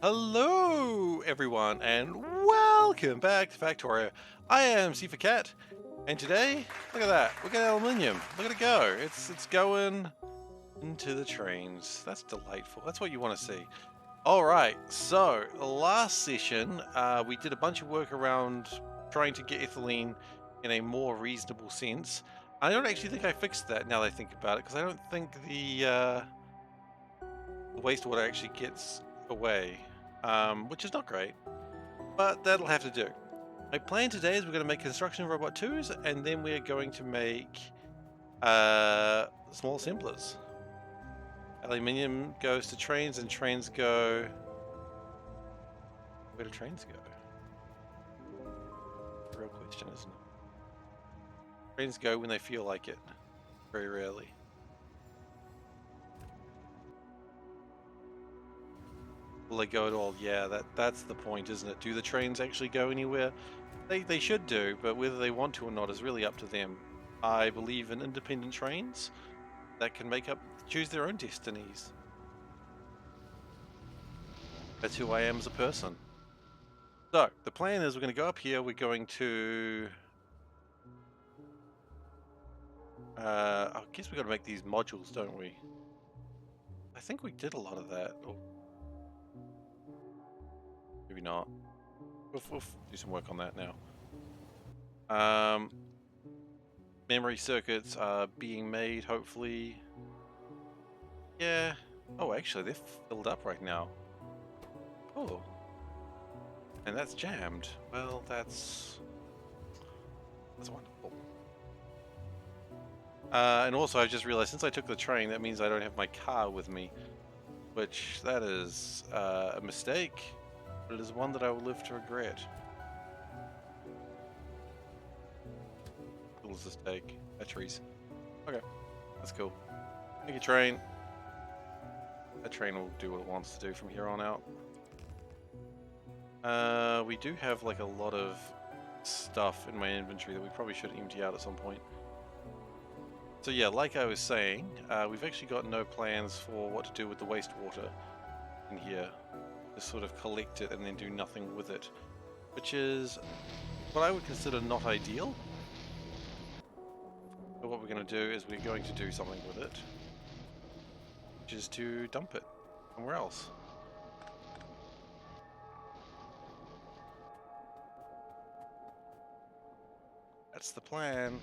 Hello, everyone, and welcome back to Factorio. I am SeiferKatt, and today, look at that, we got aluminium. Look at it go. It's going into the trains. That's delightful. That's what you want to see. All right. So last session, we did a bunch of work around trying to get ethylene in a more reasonable sense. I don't actually think I fixed that now that I think about it, because I don't think the wastewater actually gets away, which is not great, but that'll have to do. My plan today is we're going to make construction robot 2s, and then we're going to make small assemblers. Aluminium goes to trains, and trains go... Where do trains go? The real question, isn't it? Trains go when they feel like it, very rarely. Will they go at all? Yeah, that's the point, isn't it? Do the trains actually go anywhere? They should do, but whether they want to or not is really up to them. I believe in independent trains that can choose their own destinies. That's who I am as a person. So, the plan is we're going to go up here, we're going to... I guess we've got to make these modules, don't we? I think we did a lot of that. Or maybe not. We'll do some work on that now. Memory circuits are being made, hopefully. Yeah. Oh, actually, they're filled up right now. Oh. And that's jammed. Well, that's wonderful. And also, I just realized since I took the train, that means I don't have my car with me, which that is a mistake, but it is one that I will live to regret. What does this take? Batteries. Okay, that's cool. Thank you, train. That train will do what it wants to do from here on out. We do have like a lot of stuff in my inventory that we probably should empty out at some point. So yeah, like I was saying, we've actually got no plans for what to do with the wastewater in here. Just sort of collect it and then do nothing with it, which is what I would consider not ideal. But what we're going to do is we're going to do something with it, which is to dump it somewhere else. That's the plan.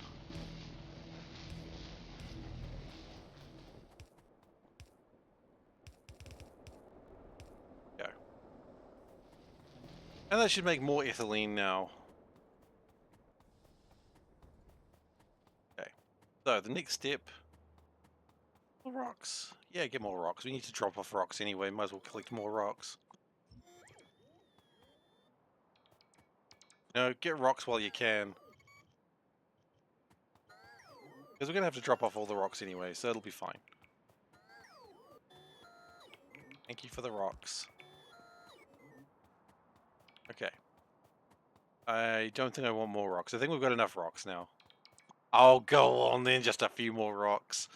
Go. And that should make more ethylene now. Okay. So the next step... More rocks. Yeah, get more rocks. We need to drop off rocks anyway. Might as well collect more rocks. No, get rocks while you can. Because we're going to have to drop off all the rocks anyway, so it'll be fine. Thank you for the rocks. Okay. I don't think I want more rocks. I think we've got enough rocks now. I'll go on then, just a few more rocks.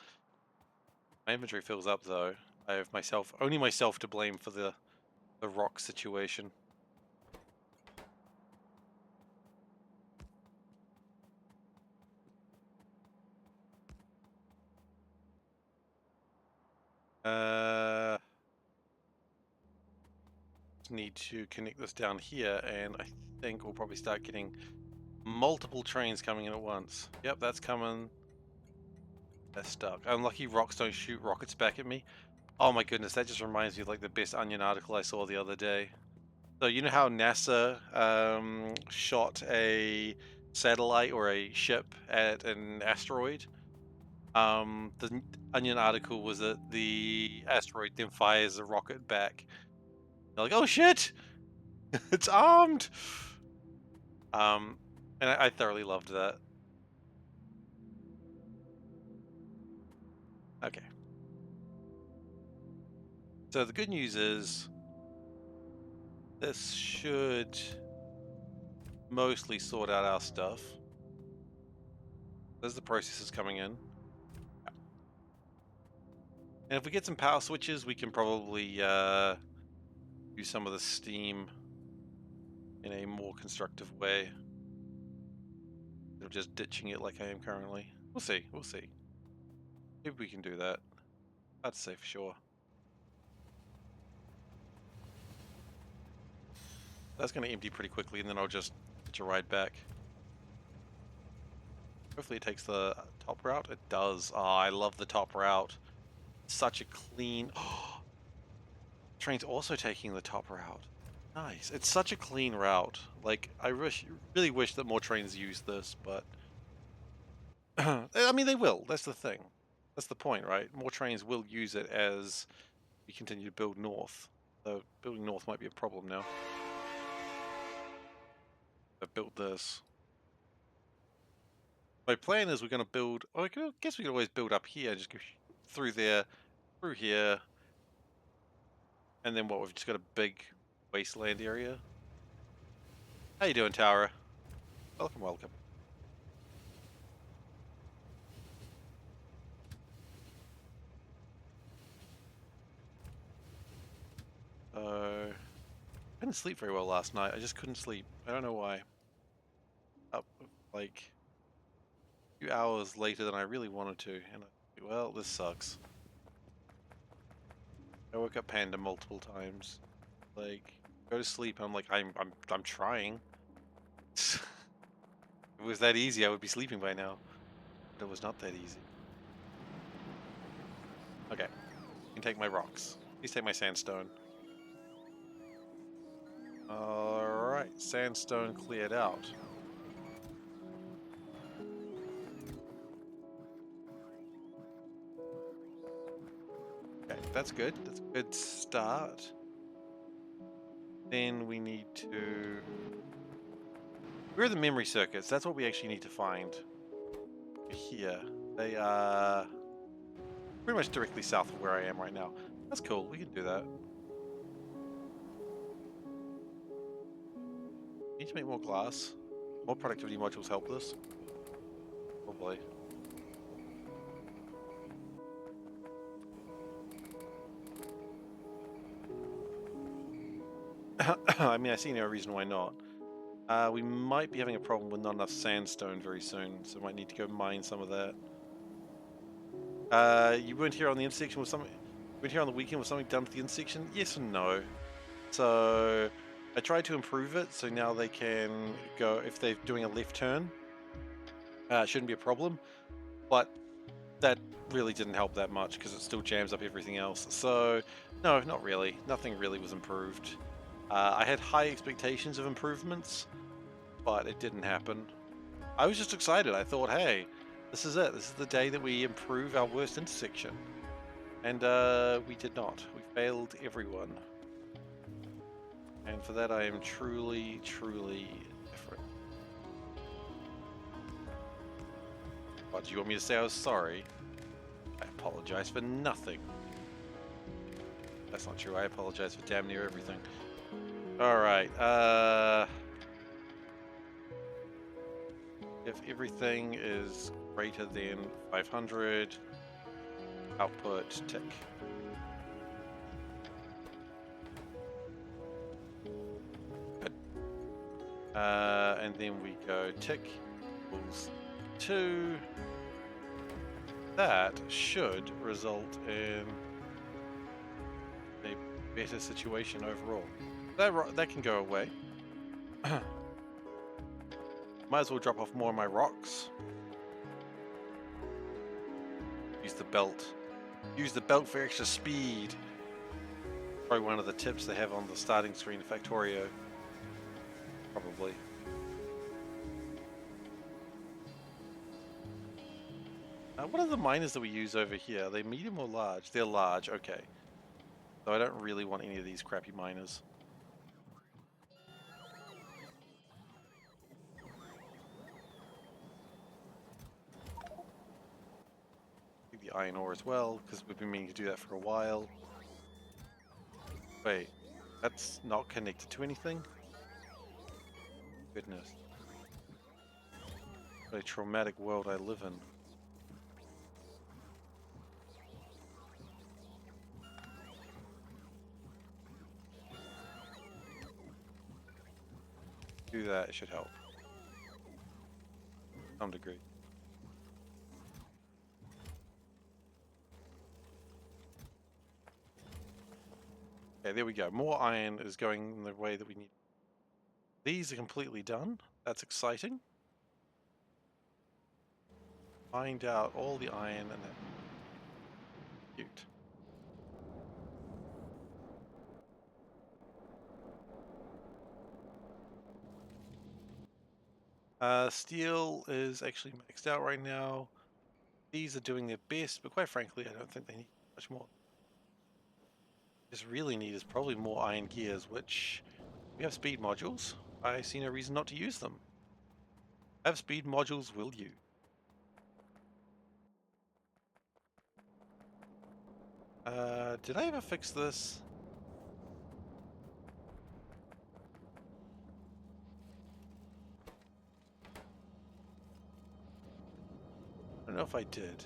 My inventory fills up though. I have only myself to blame for the rock situation. Need to connect this down here, and I think we'll probably start getting multiple trains coming in at once. Yep, that's coming. That's stuck. Unlucky rocks don't shoot rockets back at me. Oh my goodness, that just reminds me of like the best Onion article I saw the other day. So you know how NASA shot a satellite or a ship at an asteroid? The Onion article was that the asteroid then fires a rocket back. They're like, oh shit! It's armed! And I thoroughly loved that. Okay. So the good news is this should mostly sort out our stuff. There's the processors coming in. And if we get some power switches, we can probably do use some of the steam in a more constructive way. Instead of just ditching it like I am currently. We'll see, we'll see. Maybe we can do that. I'd say for sure. That's going to empty pretty quickly, and then I'll just hitch a ride back. Hopefully it takes the top route. It does. Oh, I love the top route. Such a clean... Train's also taking the top route. Nice. It's such a clean route. Like, I really wish that more trains used this, but... I mean, they will. That's the thing. That's the point, right? More trains will use it as we continue to build north. So building north might be a problem now. I've built this. My plan is we're going to build... Oh, I guess we could always build up here. Just go through there, through here. And then what? We've just got a big wasteland area. How you doing, Tara? Welcome, welcome. I didn't sleep very well last night. I just couldn't sleep. I don't know why. Up like a few hours later than I really wanted to, and well, this sucks. I woke up Panda multiple times. Like, go to sleep. I'm like, I'm trying. If it was that easy, I would be sleeping by now. But it was not that easy. Okay, you can take my rocks. Please take my sandstone. Alright, sandstone cleared out. Okay, that's good. That's a good start. Then we need to... Where are the memory circuits? That's what we actually need to find. Here. They are pretty much directly south of where I am right now. That's cool. We can do that. Need to make more glass. More productivity modules help this. Probably. I mean, I see no reason why not. We might be having a problem with not enough sandstone very soon, so might need to go mine some of that. You weren't here on the intersection with something. You weren't here on the weekend with something done with the intersection? Yes and no. So I tried to improve it, so now they can go if they're doing a left turn. It shouldn't be a problem, but that really didn't help that much because it still jams up everything else. So no, not really. Nothing really was improved. I had high expectations of improvements, but it didn't happen. I was just excited. I thought, hey, this is it. This is the day that we improve our worst intersection. And we did not. We failed everyone. And for that I am truly, truly different. What, do you want me to say I was sorry? I apologize for nothing. That's not true. I apologize for damn near everything. Alright, if everything is greater than 500, output tick. Good. And then we go tick equals 2. That should result in a better situation overall. That can go away. Might as well drop off more of my rocks. Use the belt. Use the belt for extra speed. Probably one of the tips they have on the starting screen of Factorio. Probably. What are the miners that we use over here? Are they medium or large? They're large, okay. So I don't really want any of these crappy miners. The iron ore as well, because we've been meaning to do that for a while. Wait, that's not connected to anything? Goodness. What a traumatic world I live in. Do that, it should help. To some degree. Okay, there we go. More iron is going in the way that we need. These are completely done. That's exciting. Find out all the iron and then cute. Steel is actually maxed out right now. These are doing their best, but quite frankly, I don't think they need much more. What they really need is probably more iron gears, which we have speed modules. I see no reason not to use them. Have speed modules, will you? Did I ever fix this? I don't know if I did.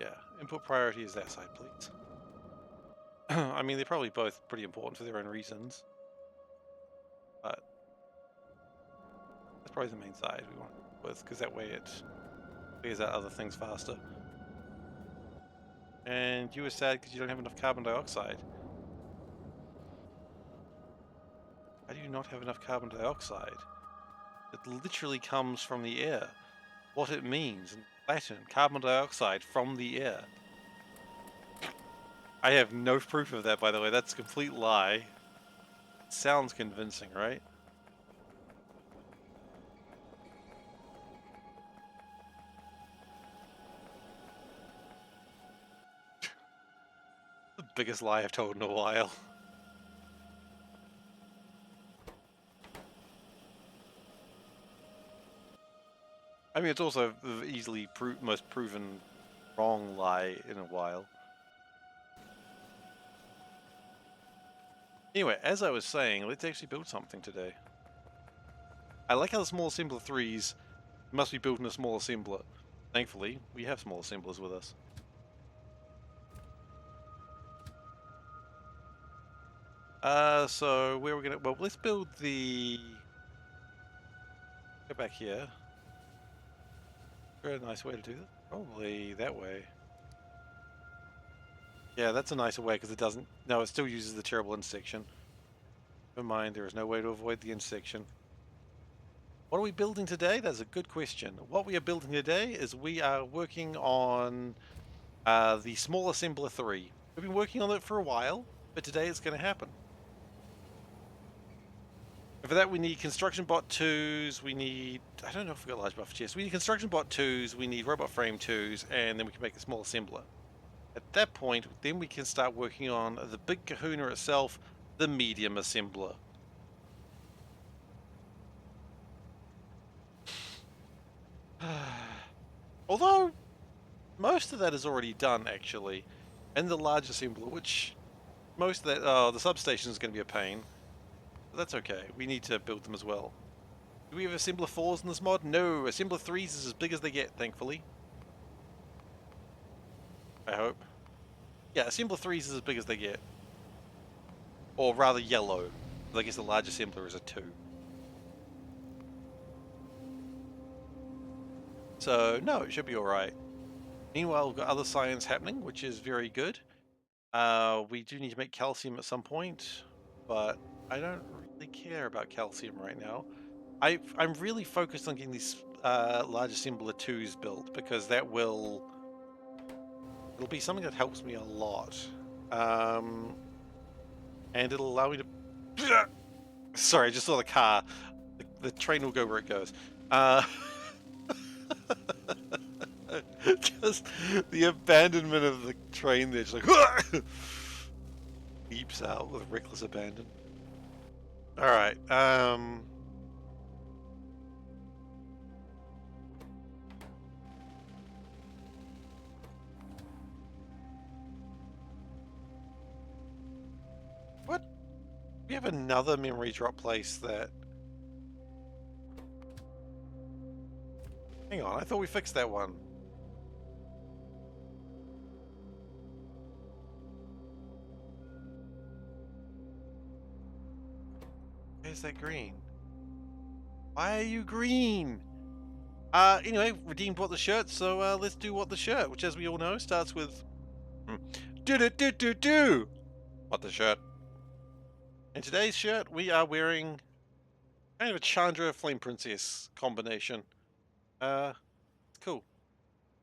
Yeah, input priority is that side, please. I mean, they're probably both pretty important for their own reasons, but that's probably the main side we want with, because that way it clears out other things faster. And you were sad because you don't have enough carbon dioxide. How do you not have enough carbon dioxide? It literally comes from the air. What it means in Latin, carbon dioxide from the air. I have no proof of that, by the way. That's a complete lie. It sounds convincing, right? The biggest lie I've told in a while. I mean, it's also the easily most proven wrong lie in a while. Anyway, as I was saying, let's actually build something today. I like how the small assembler 3s must be built in a small assembler. Thankfully, we have small assemblers with us. So where we're gonna, well, let's build the, go back here. A nice way to do that? Probably that way. Yeah, that's a nicer way because it doesn't, no, it still uses the terrible intersection. Never mind, there is no way to avoid the intersection. What are we building today? That's a good question. What we are building today is we are working on the small assembler 3. We've been working on it for a while, but today it's going to happen. And for that we need construction bot 2s, we need, I don't know if we've got large buffer chests, we need construction bot 2s, we need robot frame 2s, and then we can make a small assembler. At that point, then we can start working on the big kahuna itself, the medium assembler. Although, most of that is already done, actually. And the large assembler, which most of that, the substation is going to be a pain. But that's okay, we need to build them as well. Do we have assembler 4s in this mod? No, assembler 3s is as big as they get, thankfully. I hope. Yeah, assembler 3s is as big as they get. Or rather yellow. I guess the large assembler is a 2. So, no, it should be alright. Meanwhile, we've got other science happening, which is very good. We do need to make calcium at some point, but I don't really care about calcium right now. I'm really focused on getting these large assembler 2s built, because that it'll be something that helps me a lot. And it'll allow me to... Sorry, I just saw the car. The train will go where it goes. Just the abandonment of the train there, just like leaps out with reckless abandon. All right. We have another memory drop place that... Hang on, I thought we fixed that one. Where's that green? Why are you green? Anyway, Redeemed What the Shirt, so let's do What the Shirt, which as we all know starts with... Do! What the Shirt. In today's shirt, we are wearing kind of a Chandra Flame Princess combination. It's cool.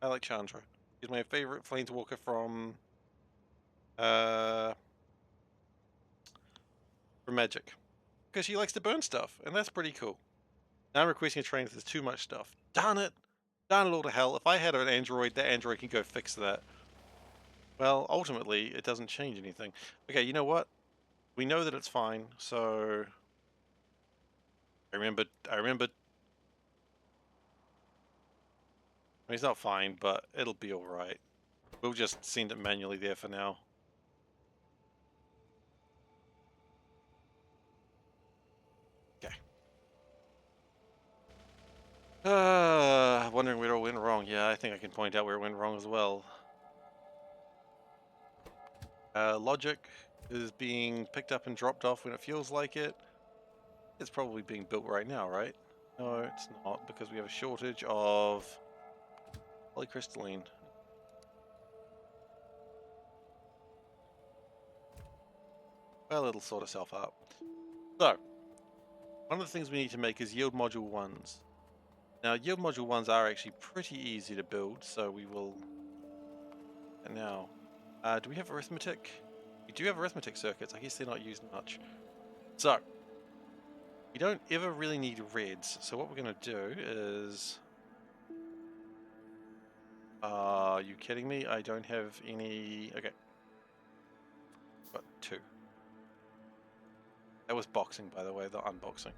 I like Chandra. She's my favorite Planeswalker from Magic. Because she likes to burn stuff, and that's pretty cool. Now I'm requesting a train if there's too much stuff. Darn it! Darn it all to hell. If I had an android, that android can go fix that. Well, ultimately, it doesn't change anything. Okay, you know what? We know that it's fine, so... I remembered... I mean, it's not fine, but it'll be alright. We'll just send it manually there for now. Okay. Wondering where it went wrong. Yeah, I think I can point out where it went wrong as well. Logic is being picked up and dropped off when it feels like it. It's probably being built right now, right? No, it's not, because we have a shortage of polycrystalline. Well, it'll sort itself out. So, one of the things we need to make is yield module 1s. Now, yield module 1s are actually pretty easy to build, so we will... And now, do we have arithmetic? We do have arithmetic circuits. I guess they're not used much. So, you don't ever really need reds. So what we're going to do is... Are you kidding me? I don't have any... Okay. Got 2. That was boxing, by the way, the unboxing.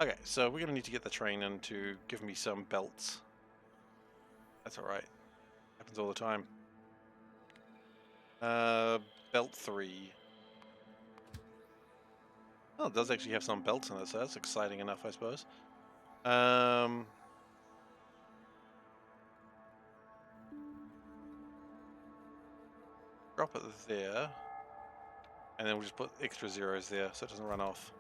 Okay, so we're going to need to get the train in to give me some belts. That's alright. Happens all the time. Belt 3. Oh, it does actually have some belts in it, so that's exciting enough, I suppose. Drop it there. And then we'll just put extra zeros there so it doesn't run off.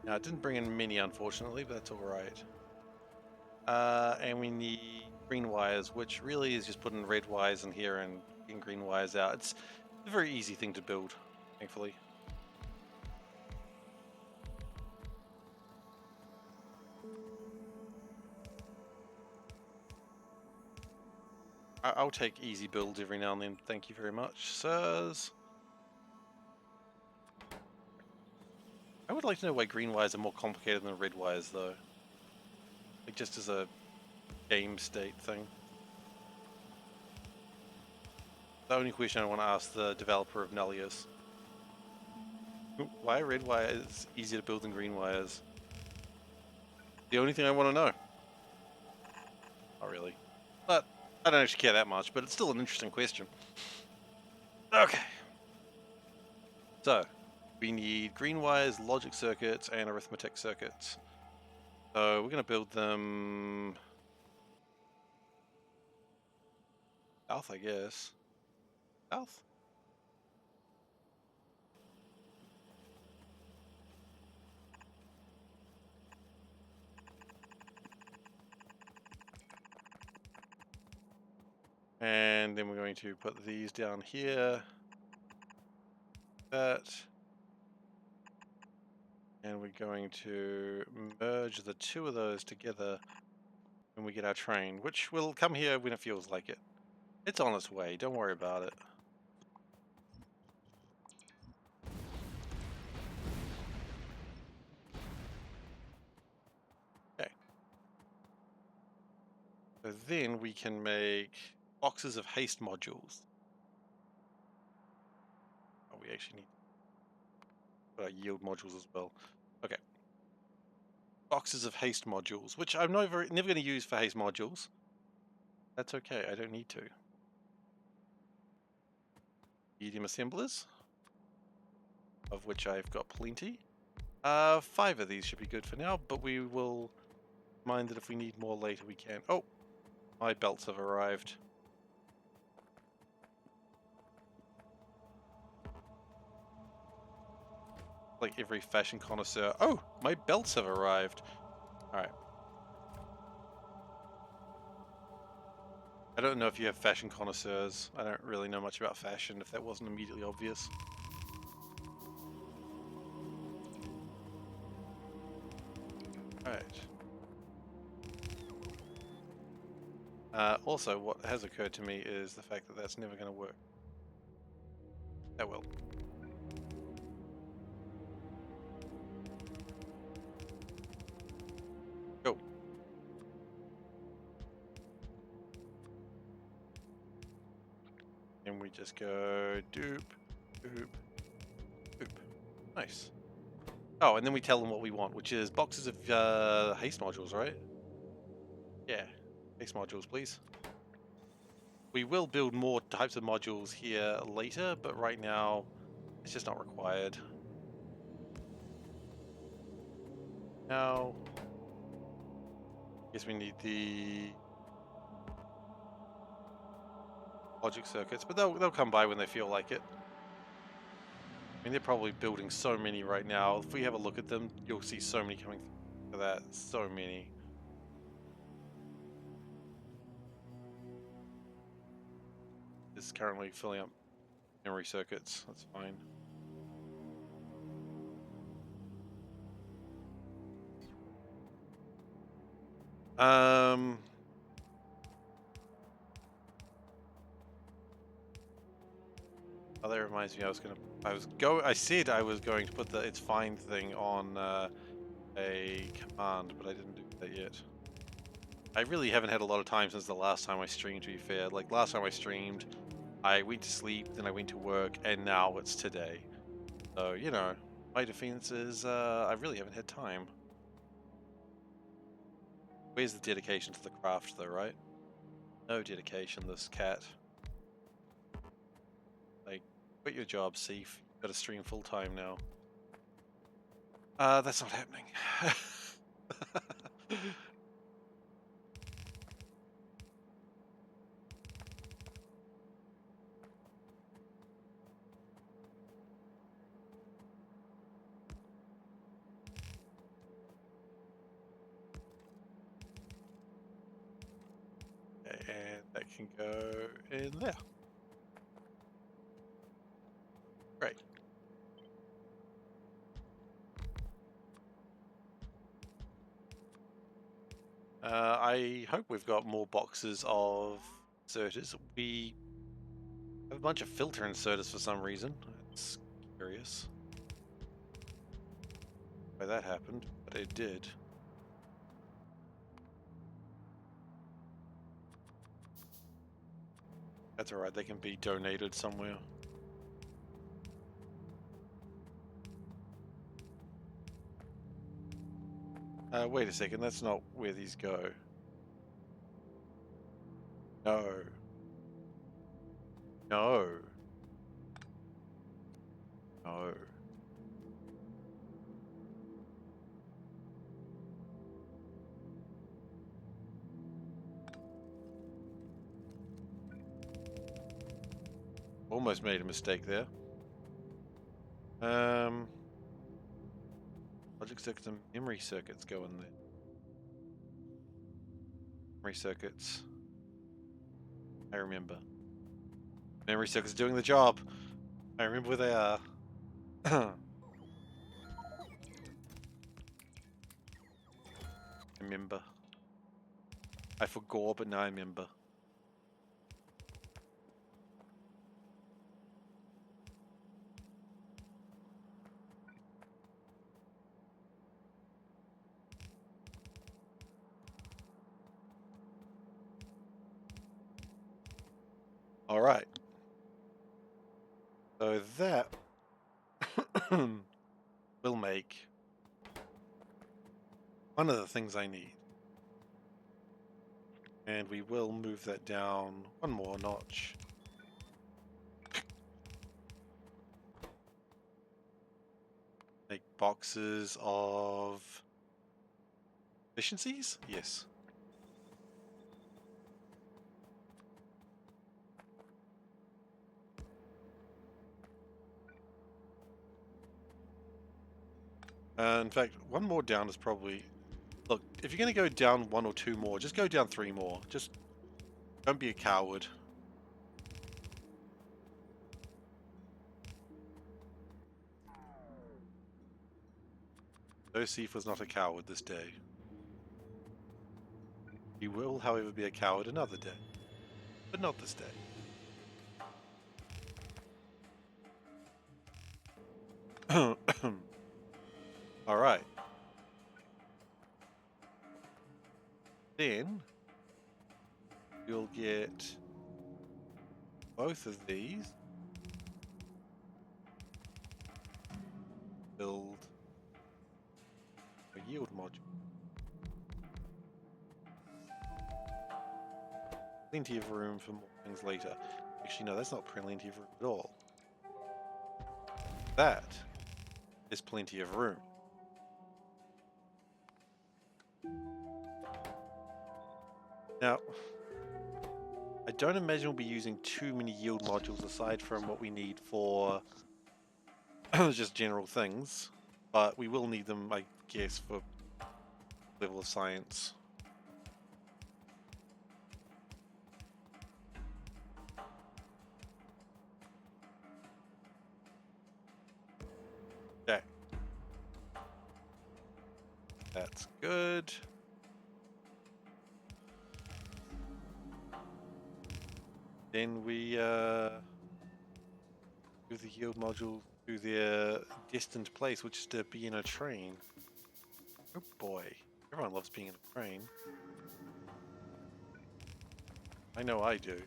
Now, it didn't bring in many, unfortunately, but that's alright. And we need green wires, which really is just putting red wires in here and getting green wires out. It's a very easy thing to build, thankfully. I'll take easy builds every now and then, thank you very much, sirs. I would like to know why green wires are more complicated than red wires, though. Like, just as a game state thing. The only question I want to ask the developer of Nullius. Why red wire is easier to build than green wires? The only thing I want to know. Not really. But I don't actually care that much, but it's still an interesting question. Okay. So, we need green wires, logic circuits, and arithmetic circuits. So we're going to build them south, I guess. South? And then we're going to put these down here. That. And we're going to merge the 2 of those together when we get our train, which will come here when it feels like it. It's on its way, don't worry about it. Okay. So then we can make boxes of haste modules. Oh, we actually need yield modules as well. Okay. boxes of haste modules, which I'm never going to use for haste modules. That's okay, I don't need to. Medium assemblers, of which I've got plenty. 5 of these should be good for now, but we will mind that if we need more later we can. Oh, my belts have arrived. Like every fashion connoisseur. Oh, my belts have arrived. Alright. I don't know if you have fashion connoisseurs. I don't really know much about fashion, if that wasn't immediately obvious. Alright. Also, what has occurred to me is the fact that that's never going to work. That will. Go. And we just go doop, doop, doop. Nice. Oh, and then we tell them what we want, which is boxes of haste modules, right? Yeah. Haste modules, please. We will build more types of modules here later, but right now it's just not required. Now, I guess we need the logic circuits, but they'll come by when they feel like it. I mean, they're probably building so many right now. If we have a look at them, you'll see so many coming for that. So many. It's currently filling up memory circuits. That's fine. Oh, that reminds me. I said I was going to put the "it's fine" thing on a command, but I didn't do that yet. I really haven't had a lot of time since the last time I streamed, to be fair. Like, last time I streamed, I went to sleep, then I went to work, and now it's today. So, you know, my defense is I really haven't had time. Where's the dedication to the craft, though, right? No dedication, this cat. Like, quit your job, Seif. You've got to stream full-time now. That's not happening. And that can go in there. Great. I hope we've got more boxes of inserters. We have a bunch of filter inserters for some reason. It's curious why that happened, but it did. That's alright, they can be donated somewhere. Wait a second, that's not where these go. No. No. No. Almost made a mistake there. Logic circuits and memory circuits go in there. Memory circuits. I remember. Memory circuits doing the job. I remember where they are. I remember. I forgot, but now I remember. All right. So that will make one of the things I need. And we will move that down one more notch. Make boxes of efficiencies? Yes. In fact, one more down is probably... Look, if you're going to go down one or two more, just go down three more. Just don't be a coward. Joseph was not a coward this day. He will, however, be a coward another day. But not this day. Alright. Then you'll get both of these. Build a yield module. Plenty of room for more things later. Actually, no, that's not plenty of room at all. That is plenty of room. Now, I don't imagine we'll be using too many yield modules aside from what we need for just general things, but we will need them, I guess, for level of science. Okay. That's good. Then we move the yield module to their destined place, which is to be in a train. Oh boy, everyone loves being in a train. I know I do.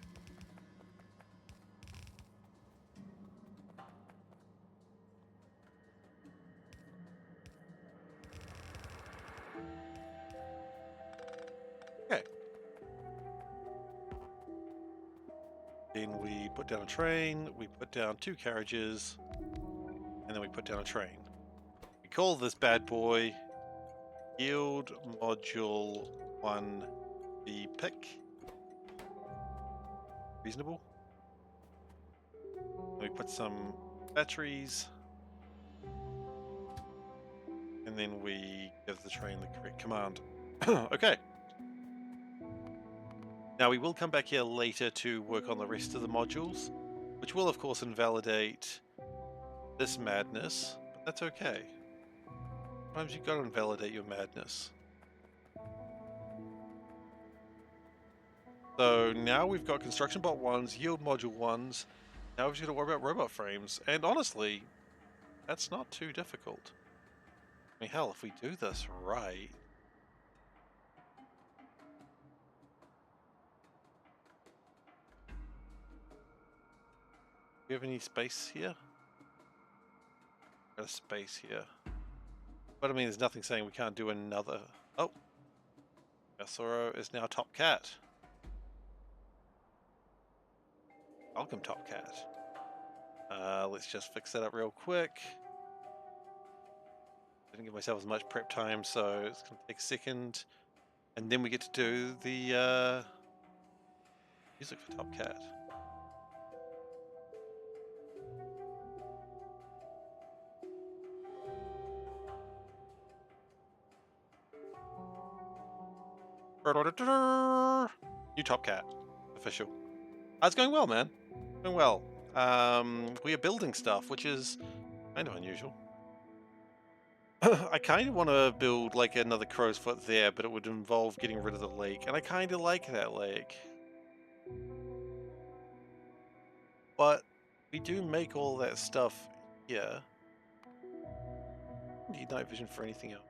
Okay. Then we put down a train, we put down 2 carriages, and then we put down a train. We call this bad boy Yield Module 1 the pick. Reasonable. And we put some batteries, and then we give the train the correct command. Okay. Now we will come back here later to work on the rest of the modules, which will of course invalidate this madness, but that's okay. Sometimes you've got to invalidate your madness. So now we've got construction bot 1s, yield module 1s, now we've just got to worry about robot frames, and honestly, that's not too difficult. I mean, hell, if we do this right... Do we have any space here? Got a space here. But I mean, there's nothing saying we can't do another... Oh! Yasoro is now Top Cat. Welcome, Top Cat. Let's just fix that up real quick. Didn't give myself as much prep time, so it's going to take a second. And then we get to do the music for Top Cat. New Top Cat. Official. It's going well, man. Going well. We are building stuff, which is kind of unusual. I kind of want to build like another crow's foot there, but it would involve getting rid of the lake, and I kind of like that lake. But we do make all that stuff here. Need night vision for anything else.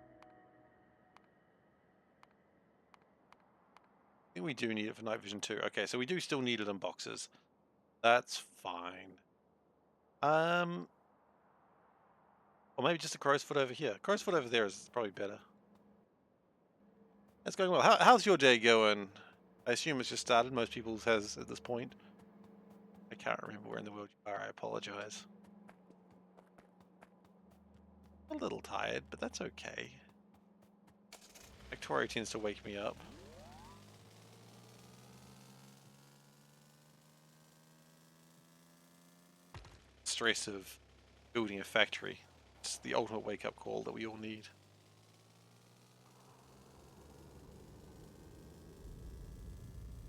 I think we do need it for night vision too. Okay, so we do still need it in boxes. That's fine. Or maybe just a crow's foot over here. Crow's foot over there is probably better. It's going well. How's your day going? I assume it's just started. Most people's has at this point. I can't remember where in the world you are. I apologize. A little tired, but that's okay. Victoria tends to wake me up. Stress of building a factory. It's the ultimate wake-up call that we all need.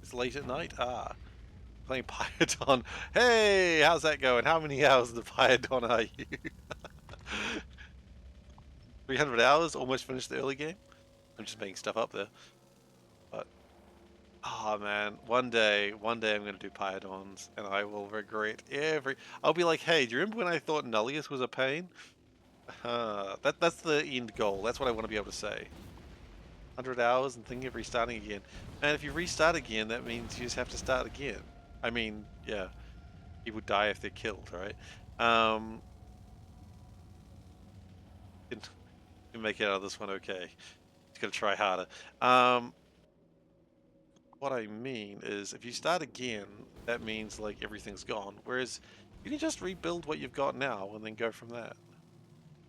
It's late at night? Ah. Playing Python. Hey, how's that going? How many hours of the Python are you? 300 hours? Almost finished the early game? I'm just making stuff up there. But, oh man, one day I'm going to do Pythons and I will regret I'll be like, hey, do you remember when I thought Nullius was a pain? That's the end goal. That's what I want to be able to say. 100 hours and thinking of restarting again. And if you restart again, that means you just have to start again. I mean, yeah, people die if they're killed, right? Can make it out of this one okay. Just gotta try harder. What I mean is, if you start again, that means like everything's gone. Whereas you can just rebuild what you've got now and then go from that.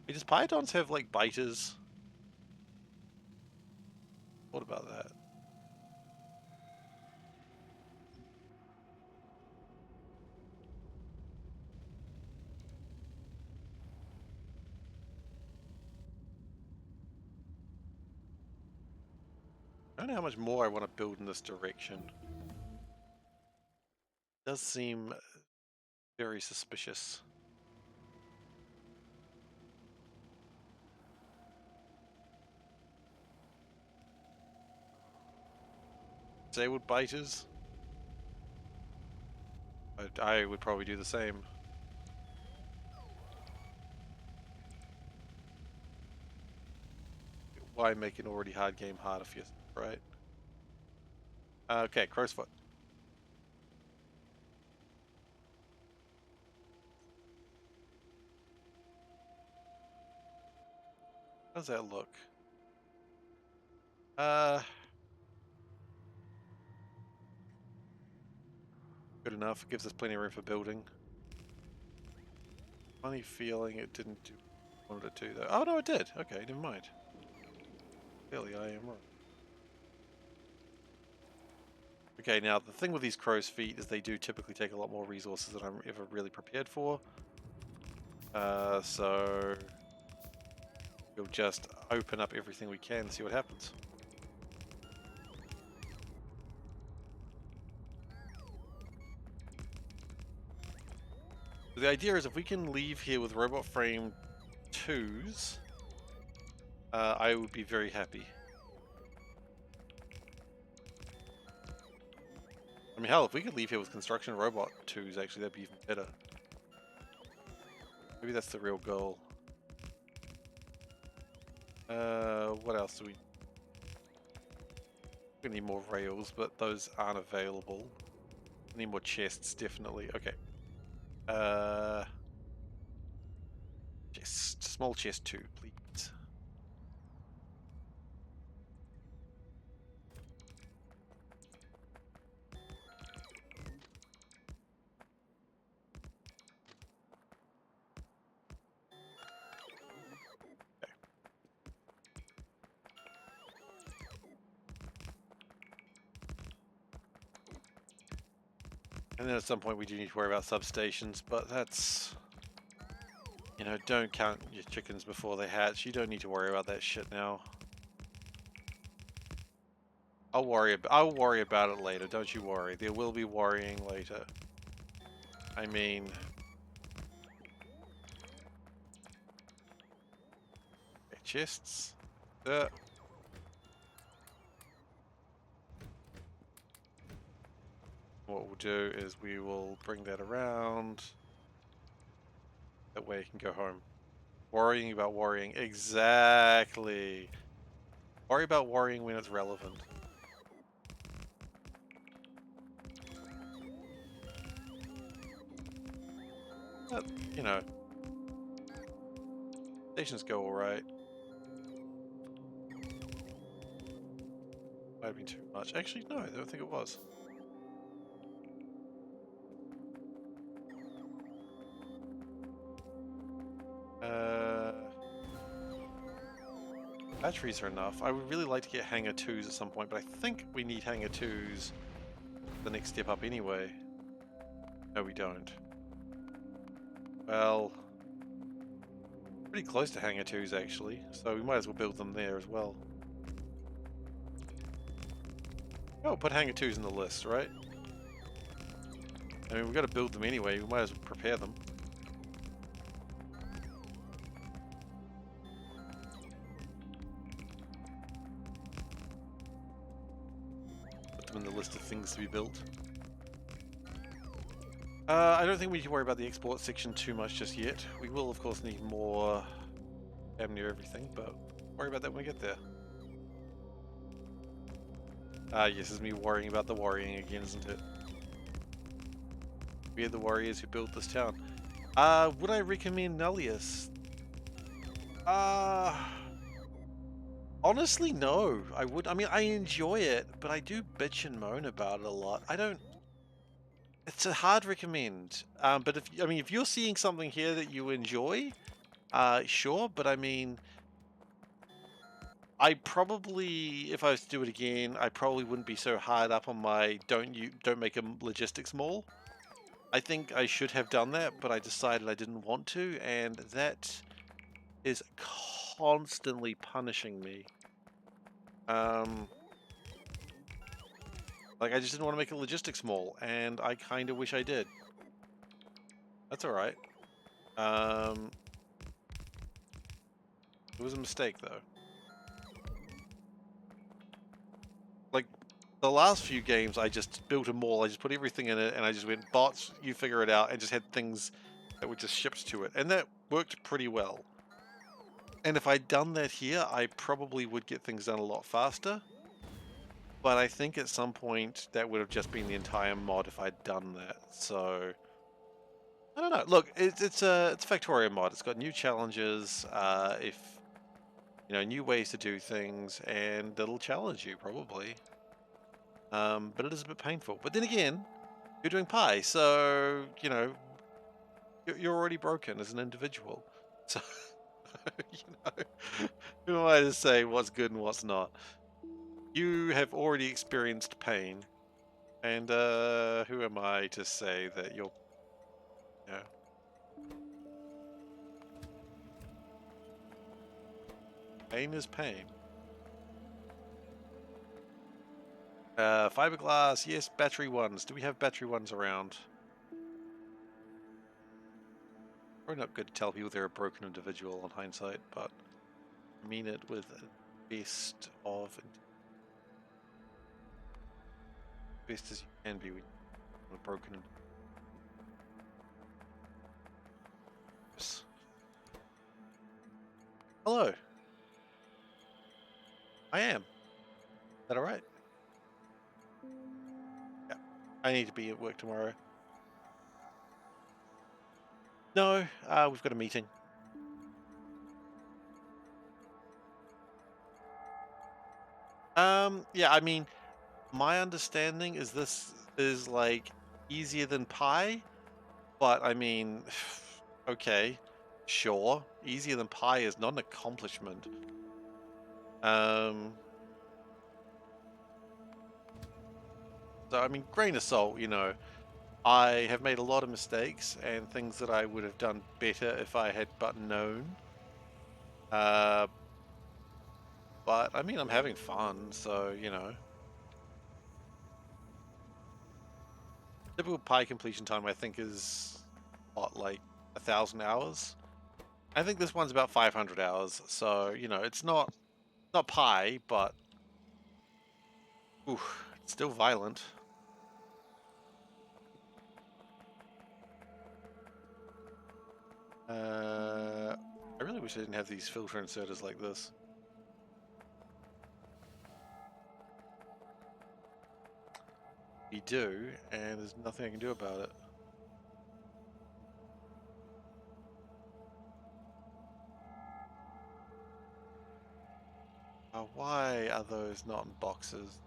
Does Pythons have like biters? What about that? I don't know how much more I want to build in this direction. It does seem very suspicious. Say would biters? I would probably do the same. Why make an already hard game harder for you, right? Okay, crow's foot. How does that look? Good enough. Gives us plenty of room for building. Funny feeling it didn't do what I wanted it to though. Oh no, it did. Okay, never mind. Clearly I am wrong. Okay, now the thing with these crow's feet is they do typically take a lot more resources than I'm ever really prepared for. So we'll just open up everything we can and see what happens. The idea is if we can leave here with robot frame 2s, I would be very happy. I mean, hell, if we could leave here with construction robot 2s, actually, that'd be even better. Maybe that's the real goal. What else do we... We need more rails, but those aren't available. We need more chests, definitely. Okay. Chest. Small chest 2, please. And then at some point we do need to worry about substations, but that's... You know, don't count your chickens before they hatch. You don't need to worry about that shit now. I'll worry about it later, don't you worry. There will be worrying later. I mean... Okay, chests. What we'll do is we will bring that around. That way you can go home. Worrying about worrying. Exactly. Worry about worrying when it's relevant. But, you know. Stations go alright. have been too much. Actually, no, I don't think it was. Batteries are enough. I would really like to get hangar 2s at some point, but I think we need hangar 2s the next step up anyway. No, we don't. Well, pretty close to hangar 2s actually, so we might as well build them there as well. Oh, put hangar 2s in the list, right? I mean, we've got to build them anyway, we might as well prepare them. Put them in the list of things to be built. I don't think we need to worry about the export section too much just yet. We will, of course, need more damn near everything, but worry about that when we get there. Yes, it's me worrying about the worrying again, isn't it? We are the warriors who built this town. Would I recommend Nullius? Honestly, no. I would. I mean, I enjoy it, but I do bitch and moan about it a lot. I don't. It's a hard recommend. But if you're seeing something here that you enjoy, sure. But I mean, I probably, if I was to do it again, I probably wouldn't be so hard up on my don't make a logistics mall. I think I should have done that, but I decided I didn't want to, and that is constantly punishing me. Like, I just didn't want to make a logistics mall, and I kind of wish I did. That's alright. It was a mistake, though. Like, the last few games, I just built a mall, I just put everything in it, and I just went, bots, you figure it out, and just had things that were just shipped to it. And that worked pretty well. And if I'd done that here, I probably would get things done a lot faster. But I think at some point that would have just been the entire mod if I'd done that. So I don't know. Look, it's a Factorio mod. It's got new challenges, if new ways to do things, and it'll challenge you probably. But it is a bit painful. But then again, you're doing pie, so you're already broken as an individual. So who am I to say what's good and what's not? You have already experienced pain, and who am I to say that you're, pain is pain. Fiberglass, yes, battery ones. Do we have battery ones around? Probably not good to tell people they're a broken individual on hindsight, but I mean it with best as you can be with a broken. Hello. I am. Is that alright? Yeah. I need to be at work tomorrow. No, we've got a meeting. Yeah, I mean, my understanding is this is like easier than pi, but I mean, okay, sure, easier than pi is not an accomplishment. So I mean, grain of salt, I have made a lot of mistakes and things that I would have done better if I had but known. But I mean, I'm having fun, so typical pi completion time I think is what, like 1,000 hours. I think this one's about 500 hours, so it's not pi, but it's still violent. I really wish I didn't have these filter inserters like this. We do, and there's nothing I can do about it. Why are those not in boxes?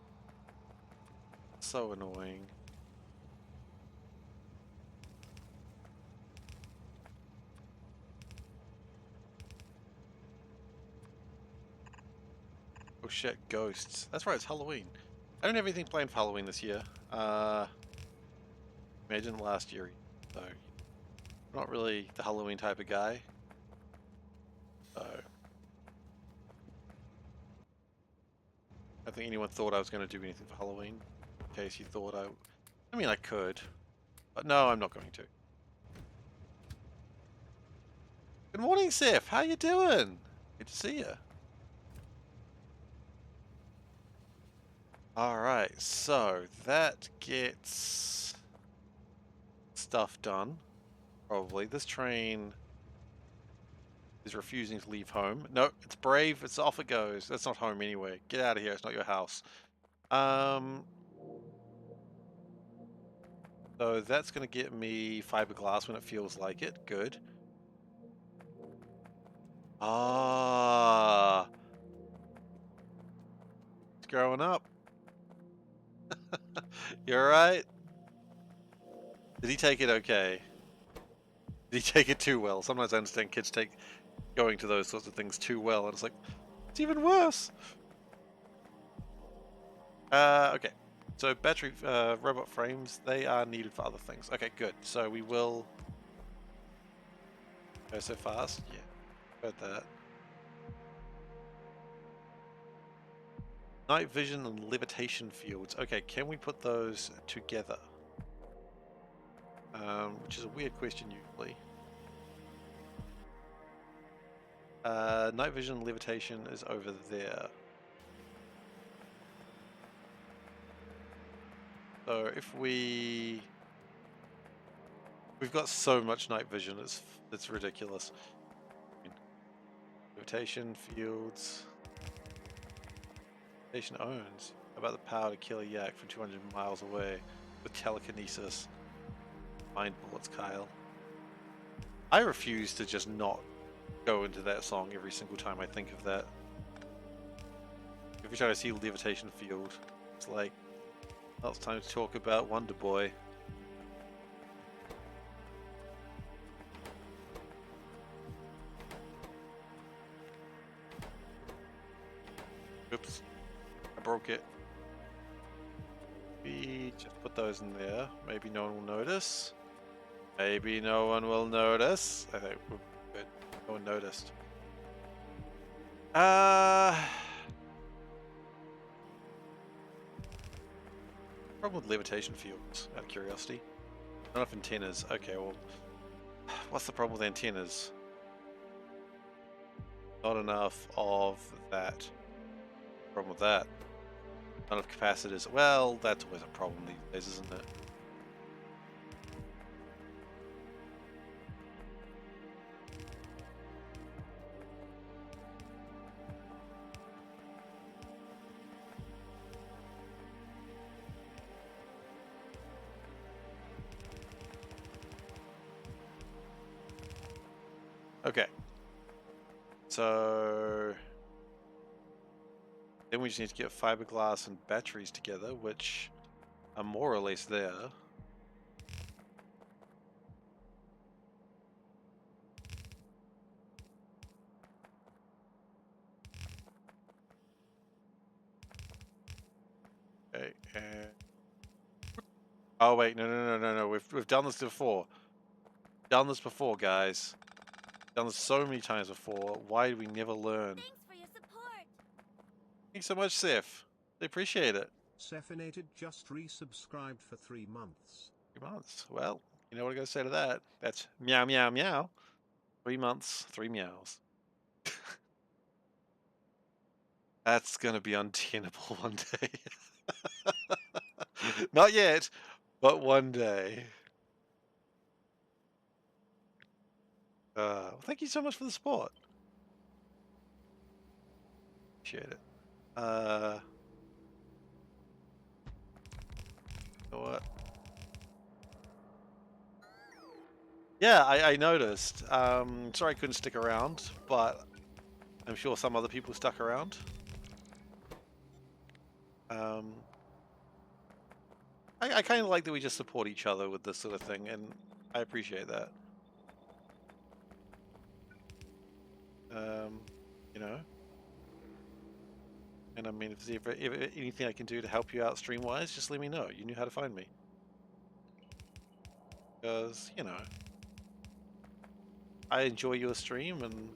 so annoying. Oh shit, ghosts. That's right, it's Halloween. I don't have anything planned for Halloween this year. I didn't last year, so I'm not really the Halloween type of guy. So I don't think anyone thought I was going to do anything for Halloween. In case you thought I mean, I could, but no, I'm not going to. Good morning, Seth. How you doing? Good to see you. Alright, so that gets stuff done. Probably. This train is refusing to leave home. No, it's brave. It's off it goes. That's not home anyway. Get out of here. It's not your house. So that's going to get me fiberglass when it feels like it. Good. Ah. It's growing up. You alright? Did he take it okay? Did he take it too well? Sometimes I understand kids take going to those sorts of things too well, and it's like, it's even worse. Okay. So battery robot frames, they are needed for other things. Okay, good. So we will go so fast. Yeah, heard that. Night vision and levitation fields. Okay, can we put those together? Which is a weird question usually. Night vision and levitation is over there. So if we've got so much night vision, it's ridiculous. Levitation fields. Levitation owns. How about the power to kill a yak from 200 miles away with telekinesis? Mind bullets, Kyle. I refuse to just not go into that song every single time I think of that. Every time I see levitation field, it's like, well, it's time to talk about Wonder Boy. Oops, I broke it. We just put those in there. Maybe no one will notice. Maybe no one will notice. I think we're good. No one noticed. Problem with levitation fields, out of curiosity. Not enough antennas. Okay, well, what's the problem with antennas? Not enough of that. Problem with that. Not enough capacitors. Well, that's always a problem these days, isn't it? Okay. So then we just need to get fiberglass and batteries together, which are more or less there. Okay, and oh wait, no. We've done this before. Done this before, guys. Done this so many times before. Why do we never learn? Thanks for your support. Thanks so much, Seth. I appreciate it. SeiferKatt just resubscribed for 3 months. 3 months. Well, you know what I gotta say to that? That's meow meow meow. 3 months, 3 meows. That's gonna be untenable one day. Not yet, but one day. Well, thank you so much for the support. Appreciate it. You know what? Yeah, I noticed. Sorry I couldn't stick around, but I'm sure some other people stuck around. I kind of like that we just support each other with this sort of thing, and I appreciate that. You know? And I mean, if there's ever anything I can do to help you out stream-wise, just let me know. You knew how to find me. Because, you know, I enjoy your stream and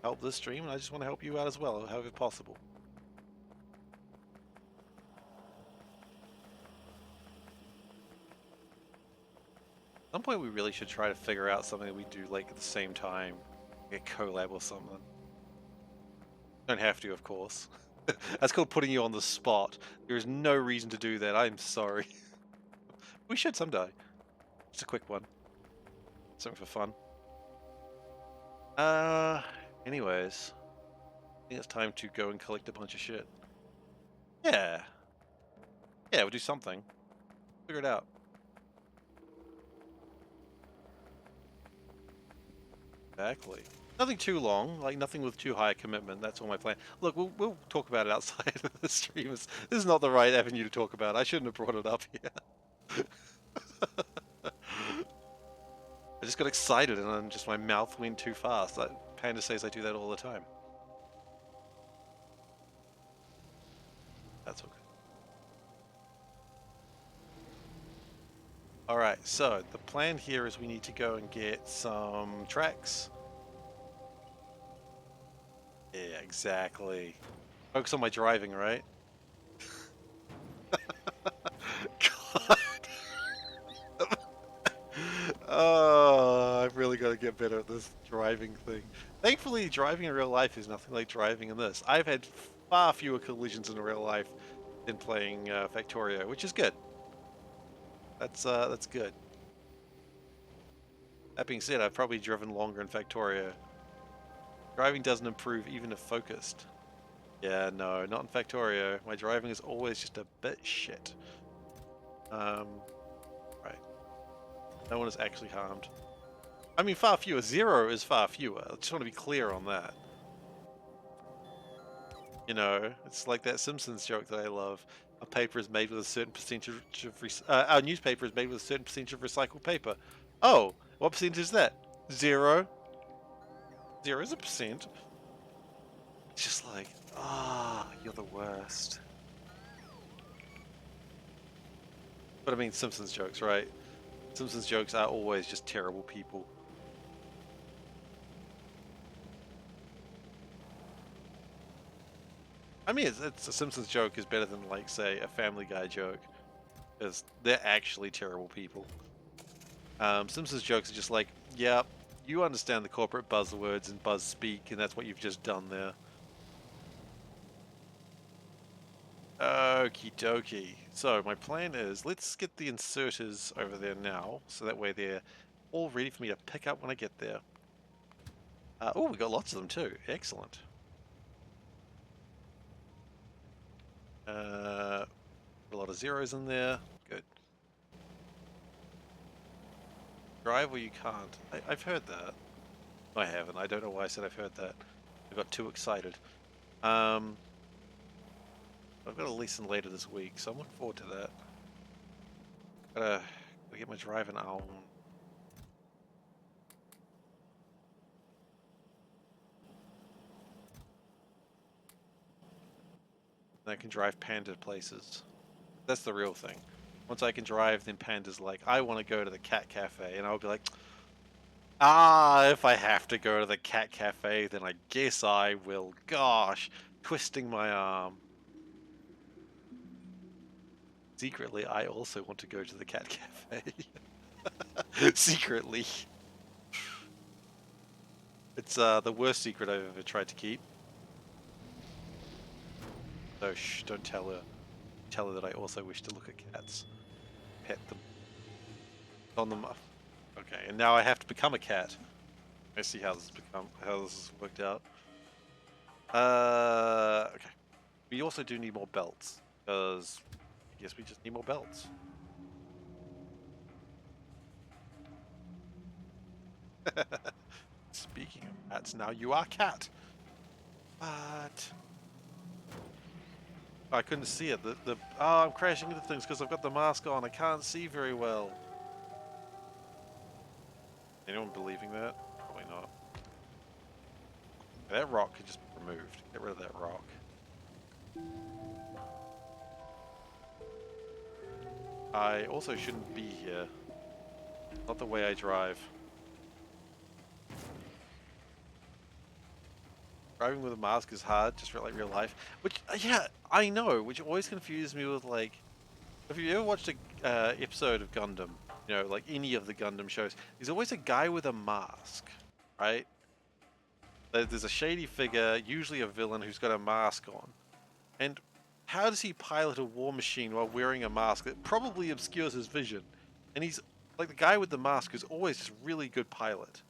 help this stream, and I just want to help you out as well, however possible. At some point we really should try to figure out something that we do like at the same time. Like a collab or something. Don't have to, of course. That's called putting you on the spot. There is no reason to do that. I'm sorry. We should someday. Just a quick one. Something for fun. Anyways. I think it's time to go and collect a bunch of shit. Yeah. Yeah, we'll do something. Figure it out. Exactly. Nothing too long, like nothing with too high a commitment. That's all my plan. Look, we'll talk about it outside of the stream. This is not the right avenue to talk about. I shouldn't have brought it up here. I just got excited and then just my mouth went too fast. Like Panda says I do that all the time. That's okay. Alright, so the plan here is we need to go and get some tracks. Yeah, exactly. Focus on my driving, right? God. Oh, I've really got to get better at this driving thing. Thankfully, driving in real life is nothing like driving in this. I've had far fewer collisions in real life than playing Factorio, which is good. That's good. That being said, I've probably driven longer in Factorio. Driving doesn't improve even if focused. Yeah, no, not in Factorio. My driving is always just a bit shit. Right. No one is actually harmed. I mean, far fewer. 0 is far fewer. I just want to be clear on that. You know, it's like that Simpsons joke that I love. A paper is made with a certain percentage of... our newspaper is made with a certain percentage of recycled paper. Oh, what percentage is that? 0. 0 is a percent. It's just like, you're the worst. But I mean, Simpsons jokes, right? Simpsons jokes are always just terrible people. I mean, it's a Simpsons joke is better than, like, say, a Family Guy joke, because they're actually terrible people. Simpsons jokes are just like, yeah, you understand the corporate buzzwords and buzz speak, and that's what you've just done there. Okie dokie. So my plan is, let's get the inserters over there now, so that way they're all ready for me to pick up when I get there. Oh, we got lots of them too. Excellent. A lot of zeros in there. Good. Drive or you can't. I've heard that. I haven't. I don't know why I said I've heard that. I got too excited. I've got a lesson later this week, so I'm looking forward to that. Gotta get my driving on. And I can drive Panda places. That's the real thing. Once I can drive, then Panda's like, I want to go to the cat cafe. And I'll be like, if I have to go to the cat cafe, then I guess I will. Gosh, twisting my arm. Secretly, I also want to go to the cat cafe. Secretly. It's the worst secret I've ever tried to keep. So shh, don't tell her. Tell her that I also wish to look at cats. Pet them. On them. Okay, and now I have to become a cat. Let's see how this has worked out. Okay. We also do need more belts, because I guess we just need more belts. Speaking of cats, now you are cat. But I couldn't see it. Oh, I'm crashing into things because I've got the mask on. I can't see very well. Anyone believing that? Probably not. That rock could just be removed. Get rid of that rock. I also shouldn't be here. Not the way I drive. Driving with a mask is hard, just for like real life. Which, yeah, I know. Which always confuses me with like, if you ever watched a episode of Gundam, you know, like any of the Gundam shows, there's always a guy with a mask, right? There's a shady figure, usually a villain, who's got a mask on. And how does he pilot a war machine while wearing a mask that probably obscures his vision? And he's like, the guy with the mask is always just a really good pilot.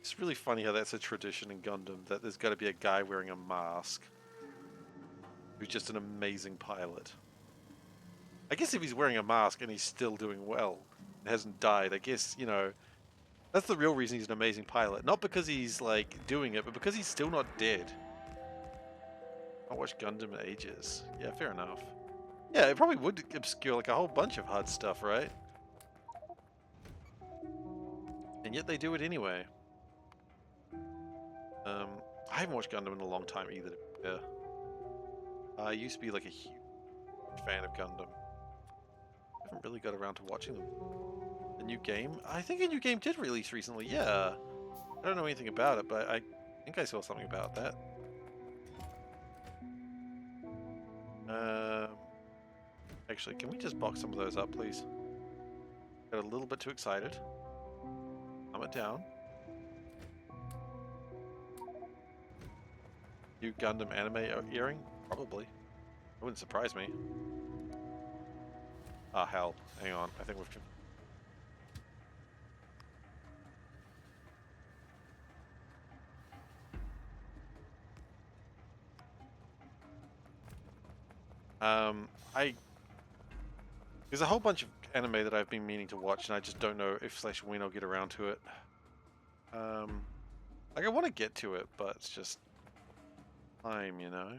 It's really funny how that's a tradition in Gundam, that there's got to be a guy wearing a mask who's just an amazing pilot. I guess if he's wearing a mask and he's still doing well and hasn't died, I guess, you know, that's the real reason he's an amazing pilot. Not because he's, like, doing it, but because he's still not dead. I watched Gundam in ages. Yeah, fair enough. Yeah, it probably would obscure, like, a whole bunch of HUD stuff, right? And yet they do it anyway. I haven't watched Gundam in a long time either. Yeah. I used to be, like, a huge fan of Gundam. I haven't really got around to watching them. A new game? I think a new game did release recently, yeah. I don't know anything about it, but I think I saw something about that. Actually, can we just box some of those up, please? Got a little bit too excited. Calm it down. New Gundam anime earring? Probably. It wouldn't surprise me. Ah, hell. Hang on. I think we've... There's a whole bunch of anime that I've been meaning to watch, and I just don't know if / when I'll get around to it. Like, I want to get to it, but it's just time, you know?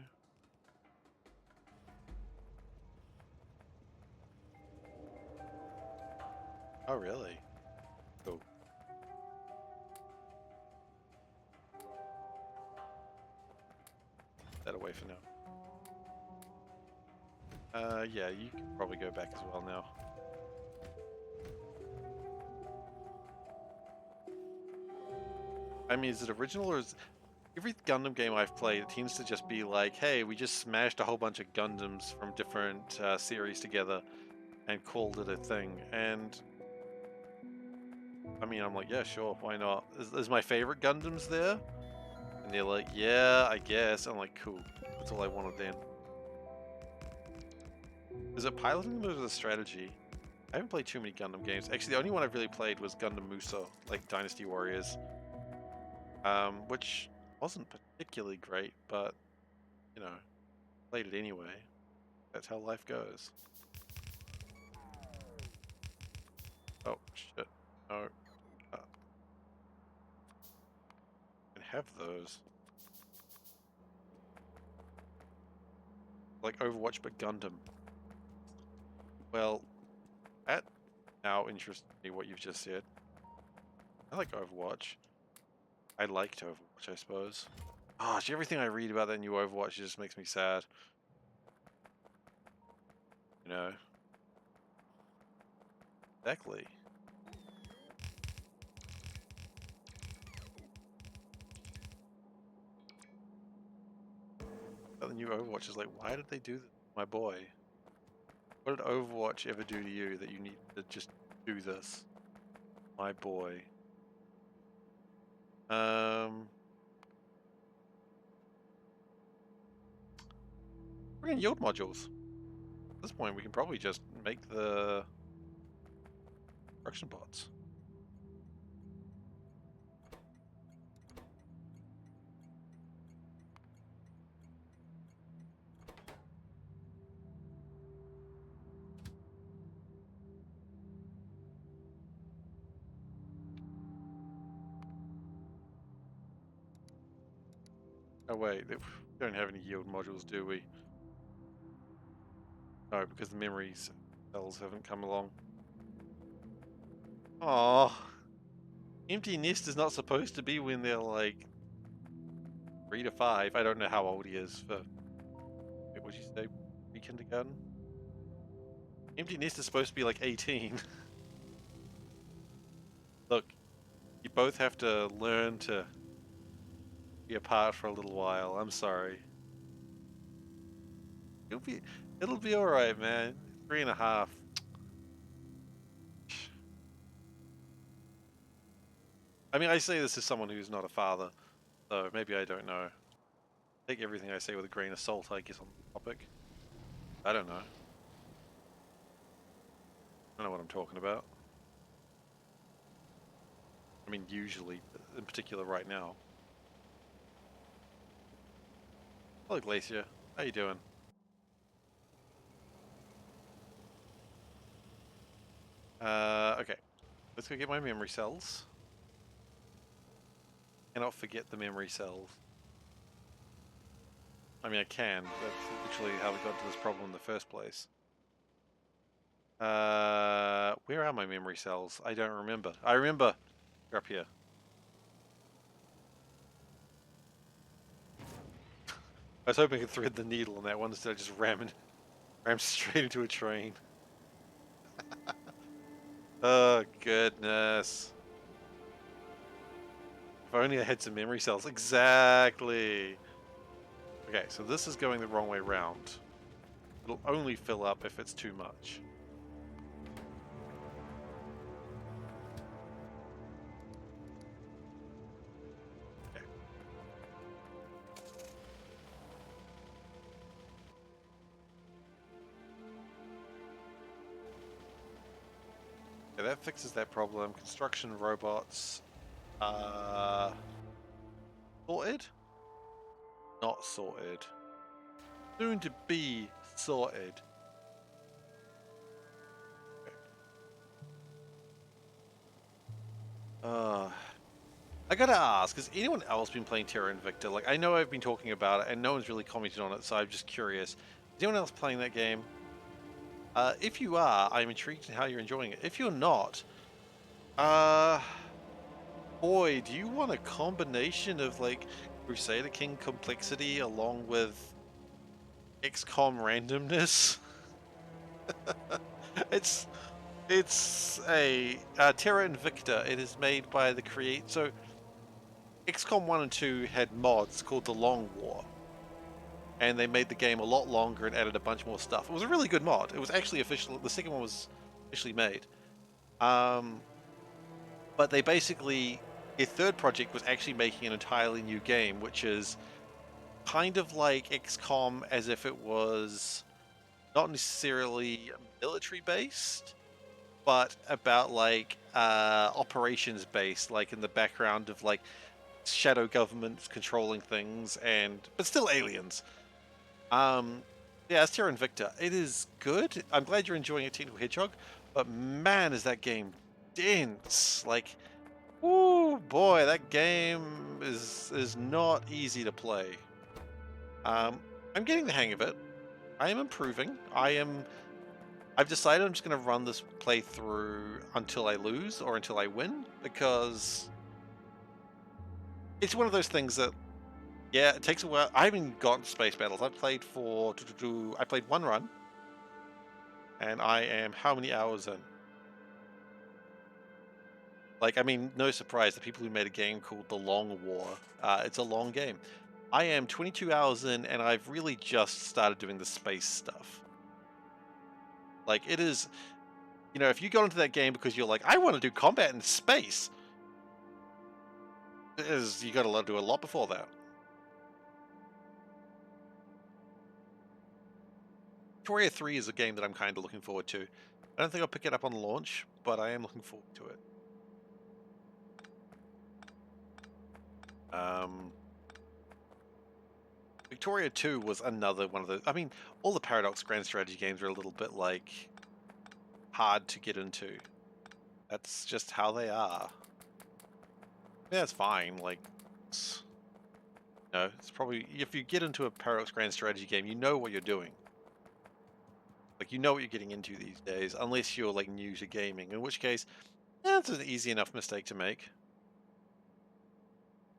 Oh, really? Cool. That away for now. Yeah, you can probably go back as well now. I mean, is it original, or is... Every Gundam game I've played, it tends to just be like, hey, we just smashed a whole bunch of Gundams from different series together and called it a thing. And I mean, I'm like, yeah, sure, why not? Is my favorite Gundams there? And they're like, yeah, I guess. I'm like, cool. That's all I wanted then. Is it piloting them or is it strategy? I haven't played too many Gundam games. Actually, the only one I've really played was Gundam Muso, like Dynasty Warriors. Which wasn't particularly great, but, you know, played it anyway. That's how life goes. Oh, shit. No. Can have those. Like Overwatch, but Gundam. Well, that now interests me what you've just said. I like Overwatch. I liked Overwatch, I suppose. Gosh, everything I read about that new Overwatch just makes me sad. You know? Exactly. But the new Overwatch is like, why did they do that, my boy? What did Overwatch ever do to you that you need to just do this? My boy. We're in yield modules. At this point, we can probably just make the production bots. Oh wait, we don't have any yield modules, do we? No, because the memory cells haven't come along. Oh, empty nest is not supposed to be when they're like 3 to 5. I don't know how old he is for. What would you say? Pre-kindergarten? Empty nest is supposed to be like 18. Look, you both have to learn to be apart for a little while. I'm sorry. It'll be all right, man. 3.5. I mean, I say this as someone who's not a father, so maybe I don't know. Take everything I say with a grain of salt, I guess, on the topic. I don't know. I don't know what I'm talking about. I mean, usually, in particular right now. Hello, Glacier. How you doing? Okay. Let's go get my memory cells. Cannot forget the memory cells. I mean, I can. That's literally how we got to this problem in the first place. Where are my memory cells? I don't remember. I remember. They're up here. I was hoping I could thread the needle on that one instead of just ram straight into a train. Oh, goodness. If only I had some memory cells. Exactly. Okay, so this is going the wrong way round. It'll only fill up if it's too much. Okay. Okay, that fixes that problem. Construction robots. Sorted? Not sorted. Soon to be sorted. Okay. I gotta ask, has anyone else been playing Terra Invicta? Like, I know I've been talking about it, and no one's really commented on it, so I'm just curious. Is anyone else playing that game? If you are, I'm intrigued in how you're enjoying it. If you're not, boy, do you want a combination of, like, Crusader King complexity along with XCOM randomness? it's a Terra Invicta. It is made by the so XCOM 1 and 2 had mods called the Long War, and they made the game a lot longer and added a bunch more stuff. It was a really good mod. It was actually official. The second one was officially made. But they basically, their third project was actually making an entirely new game, which is kind of like XCOM as if it was not necessarily military based, but about like operations based, like in the background of like shadow governments controlling things, but still aliens. Yeah, it's Terra Invicta. It is good. I'm glad you're enjoying it, Technical Hedgehog, but man, is that game dense. Like, oh boy, that game is not easy to play. I'm getting the hang of it. I am improving. I've decided I'm just going to run this playthrough until I lose or until I win, because it's one of those things that, yeah, it takes a while. I haven't gotten space battles. I've played I played one run, and I am how many hours in? Like, I mean, no surprise, the people who made a game called The Long War, it's a long game. I am 22 hours in, and I've really just started doing the space stuff. Like, it is, if you go into that game because you're like, I want to do combat in space, you got to do a lot before that. Factorio 3 is a game that I'm kind of looking forward to. I don't think I'll pick it up on launch, but I am looking forward to it. Victoria 2 was another one of the... I mean, all the Paradox Grand Strategy games are a little bit, like, hard to get into. That's just how they are. Yeah, it's fine, like... No, it's probably, if you get into a Paradox Grand Strategy game, you know what you're doing. Like, you know what you're getting into these days, unless you're, like, new to gaming, in which case, it's an easy enough mistake to make.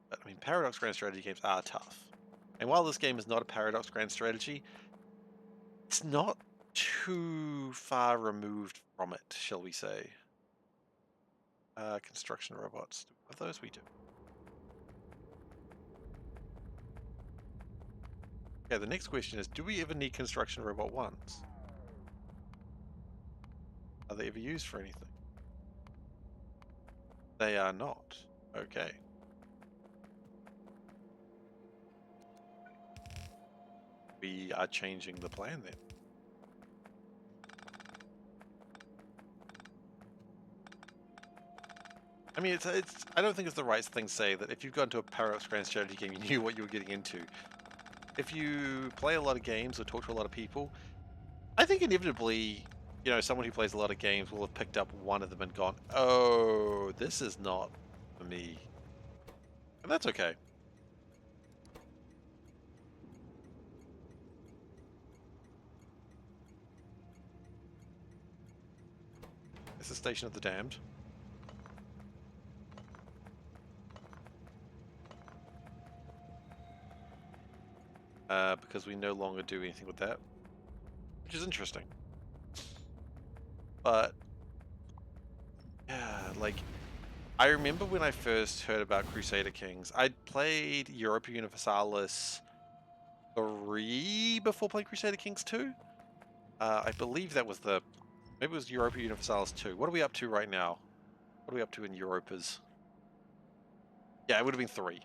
But, I mean, Paradox Grand Strategy games are tough. And while this game is not a Paradox Grand Strategy, it's not too far removed from it, shall we say. Construction robots. Of those we do. Okay, the next question is, do we ever need construction robot ones? Are they ever used for anything? They are not. Okay. We are changing the plan then. I mean, it's I don't think it's the right thing to say that if you've gone to a Paradox Grand Strategy game, you knew what you were getting into. If you play a lot of games or talk to a lot of people, I think inevitably, you know, someone who plays a lot of games will have picked up one of them and gone, oh, this is not for me. And that's okay. It's the Station of the Damned. Because we no longer do anything with that, which is interesting. But yeah, like, I remember when I first heard about Crusader Kings, I'd played Europa Universalis 3 before playing Crusader Kings 2. I believe that was maybe it was Europa Universalis 2. What are we up to right now? What are we up to in Europas? Yeah, it would have been 3.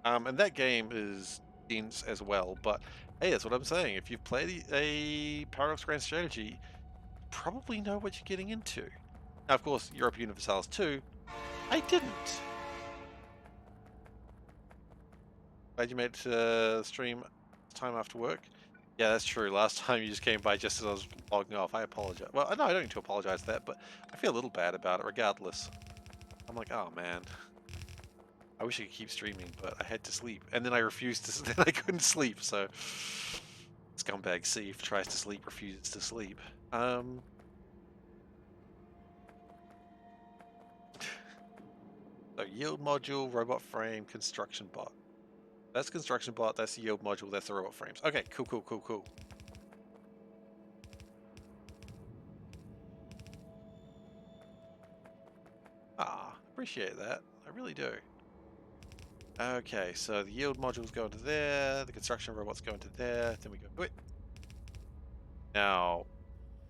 And that game is dense as well, but hey, that's what I'm saying. If you've played a Paradox Grand Strategy, you probably know what you're getting into. Now, of course, Europa Universalis 2, I didn't. Glad you made it to stream time after work. Yeah, that's true. Last time you just came by just as I was logging off. I apologize. Well, no, I don't need to apologize for that, but I feel a little bad about it regardless. I'm like, oh man. I wish I could keep streaming, but I had to sleep. And then I refused to, then I couldn't sleep, so... Scumbag Seif tries to sleep, refuses to sleep. So yield module, robot frame, construction bot. That's construction bot, that's the yield module, that's the robot frames. Okay, cool, cool, cool, cool. Ah, appreciate that. I really do. Okay, so the yield modules go into there, the construction robots go into there, then we go to it. Now,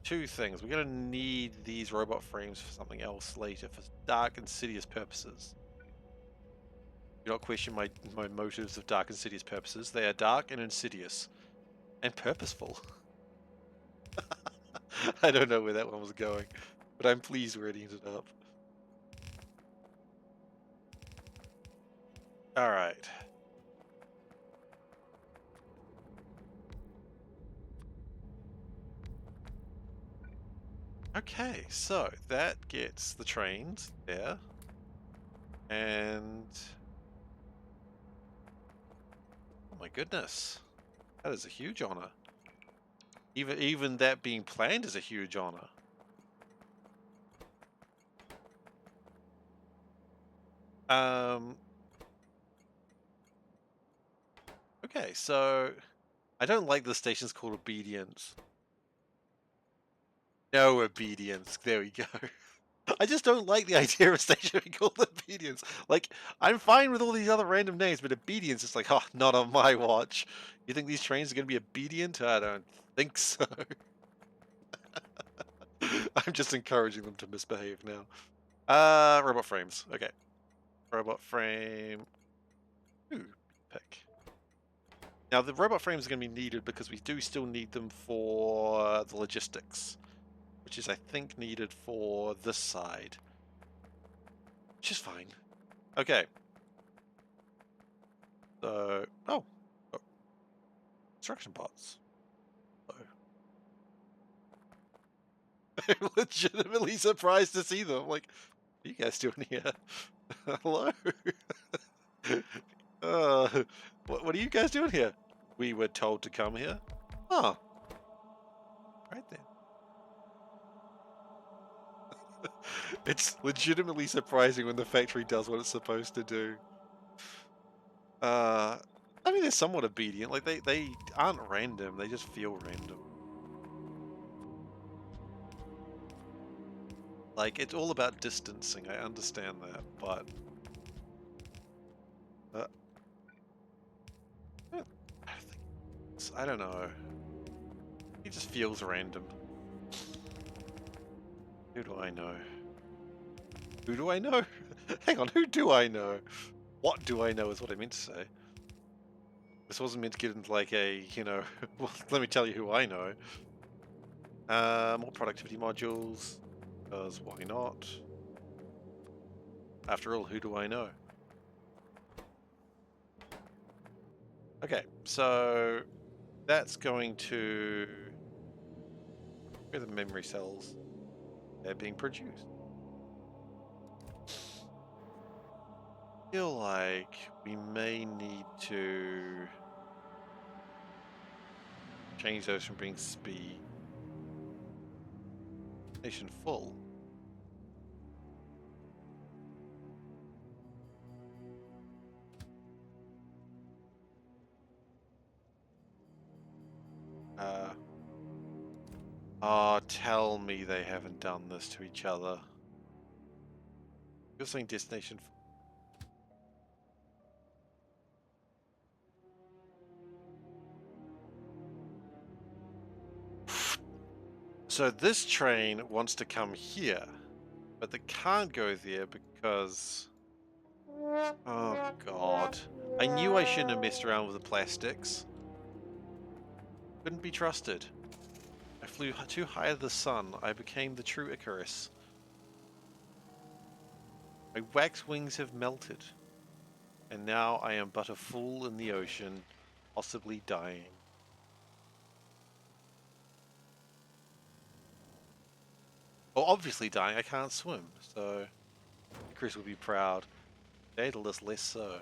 two things. We're going to need these robot frames for something else later, for dark, insidious purposes. Do not question my motives of dark, insidious purposes. They are dark and insidious. And purposeful. I don't know where that one was going, but I'm pleased where it ended up. Alright. Okay, so that gets the trains there. And... oh my goodness. That is a huge honor. Even that being planned is a huge honor. Okay, so I don't like the station's called Obedience. No Obedience. There we go. I just don't like the idea of a station being called Obedience. Like, I'm fine with all these other random names, but Obedience is like, oh, not on my watch. You think these trains are going to be obedient? I don't think so. I'm just encouraging them to misbehave now. Robot frames. Okay. Robot frame. Ooh, pick. Now, the robot frames are going to be needed because we do still need them for the logistics, which is, I think, needed for this side, which is fine. Okay. So, oh. Construction bots. I'm legitimately surprised to see them. Like, what are you guys doing here? Hello? What are you guys doing here? We were told to come here. Huh. Right then. It's legitimately surprising when the factory does what it's supposed to do. I mean, they're somewhat obedient. Like, they aren't random. They just feel random. Like, it's all about distancing. I understand that, but... I don't know. It just feels random. Who do I know? Who do I know? Hang on, who do I know? What do I know is what I meant to say. This wasn't meant to get into like a, you know, well, let me tell you who I know. More productivity modules, because why not? After all, who do I know? Okay, so that's going to... Where are the memory cells? They're being produced. I feel like we may need to change those from being speed station full. Oh, tell me they haven't done this to each other. You're saying destination. So this train wants to come here, but they can't go there because... Oh god. I knew I shouldn't have messed around with the plastics. Couldn't be trusted. I flew too high of the sun. I became the true Icarus. My wax wings have melted. And now I am but a fool in the ocean, possibly dying. Well, obviously dying. I can't swim, so Icarus will be proud. Daedalus less so.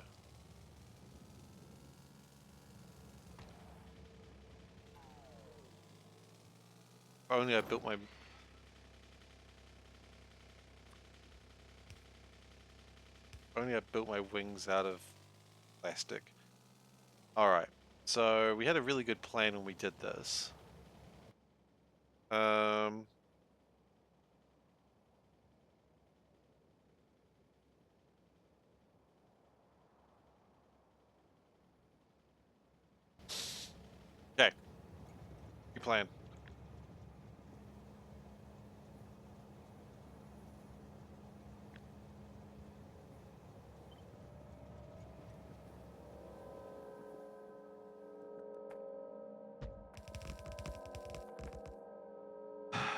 If only I built my... Only I built my wings out of plastic. Alright, so we had a really good plan when we did this. Okay. New plan.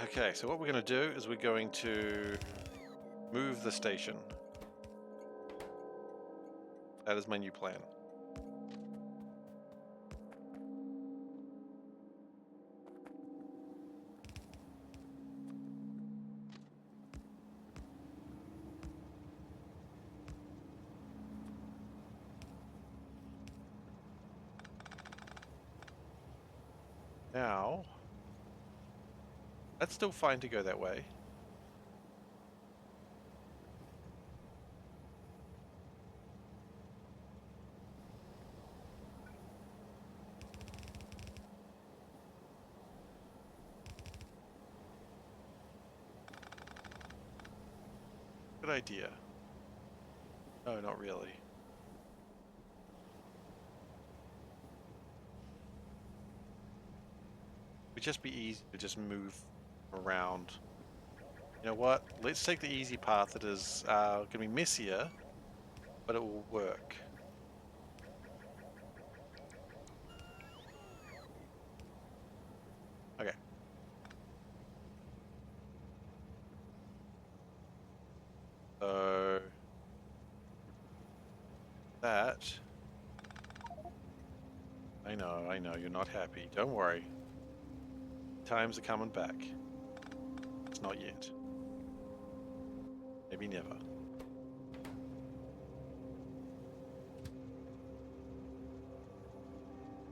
Okay, so what we're going to do is we're going to move the station. That is my new plan. Now, that's still fine to go that way. Good idea. No, not really. It'd just be easy to just move around. You know what? Let's take the easy path that is going to be messier, but it will work. Okay. So... that... I know, you're not happy. Don't worry. Times are coming back. It's not yet. Maybe never.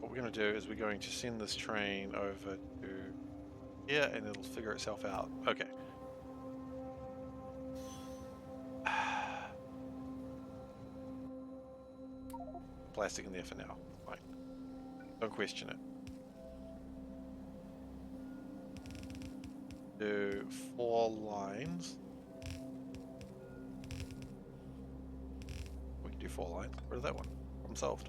what we're going to do is we're going to send this train over to here and it'll figure itself out. Okay. Plastic in there for now. Fine. Don't question it. Do 4 lines. We can do 4 lines. Where's that one? Problem solved.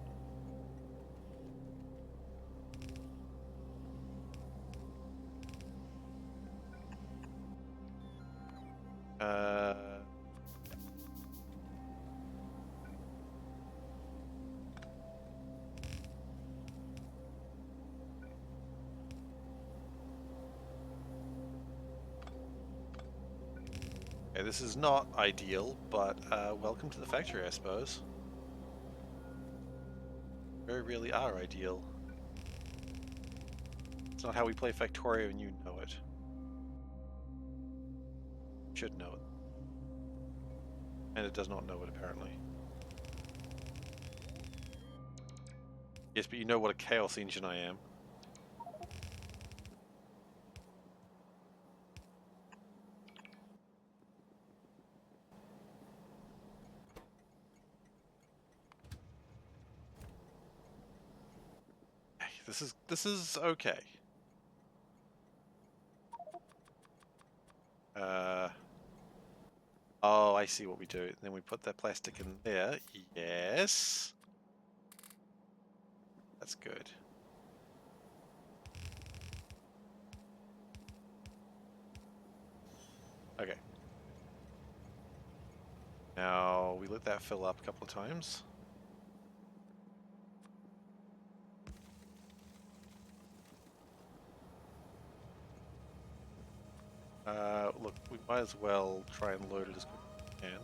Okay, this is not ideal, but welcome to the factory, I suppose. Very rarely are ideal. It's not how we play Factorio, and you know it. Should know it. And it does not know it, apparently. Yes, but you know what a chaos engine I am. This is okay. Oh, I see what we do. Then we put that plastic in there. Yes. That's good. Okay. Now we let that fill up a couple of times. Look, we might as well try and load it as quick as we can.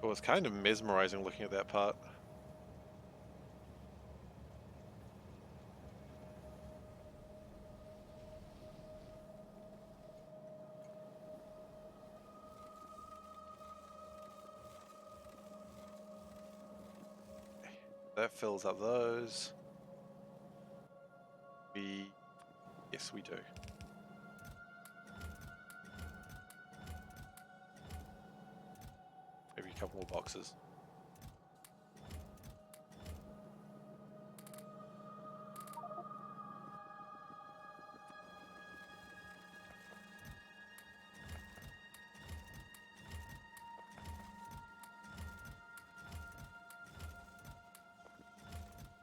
Oh, it's kind of mesmerizing looking at that part. That fills up those. Yes, we do. Maybe a couple more boxes.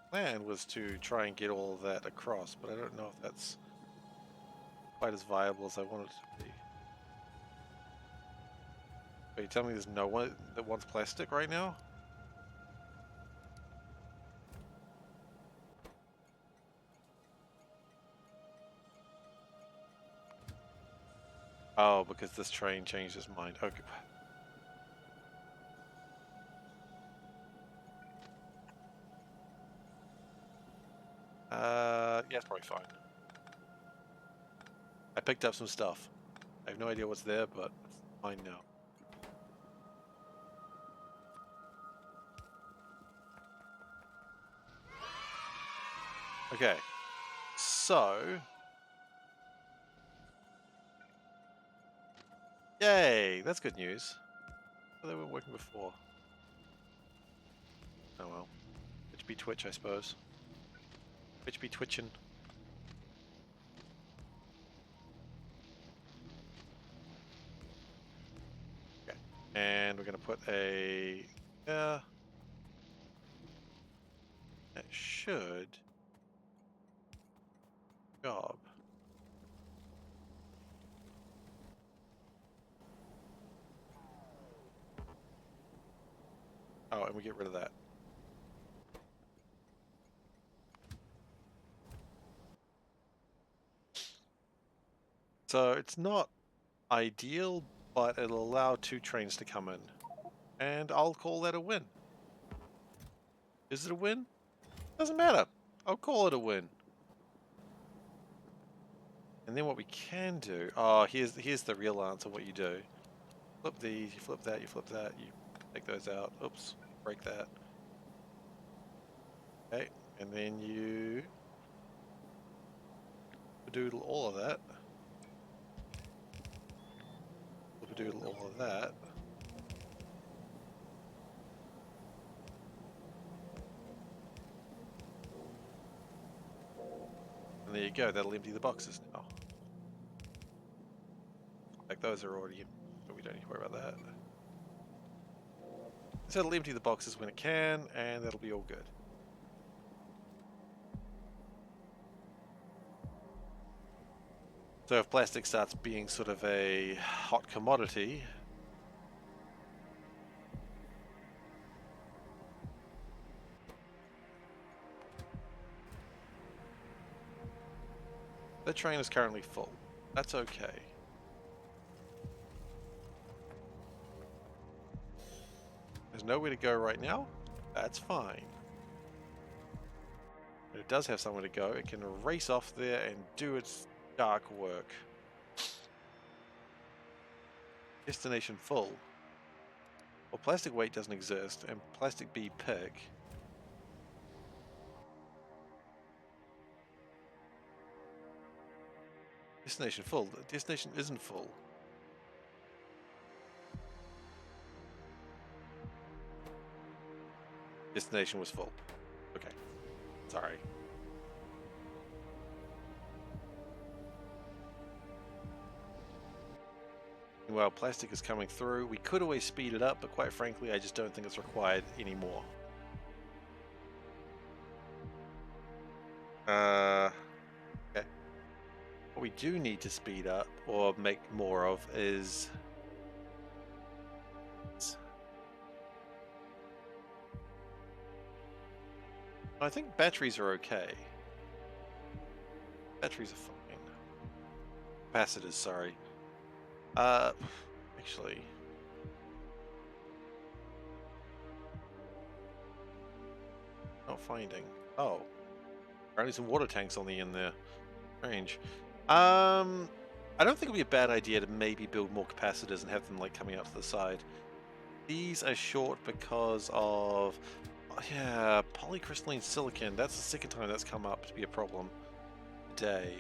Plan was to try and get all of that across, but I don't know if that's quite as viable as I want it to be. Are you telling me there's no one that wants plastic right now? Oh, because this train changed its mind. Okay. Yeah, it's probably fine. I picked up some stuff. I have no idea what's there, but it's fine now. Okay, so... Yay! That's good news. Oh, they weren't working before. Oh well. Twitch be Twitch, I suppose. Twitch be twitching. Okay, and we're gonna put a... that should... job. Oh, and we get rid of that. So it's not ideal, but it'll allow 2 trains to come in. And I'll call that a win. Is it a win? Doesn't matter. I'll call it a win. And then what we can do... Oh, here's the real answer what you do. flip these, you flip that, you flip that, you take those out. Oops, break that. Okay, and then you doodle all of that. Doodle all of that. And there you go, that'll empty the boxes now. Like those are already, but we don't need to worry about that. So it'll empty the boxes when it can, and that'll be all good. So if plastic starts being sort of a hot commodity, the train is currently full. That's okay. There's nowhere to go right now. That's fine. But it does have somewhere to go. It can race off there and do its dark work. Destination full. Well, plastic weight doesn't exist, and plastic B pick. Destination full. The destination isn't full. Destination was full. Okay. Sorry. Well, plastic is coming through. We could always speed it up, but quite frankly, I just don't think it's required anymore. Okay. What we do need to speed up or make more of is I think batteries are okay. Batteries are fine. Capacitors, sorry. Actually. Not finding. Oh. Apparently some water tanks on the end there. Strange. I don't think it would be a bad idea to maybe build more capacitors and have them like coming out to the side. These are short because of yeah, polycrystalline silicon. That's the second time that's come up to be a problem today.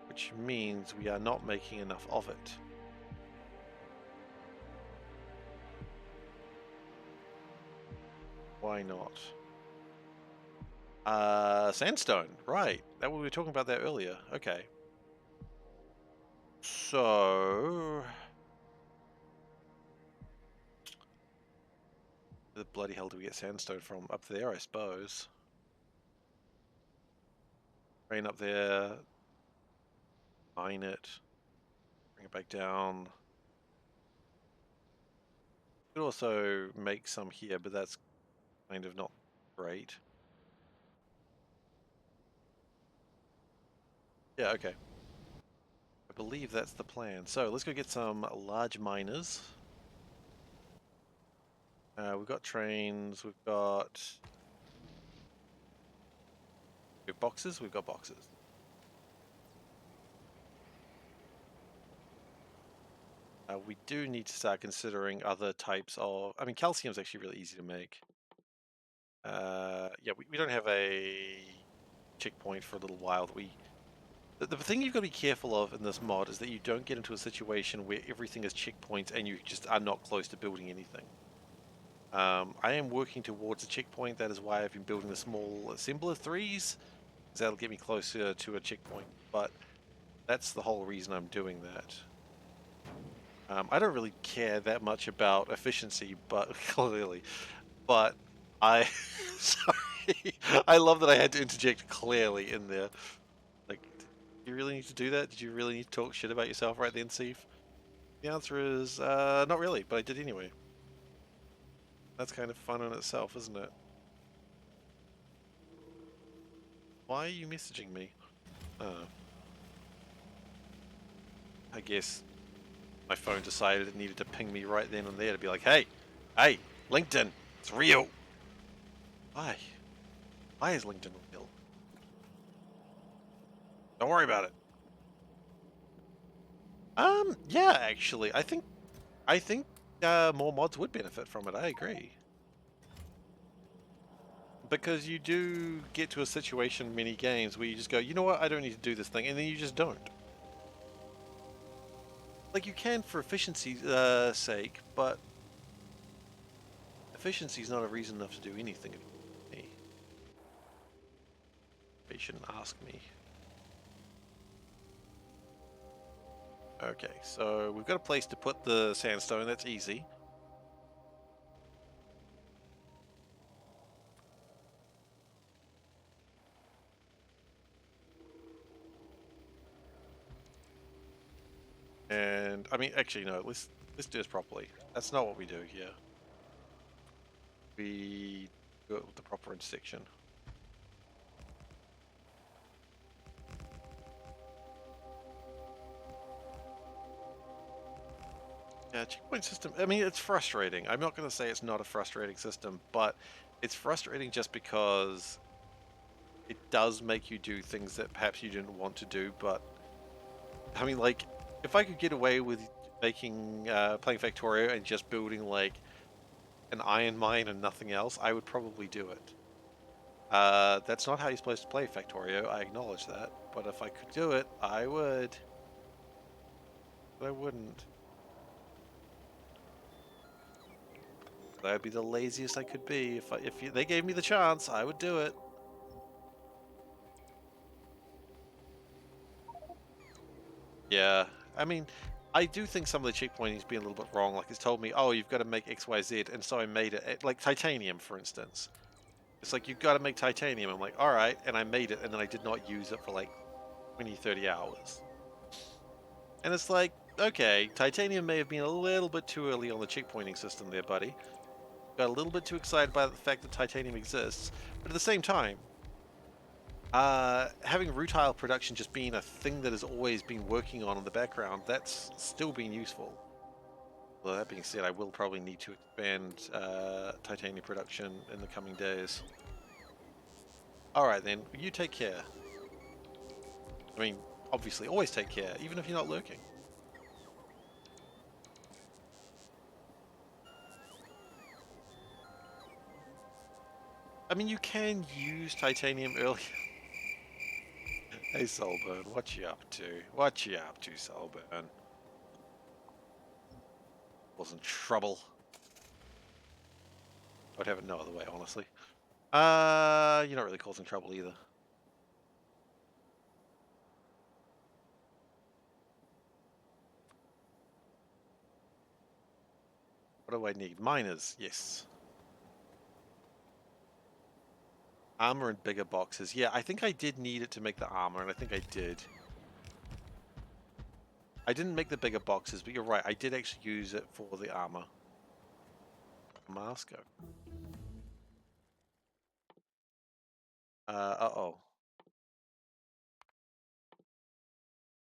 Which means we are not making enough of it. Why not? Sandstone, right. That we were talking about that earlier. Okay. So where the bloody hell do we get sandstone from? Up there, I suppose. Train up there, mine it, bring it back down. Could also make some here, but that's kind of not great. Yeah, okay. I believe that's the plan. So let's go get some large miners. We've got trains, we've got boxes, we've got boxes. We do need to start considering other types of, I mean, calcium's actually really easy to make. Yeah, we don't have a checkpoint for a little while that we... The thing you've got to be careful of in this mod is that you don't get into a situation where everything is checkpoints and you just are not close to building anything. I am working towards a checkpoint. That is why I've been building the small assembler 3s, because that'll get me closer to a checkpoint. But that's the whole reason I'm doing that. I don't really care that much about efficiency, but clearly, but I, sorry, I love that I had to interject clearly in there. Like, do you really need to do that? Did you really need to talk shit about yourself right then, Seif? The answer is, not really, but I did anyway. That's kind of fun in itself, isn't it? Why are you messaging me? I guess my phone decided it needed to ping me right then and there to be like, hey, LinkedIn, it's real. Why? Why is LinkedIn real? Don't worry about it. Yeah, actually, I think I think more mods would benefit from it. I agree. Because you do get to a situation in many games where you just go, you know what, I don't need to do this thing, and then you just don't. Like, you can for efficiency's sake, but efficiency is not a reason enough to do anything. They shouldn't ask me. Okay, so we've got a place to put the sandstone. That's easy. And I mean, actually, no. Let's do this properly. That's not what we do here. We do it with the proper intersection. Yeah, checkpoint system. I mean, it's frustrating. I'm not going to say it's not a frustrating system, but it's frustrating just because it does make you do things that perhaps you didn't want to do. But I mean, like, if I could get away with making playing Factorio and just building like an iron mine and nothing else, I would probably do it. That's not how you're supposed to play Factorio. I acknowledge that, but if I could do it, I would. But I wouldn't. That'd be the laziest I could be. If they gave me the chance, I would do it. Yeah, I mean, I do think some of the checkpointing is being a little bit wrong. Like, it's told me, oh, you've got to make X, Y, Z, and so I made it. Like titanium, for instance. It's like, you've got to make titanium. I'm like, all right, and I made it, and then I did not use it for like 20, 30 hours. And it's like, okay, titanium may have been a little bit too early on the checkpointing system there, buddy. Got a little bit too excited by the fact that titanium exists, but at the same time, having rutile production just being a thing that has always been working on in the background, that's still been useful. Well, that being said, I will probably need to expand titanium production in the coming days. Alright then, you take care. I mean, obviously, always take care, even if you're not lurking. I mean, you can use titanium early. Hey, Soulburn, what you up to? What you up to, Soulburn? Wasn't trouble. I'd have it no other way, honestly. You're not really causing trouble either. What do I need? Miners, yes. Armor and bigger boxes. Yeah, I think I did need it to make the armor, and I think I did. I didn't make the bigger boxes, but you're right. I did actually use it for the armor. Masco. Uh-oh.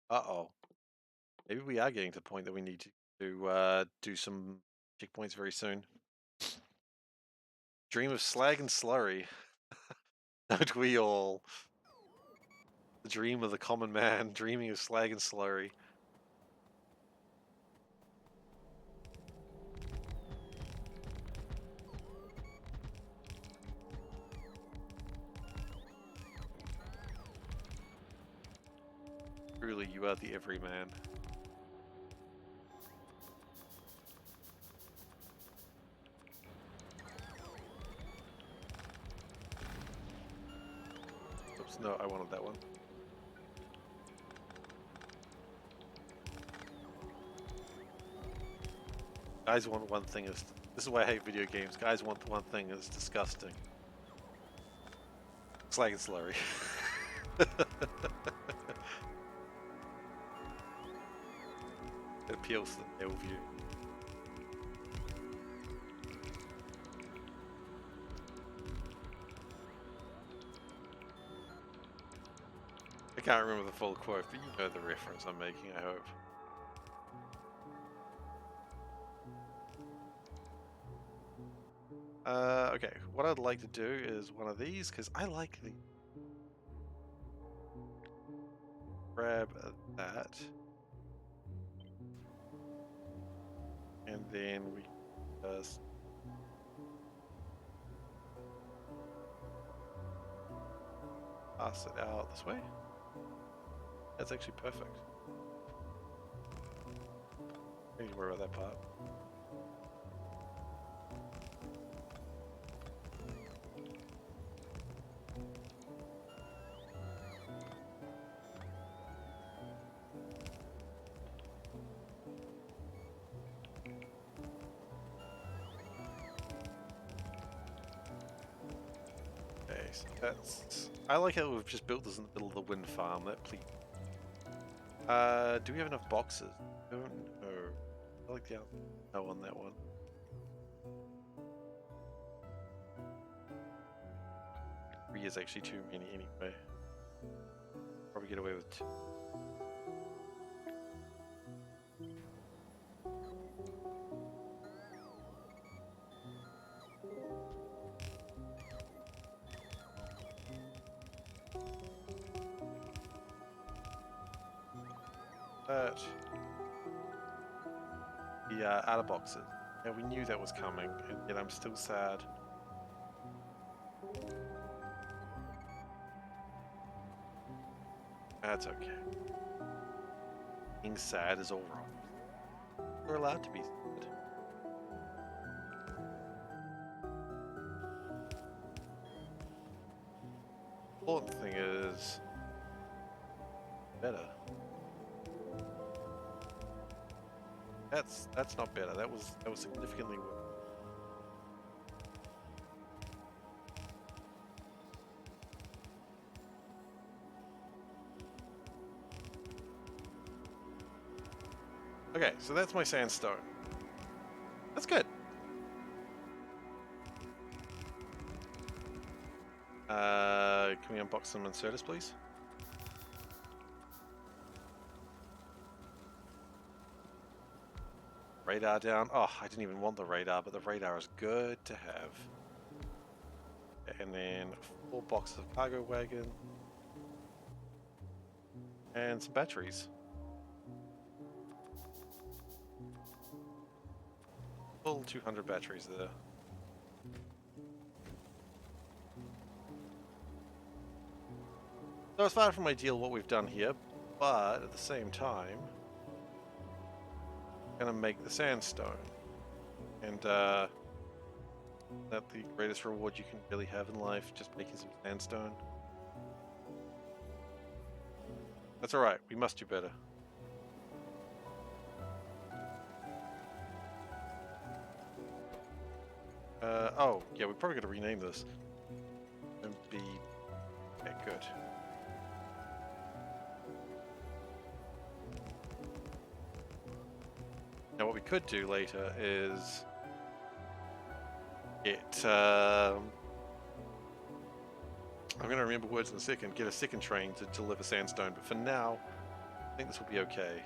Uh-oh. Maybe we are getting to the point that we need to do some checkpoints very soon. Dream of slag and slurry. Don't we all? The dream of the common man, dreaming of slag and slurry. Truly, you are the everyman. Oops, no, I wanted that one. Guys want one thing is... This is why I hate video games. Guys want one thing that's disgusting. Slag and slurry. It appeals to the male view. I can't remember the full quote, but you know the reference I'm making, I hope. Okay, what I'd like to do is one of these, because I like the... Grab that. And then we just pass it out this way. That's actually perfect. Don't need to worry about that part. Okay, so that's... I like how we've just built this in the middle of the wind farm. That please. Do we have enough boxes? Don't know. I like the no on that one. Three is actually too many anyway. Probably get away with two. But yeah, out of boxes. Yeah, we knew that was coming, and yet I'm still sad. That's okay. Being sad is all wrong. We're allowed to be sad. Important thing is better. That's not better. That was significantly worse. Okay, so that's my sandstone. That's good. Can we unbox some inserters, please? Radar down. Oh, I didn't even want the radar, but the radar is good to have. And then 4 boxes of cargo wagon. And some batteries. Full 200 batteries there. So it's far from ideal what we've done here, but at the same time, gonna make the sandstone. And that's the greatest reward you can really have in life, just making some sandstone. That's alright, we must do better. Oh, yeah, we probably gotta rename this. MB. Okay, good. Now what we could do later is get, I'm going to remember words in a second, get a second train to deliver sandstone, but for now, I think this will be okay.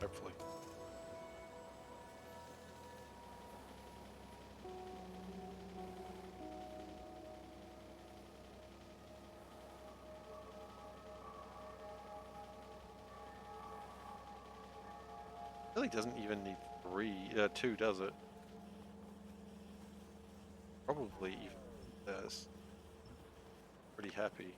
Hopefully. Really doesn't even need 2, does it? Probably even does. Pretty happy.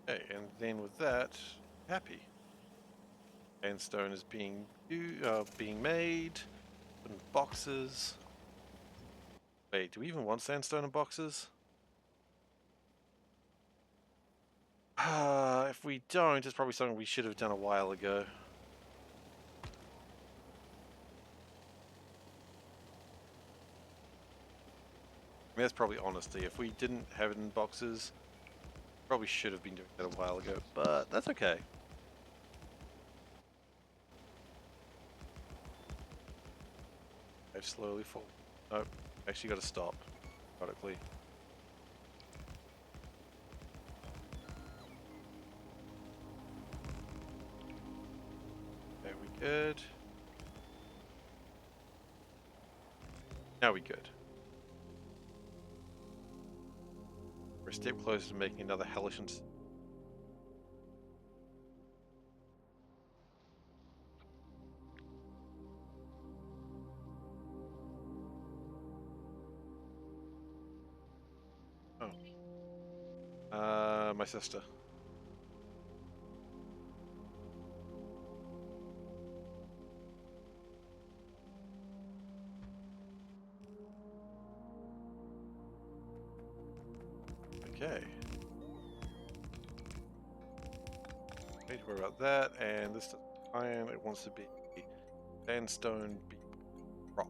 Okay, and then with that, happy. Sandstone is being made in boxes. Wait, do we even want sandstone in boxes? If we don't, it's probably something we should have done a while ago. I mean, that's probably honesty. If we didn't have it in boxes, probably should have been doing that a while ago, but that's okay. I've slowly fall. Nope, actually got to stop, periodically. Good. Now we good. We're a step closer to making another hellish. Oh. My sister. Okay. Need to worry about that, and this is iron. It wants to be sandstone rock.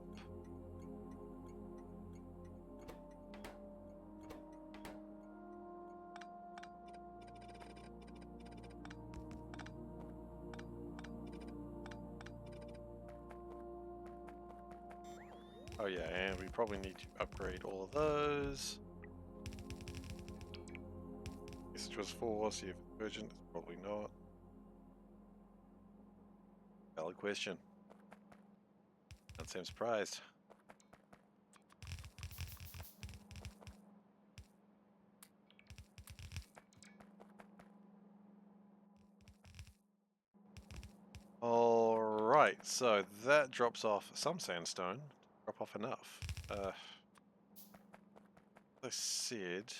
Oh yeah, and we probably need to upgrade all of those. This was 4, see if it's urgent. It's probably not. Valid question. Don't seem surprised. Alright, so that drops off some sandstone. Drop off enough. As I said,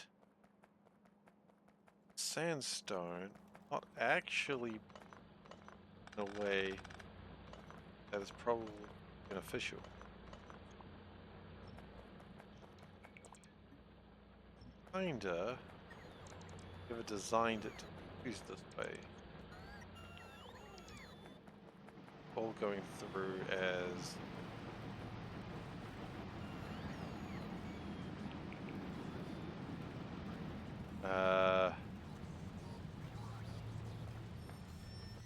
sandstone, not actually in a way that is probably beneficial. Kinda, never designed it to use this way. All going through as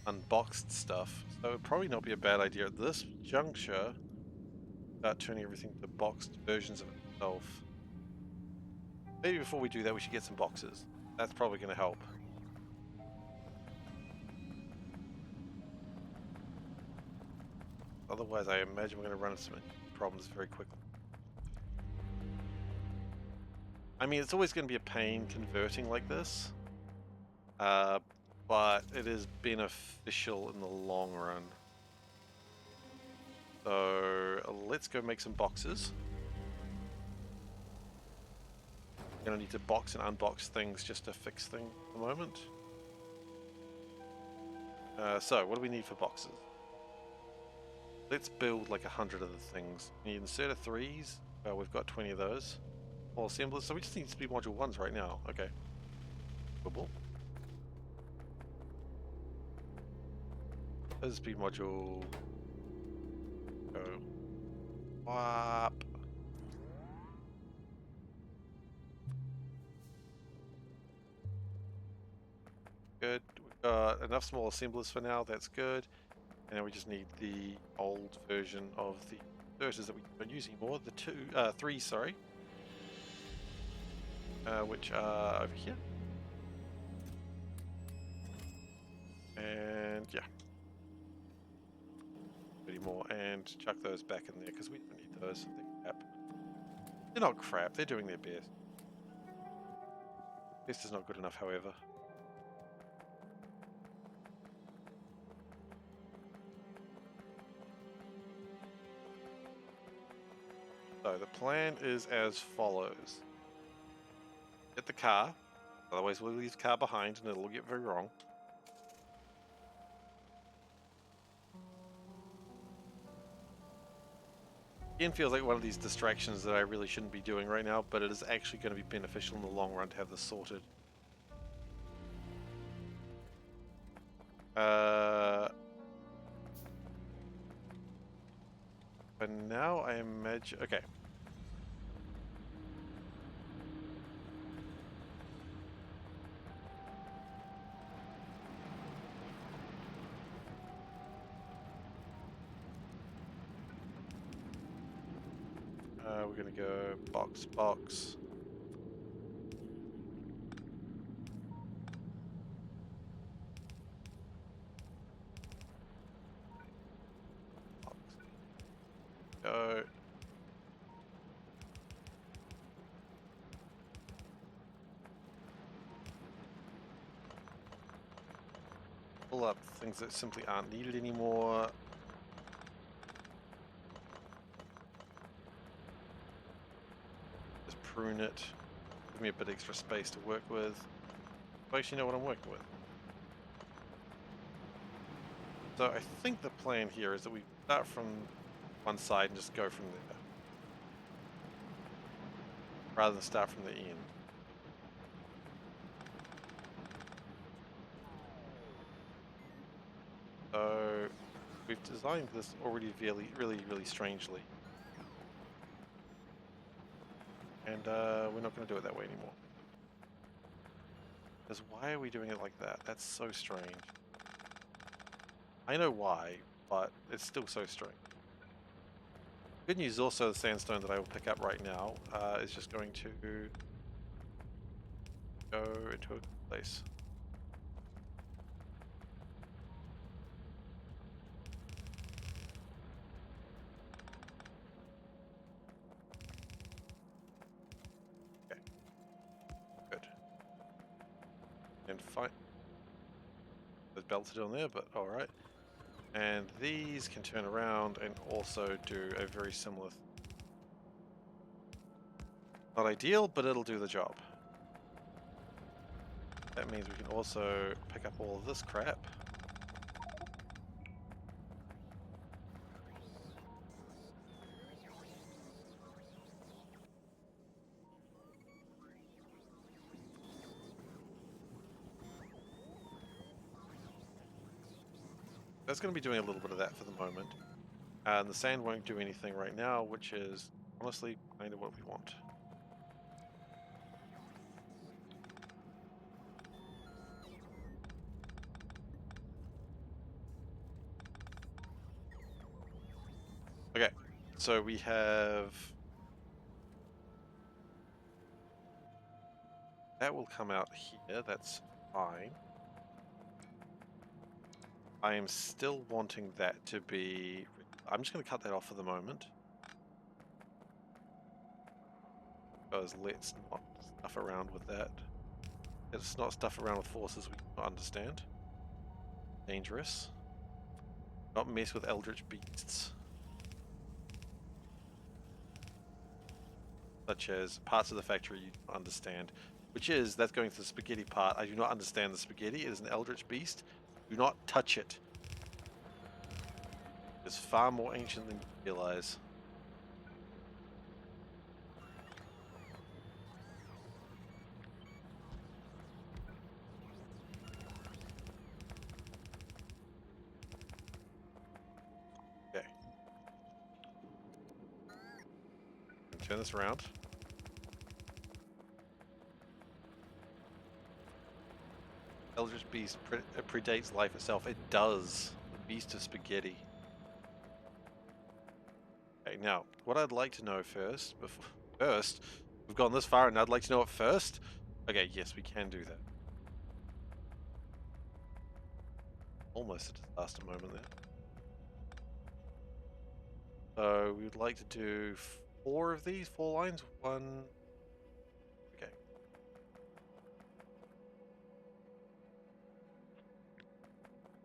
unboxed stuff, so it would probably not be a bad idea at this juncture start turning everything to boxed versions of itself. Maybe before we do that, we should get some boxes. That's probably going to help. Otherwise, I imagine we're going to run into some problems very quickly. I mean, it's always going to be a pain converting like this, but it is beneficial in the long run. So let's go make some boxes. I'm going to need to box and unbox things just to fix things at the moment. So what do we need for boxes? Let's build like 100 of the things. We need inserter 3s. Well, we've got 20 of those. All assemblers. So we just need speed module 1s right now. Okay. Cool. There's speed module. Go. Whop. Good. We've got enough small assemblers for now. That's good. And now we just need the old version of the inverters that we don't use anymore. The 3, sorry. Which are over here. And yeah. 30 more. And chuck those back in there because we don't need those. They're crap. They're not crap. They're doing their best. Best is not good enough, however. So the plan is as follows. Get the car, otherwise we'll leave the car behind and it'll get very wrong. Again, feels like one of these distractions that I really shouldn't be doing right now, but it is actually going to be beneficial in the long run to have this sorted. But now I imagine... Okay. We're going to go box, box. Pull up things that simply aren't needed anymore. Just prune it. Give me a bit extra space to work with. I actually know what I'm working with. So I think the plan here is that we start from one side and just go from there, rather than start from the end. So we've designed this already really strangely. And we're not going to do it that way anymore. Because why are we doing it like that? That's so strange. I know why, but it's still so strange. Good news is also the sandstone that I will pick up right now is just going to go into a place. Okay. Good. And fine. There's belted on there, but alright. And these can turn around and also do a very similar thing. Not ideal, but it'll do the job. That means we can also pick up all of this crap. That's going to be doing a little bit of that for the moment. And the sand won't do anything right now, which is honestly kind of what we want. Okay, so we have... That will come out here, that's fine. I am still wanting that to be... I'm just going to cut that off for the moment. Because let's not stuff around with that. Let's not stuff around with forces we don't understand. Dangerous. Not mess with eldritch beasts. Such as parts of the factory you don't understand. Which is, that's going to the spaghetti part. I do not understand the spaghetti. It is an eldritch beast. Do not touch it. It's far more ancient than you realize. Okay. Turn this around. Eldritch beast predates life itself. It does. The beast of spaghetti. Okay, now, what I'd like to know first, we've gone this far and I'd like to know it first? Okay, yes, we can do that. Almost a disaster moment there. So, we would like to do 4 of these, 4 lines, 1... Okay.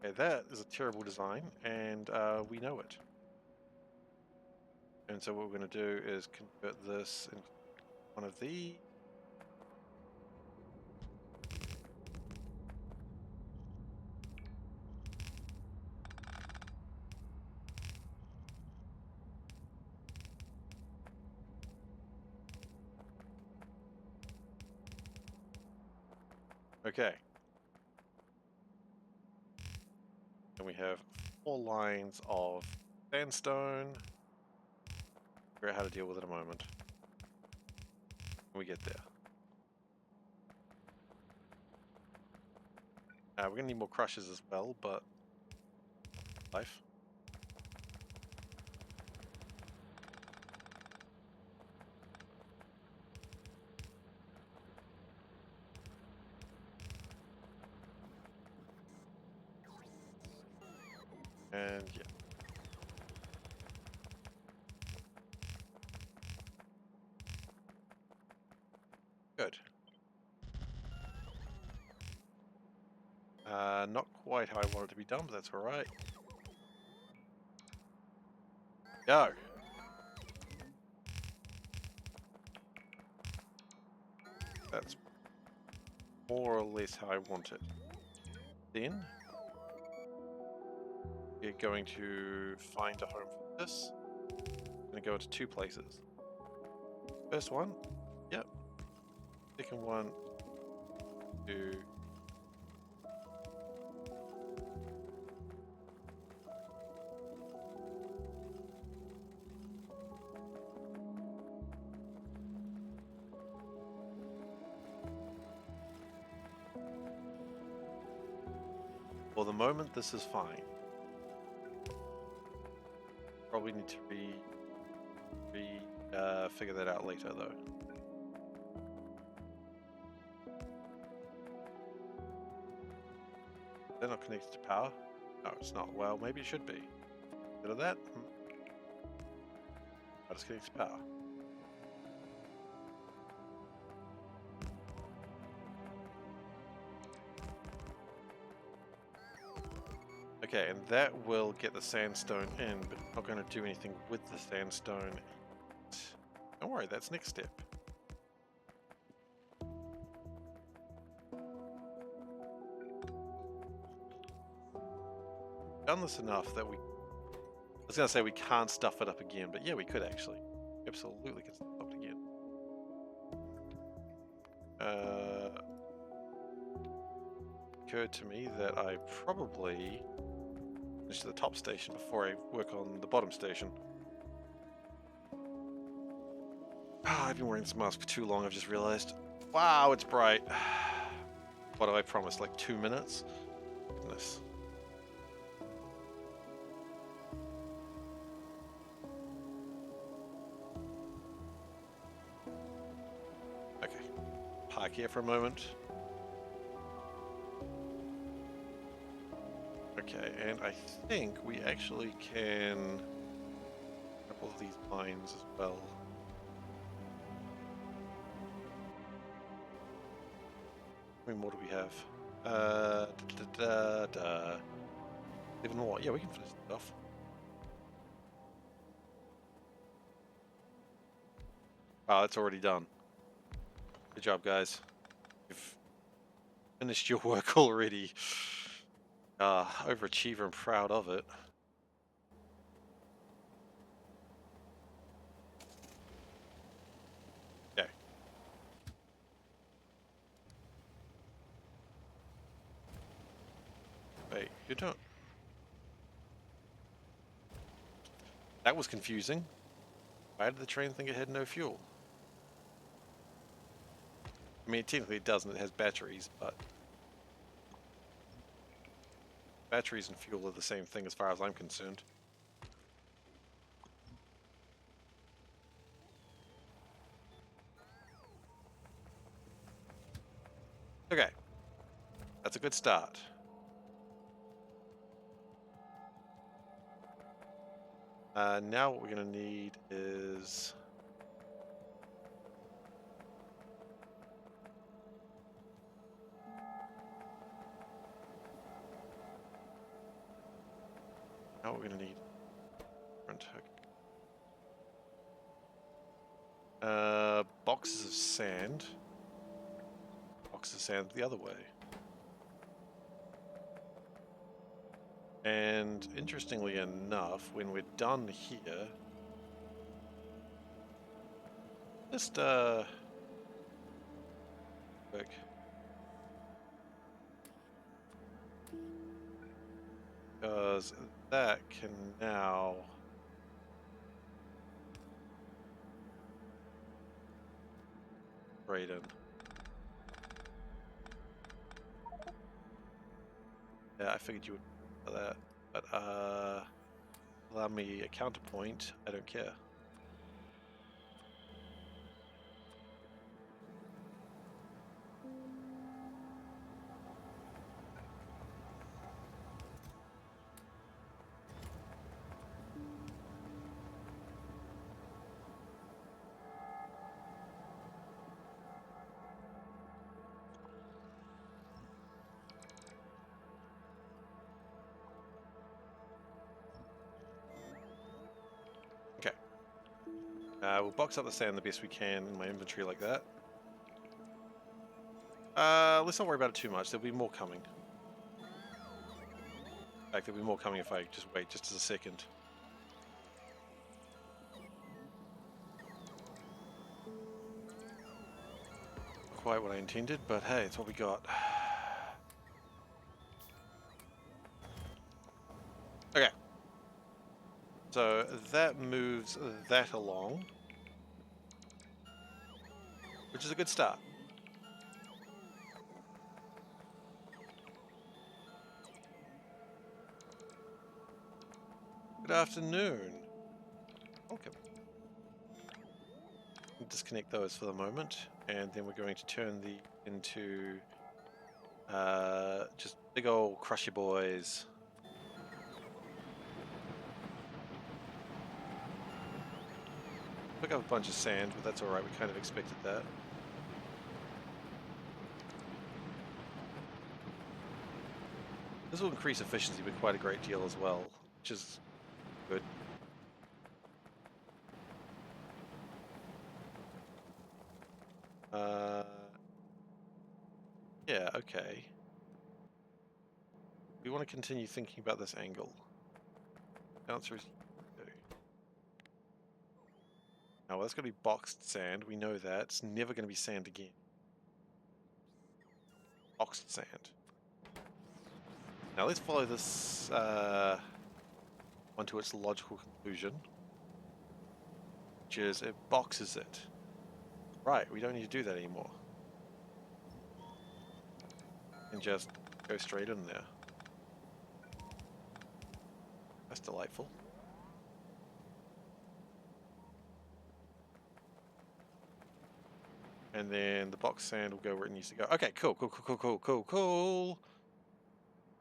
Okay, that is a terrible design, and we know it. And so what we're going to do is convert this into one of these. Okay. And we have 4 lines of sandstone. Figure out how to deal with it in a moment. When we get there. We're going to need more crushes as well, but... life. And yeah. Good. Not quite how I want it to be done, but that's alright. Go! That's more or less how I want it. Then we're going to find a home for this. I'm going to go into 2 places. First one, yep. Second one, to for the moment, this is fine. Probably need to figure that out later, though. They're not connected to power? No, it's not. Well, maybe it should be. Bit of that. How does it connect to power? Okay, and that will get the sandstone in, but it's not going to do anything with the sandstone. Don't worry, that's next step. Done this enough that we... I was going to say we can't stuff it up again, but yeah, we could actually. Absolutely could stuff it up again. Occurred to me that I probably finish the top station before I work on the bottom station. I've been wearing this mask for too long, I've just realized. Wow, it's bright. What do I promise, like 2 minutes? Goodness. Okay, park here for a moment. Okay, and I think we actually can a couple of these lines as well. How many more do we have? 11 more. Yeah, we can finish this off. Wow, it's already done. Good job, guys. You've finished your work already. Overachiever and proud of it. Okay. Wait, you don't... That was confusing. Why did the train think it had no fuel? I mean, technically it doesn't, it has batteries, but... Batteries and fuel are the same thing as far as I'm concerned. Okay. That's a good start. Now what we're going to need is... Now what we're going to need... boxes of sand. Boxes of sand the other way. And interestingly enough, when we're done here, just quick. Because that can now trade in. Yeah, I figured you would for that, but allow me a counterpoint. I don't care. We'll box up the sand the best we can in my inventory like that. Let's not worry about it too much. There'll be more coming. In fact, there'll be more coming if I just wait just as a second. Quite what I intended, but hey, it's what we got. Okay. So that moves that along, which is a good start. Good afternoon. Welcome. Disconnect those for the moment, and then we're going to turn the into just big old crushy boys. Pick up a bunch of sand, but that's alright, we kind of expected that. This will increase efficiency by quite a great deal as well, which is good. Yeah, okay. We want to continue thinking about this angle. The answer is no. Now, that's going to be boxed sand. We know that. It's never going to be sand again. Boxed sand. Now, let's follow this one to its logical conclusion, which is it boxes it. Right, we don't need to do that anymore. And just go straight in there. That's delightful. And then the box sand will go where it needs to go. Okay, cool.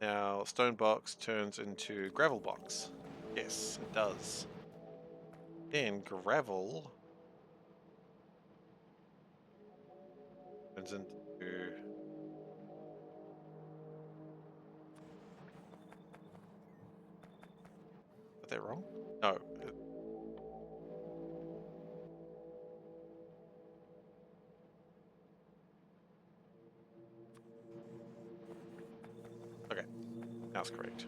Now, stone box turns into gravel box. Yes, it does. Then gravel turns into... Got that wrong? No. Okay, that's correct.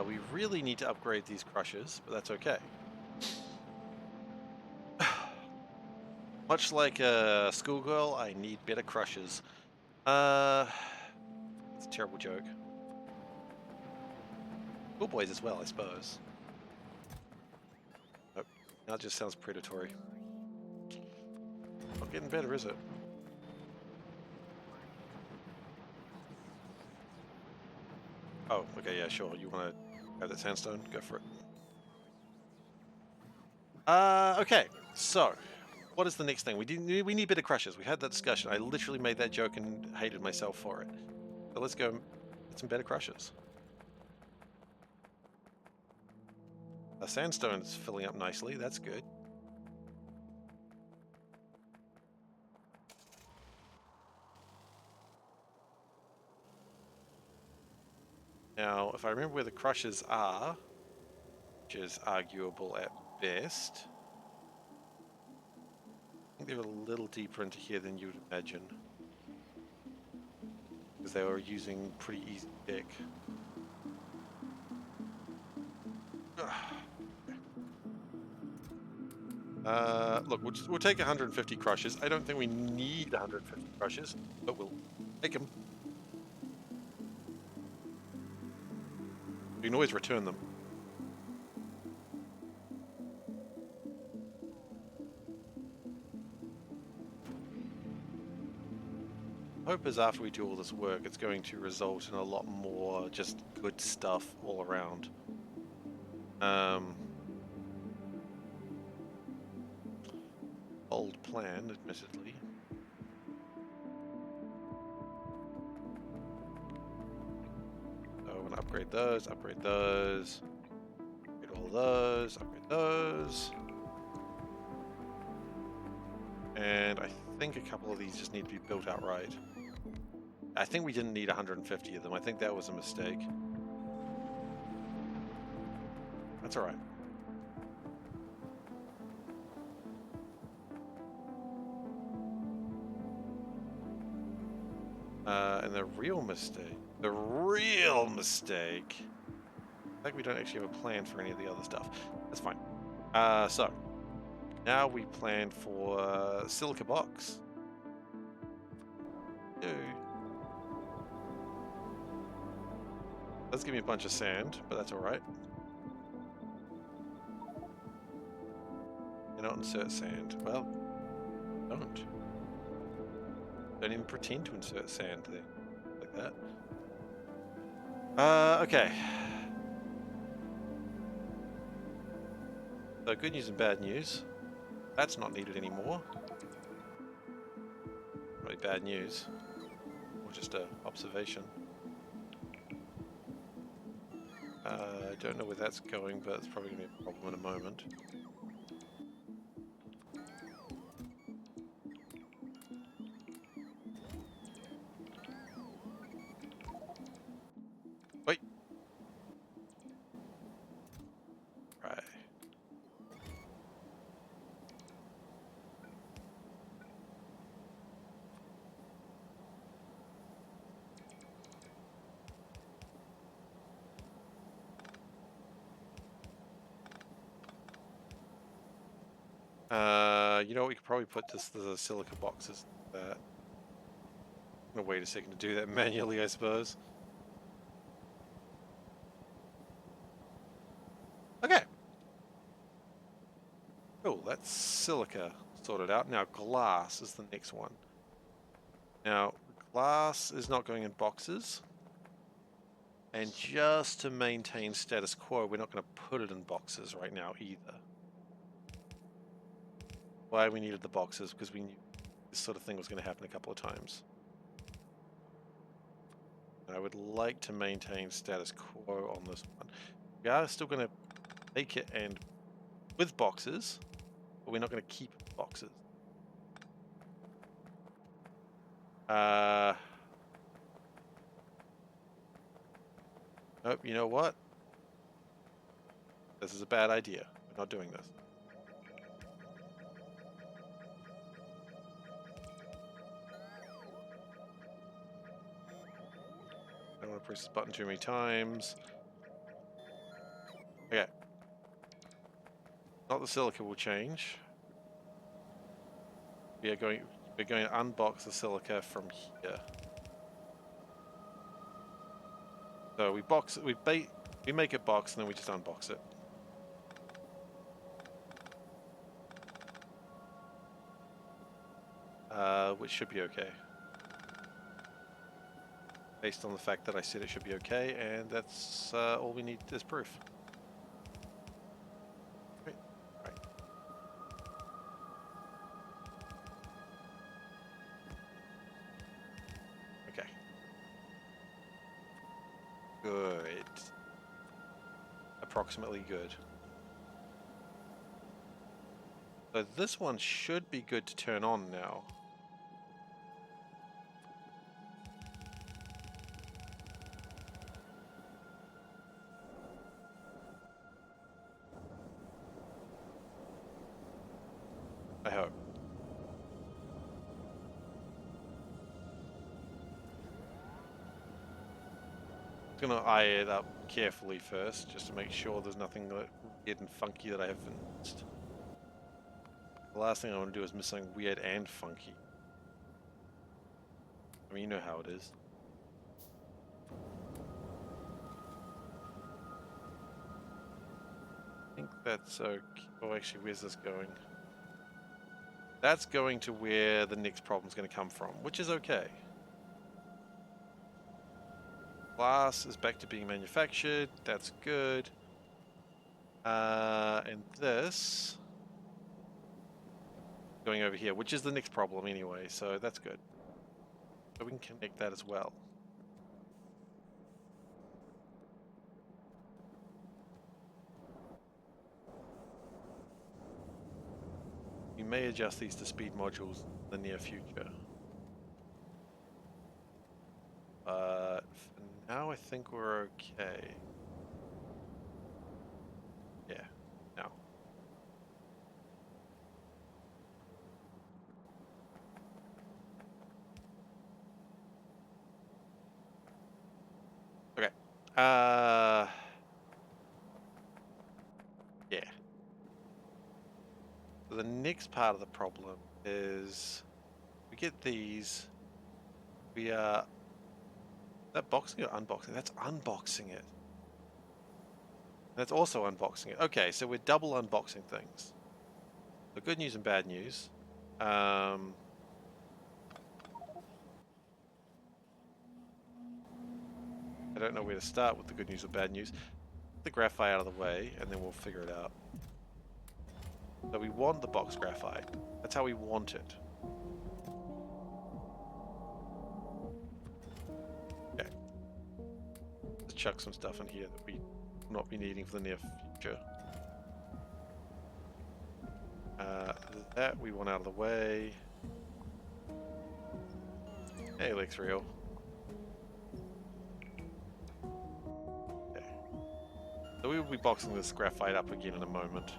We really need to upgrade these crushers, but that's okay. Much like a schoolgirl, I need better crushers. That's a terrible joke. Schoolboys as well, I suppose. Nope, now it just sounds predatory. Not getting better, is it? Oh, okay, yeah, sure. You want to have that sandstone? Go for it. Okay, so what is the next thing? We need better crushers. We had that discussion. I literally made that joke and hated myself for it. So let's go get some better crushers. The sandstone is filling up nicely. That's good. Now, if I remember where the crushers are, which is arguable at best, I think they're a little deeper into here than you would imagine, because they were using pretty easy deck. Look, we'll take 150 crushers. I don't think we need 150 crushers, but we'll take them. We can always return them. Hope is after we do all this work, it's going to result in a lot more just good stuff all around. Old plan, admittedly. So I want to upgrade those, upgrade all those, upgrade those. And I think a couple of these just need to be built outright. I think we didn't need 150 of them. I think that was a mistake. That's all right. And the real mistake, like we don't actually have a plan for any of the other stuff. That's fine. So now we plan for silica box. Ew. Let's give me a bunch of sand, but that's all right. You don't insert sand. Well, don't. Don't even pretend to insert sand there, like that. Okay. So good news and bad news. That's not needed anymore. Really bad news. Or just a observation. I don't know where that's going, but it's probably going to be a problem in a moment. Wait. Right. You know what, we could probably put the silica boxes that. I'm gonna wait a second to do that manually, I suppose. Okay. Cool, that's silica sorted out. Now glass is the next one. Now, glass is not going in boxes. And just to maintain status quo, we're not going to put it in boxes right now either. Why we needed the boxes, because we knew this sort of thing was going to happen a couple of times. And I would like to maintain status quo on this one. We are still going to make it and with boxes, but we're not going to keep boxes. Nope, you know what? This is a bad idea. We're not doing this. I don't want to press this button too many times. Okay. Not the silica will change. We're going to unbox the silica from here. So we box it, we make it box and then we just unbox it. Which should be okay. Based on the fact that I said it should be okay, and that's all we need as proof. Right. Right. Okay. Good. Approximately good. So this one should be good to turn on now. I hope. I'm gonna eye it up carefully first, just to make sure there's nothing weird and funky that I haven't missed. The last thing I want to do is miss something weird and funky. I mean, you know how it is. I think that's okay. Oh, actually, where's this going? That's going to where the next problem's going to come from, which is okay. Glass is back to being manufactured. That's good. And this going over here, which is the next problem anyway, so that's good. So we can connect that as well. We may adjust these to speed modules in the near future. But for now, I think we're okay. Yeah. So the next part of the problem is we get these. We are. That boxing or unboxing? That's unboxing it. That's also unboxing it. Okay, so we're double unboxing things. The good news and bad news. I don't know where to start with the good news or bad news. Get the graphite out of the way, and then we'll figure it out. So we want the box graphite. That's how we want it. Okay. Let's chuck some stuff in here that we will not be needing for the near future. That we want out of the way. Hey, Lexriel. Okay. So we will be boxing this graphite up again in a moment.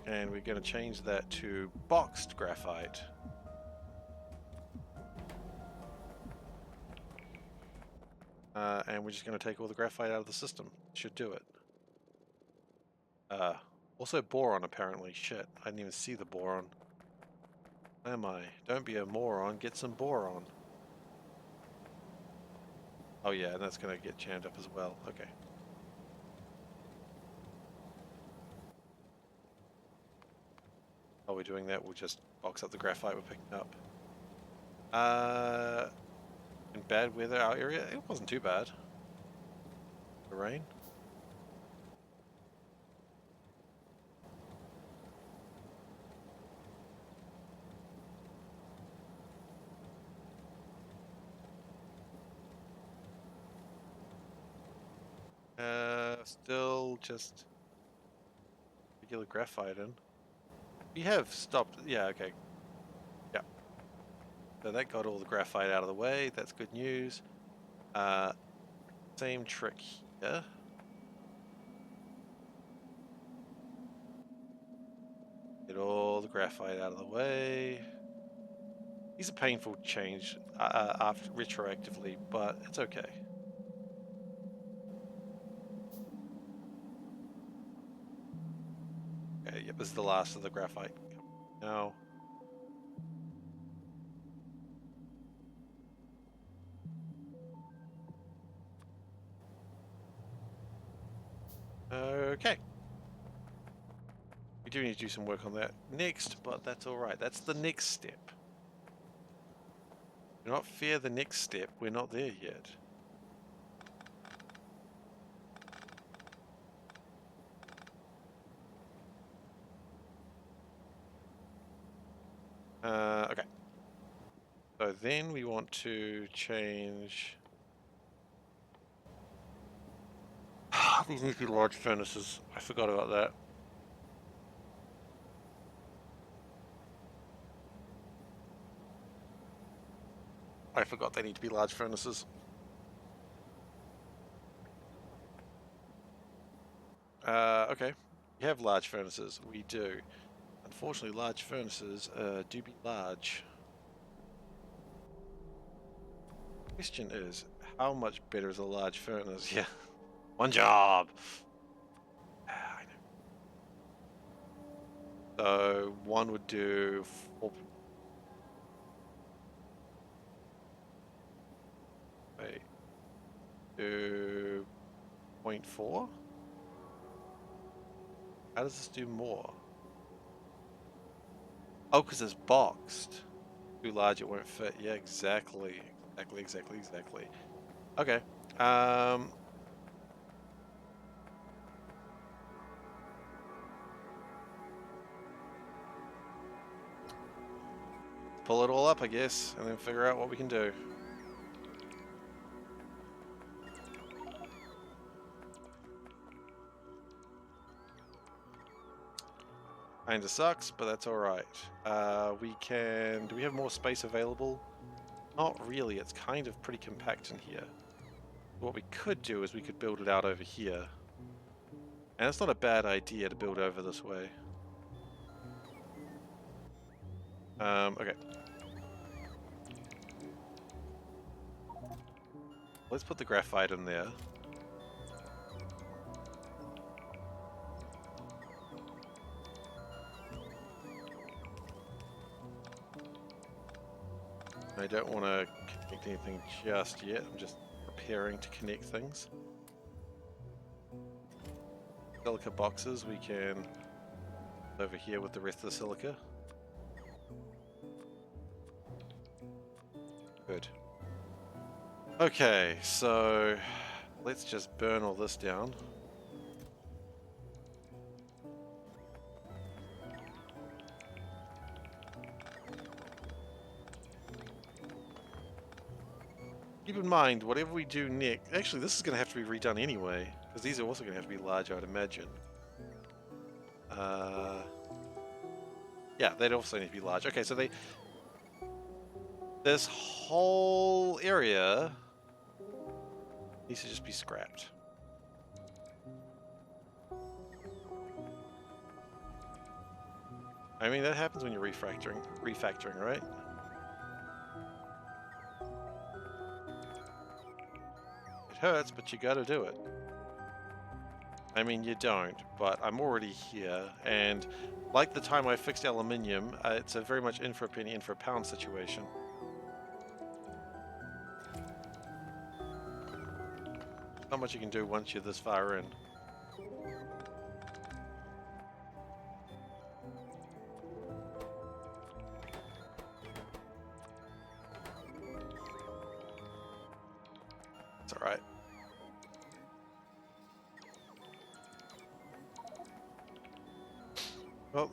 And we're going to change that to boxed graphite. And we're just going to take all the graphite out of the system. Should do it. Also boron, apparently. Shit, I didn't even see the boron. Where am I? Don't be a moron, get some boron. Oh yeah, and that's going to get jammed up as well. Okay. While we're doing that, we'll just box up the graphite we're picking up. In bad weather, our area, it wasn't too bad. The rain. Still just regular graphite in. We have stopped, yeah, okay. Yeah. So that got all the graphite out of the way, that's good news. Same trick here. Get all the graphite out of the way. These are painful change after retroactively, but it's okay. Okay, yep, this is the last of the graphite. Now, okay. We do need to do some work on that next, but that's alright. That's the next step. Do not fear the next step. We're not there yet. Okay. So then we want to change... These need to be large furnaces. I forgot about that. I forgot they need to be large furnaces. Okay. We have large furnaces. We do. Unfortunately, large furnaces do be large. Question is, how much better is a large furnace? Yeah. One job! I know. So, one would do 4... Wait. Do 0.4? How does this do more? Oh, because it's boxed. Too large, it won't fit. Yeah, exactly. Exactly. Okay. Pull it all up, I guess, and then figure out what we can do. Kinda sucks, but that's alright. We can... Do we have more space available? Not really, it's kind of pretty compact in here. What we could do is we could build it out over here. And it's not a bad idea to build over this way. Okay. Let's put the graphite in there. I don't want to connect anything just yet. I'm just preparing to connect things. Silica boxes we can over here with the rest of the silica. Good. Okay, so let's just burn all this down. Keep in mind, whatever we do next... Actually, this is going to have to be redone anyway, because these are also going to have to be large, I'd imagine. Yeah, they'd also need to be large. Okay, so this whole area needs to just be scrapped. I mean, that happens when you're refactoring, right? It hurts, but you gotta do it. I mean, you don't, but I'm already here, and like the time I fixed aluminium, it's a very much in for a penny, in for a pound situation. Not much you can do once you're this far in. It's alright. Well,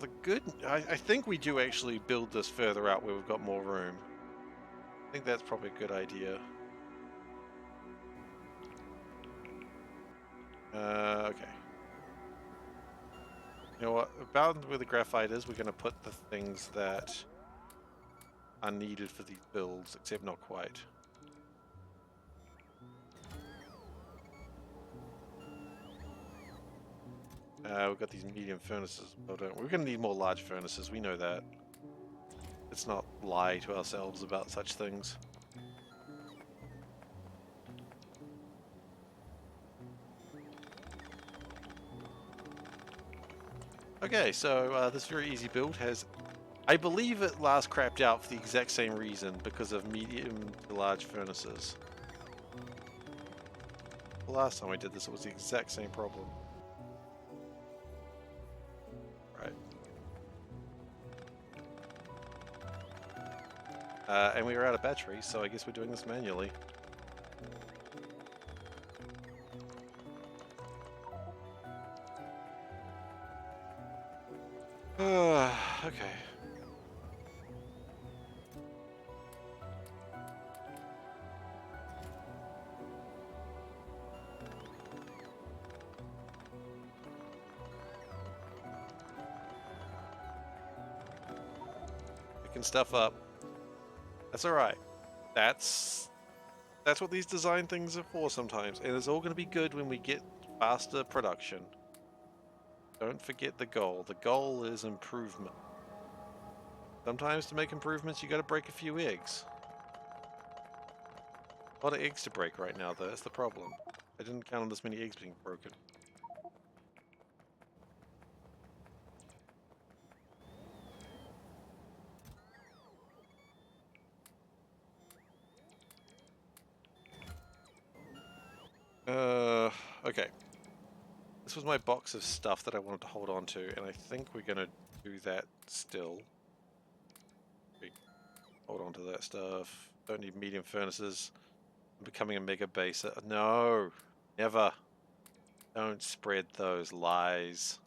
I think we do actually build this further out where we've got more room. I think that's probably a good idea. Okay. You know what? About where the graphite is, we're going to put the things that are needed for these builds, except not quite. We've got these medium furnaces. We're going to need more large furnaces, we know that. Let's not lie to ourselves about such things. Okay, so this very easy build has... I believe it last crapped out for the exact same reason, because of medium to large furnaces. The last time I did this, it was the exact same problem. Right. And we were out of batteries, so I guess we're doing this manually. Okay. Picking stuff up. That's alright. That's what these design things are for sometimes. And it's all going to be good when we get faster production. Don't forget the goal. The goal is improvement. Sometimes to make improvements, you got to break a few eggs. A lot of eggs to break right now, though. That's the problem. I didn't count on this many eggs being broken. Okay. This was my box of stuff that I wanted to hold on to, and I think we're going to do that still. Hold on to that stuff. Don't need medium furnaces. I'm becoming a mega baser. No! Never! Don't spread those lies.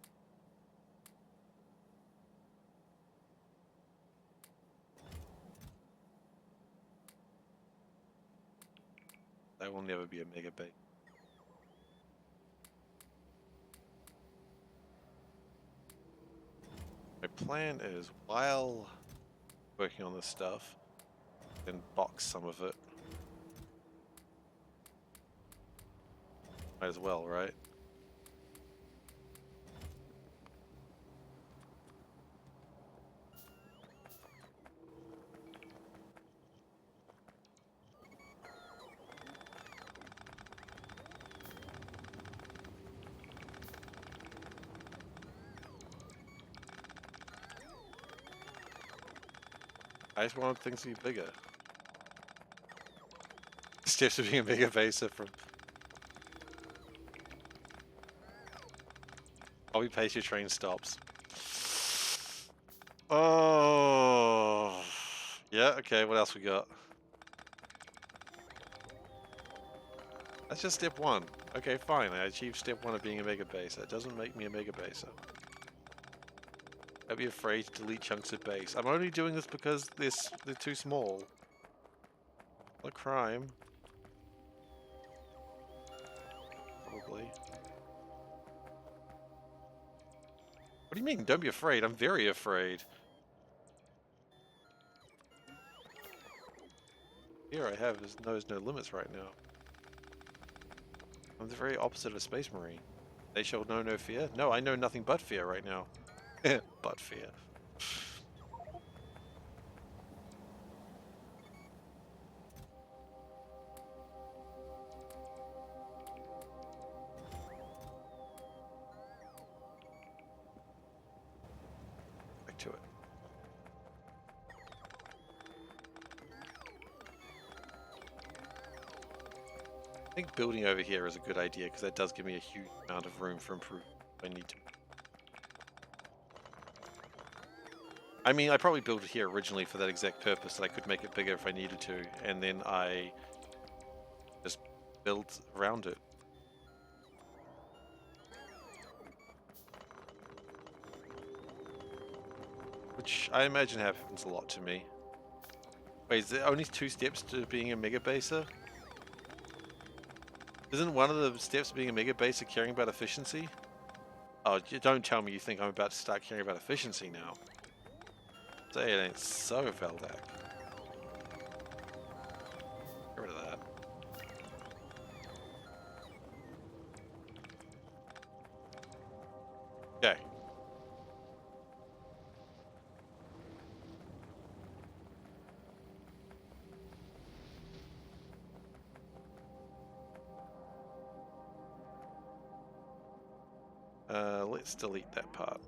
I will never be a mega base. My plan is, while working on this stuff, then box some of it. Might as well, right? I just wanted things to be bigger. Steps of being a bigger base are from... Copy paste your train stops. Oh... Yeah, okay, what else we got? That's just step 1. Okay, fine, I achieved step 1 of being a mega baser. It doesn't make me a mega baser. Don't be afraid to delete chunks of base. I'm only doing this because they're too small. Not a crime. Probably. What do you mean? Don't be afraid. I'm very afraid. Here I have knows no limits right now. I'm the very opposite of a space marine. They shall know no fear? No, I know nothing but fear right now. But fear. Back to it. I think building over here is a good idea because that does give me a huge amount of room for improvement if I need to. I mean, I probably built it here originally for that exact purpose, that I could make it bigger if I needed to, and then I just built around it. Which I imagine happens a lot to me. Wait, is there only 2 steps to being a mega baser? Isn't one of the steps of being a mega baser caring about efficiency? Oh, don't tell me you think I'm about to start caring about efficiency now. Say it ain't so, Veldak. Get rid of that. Okay. Let's delete that part.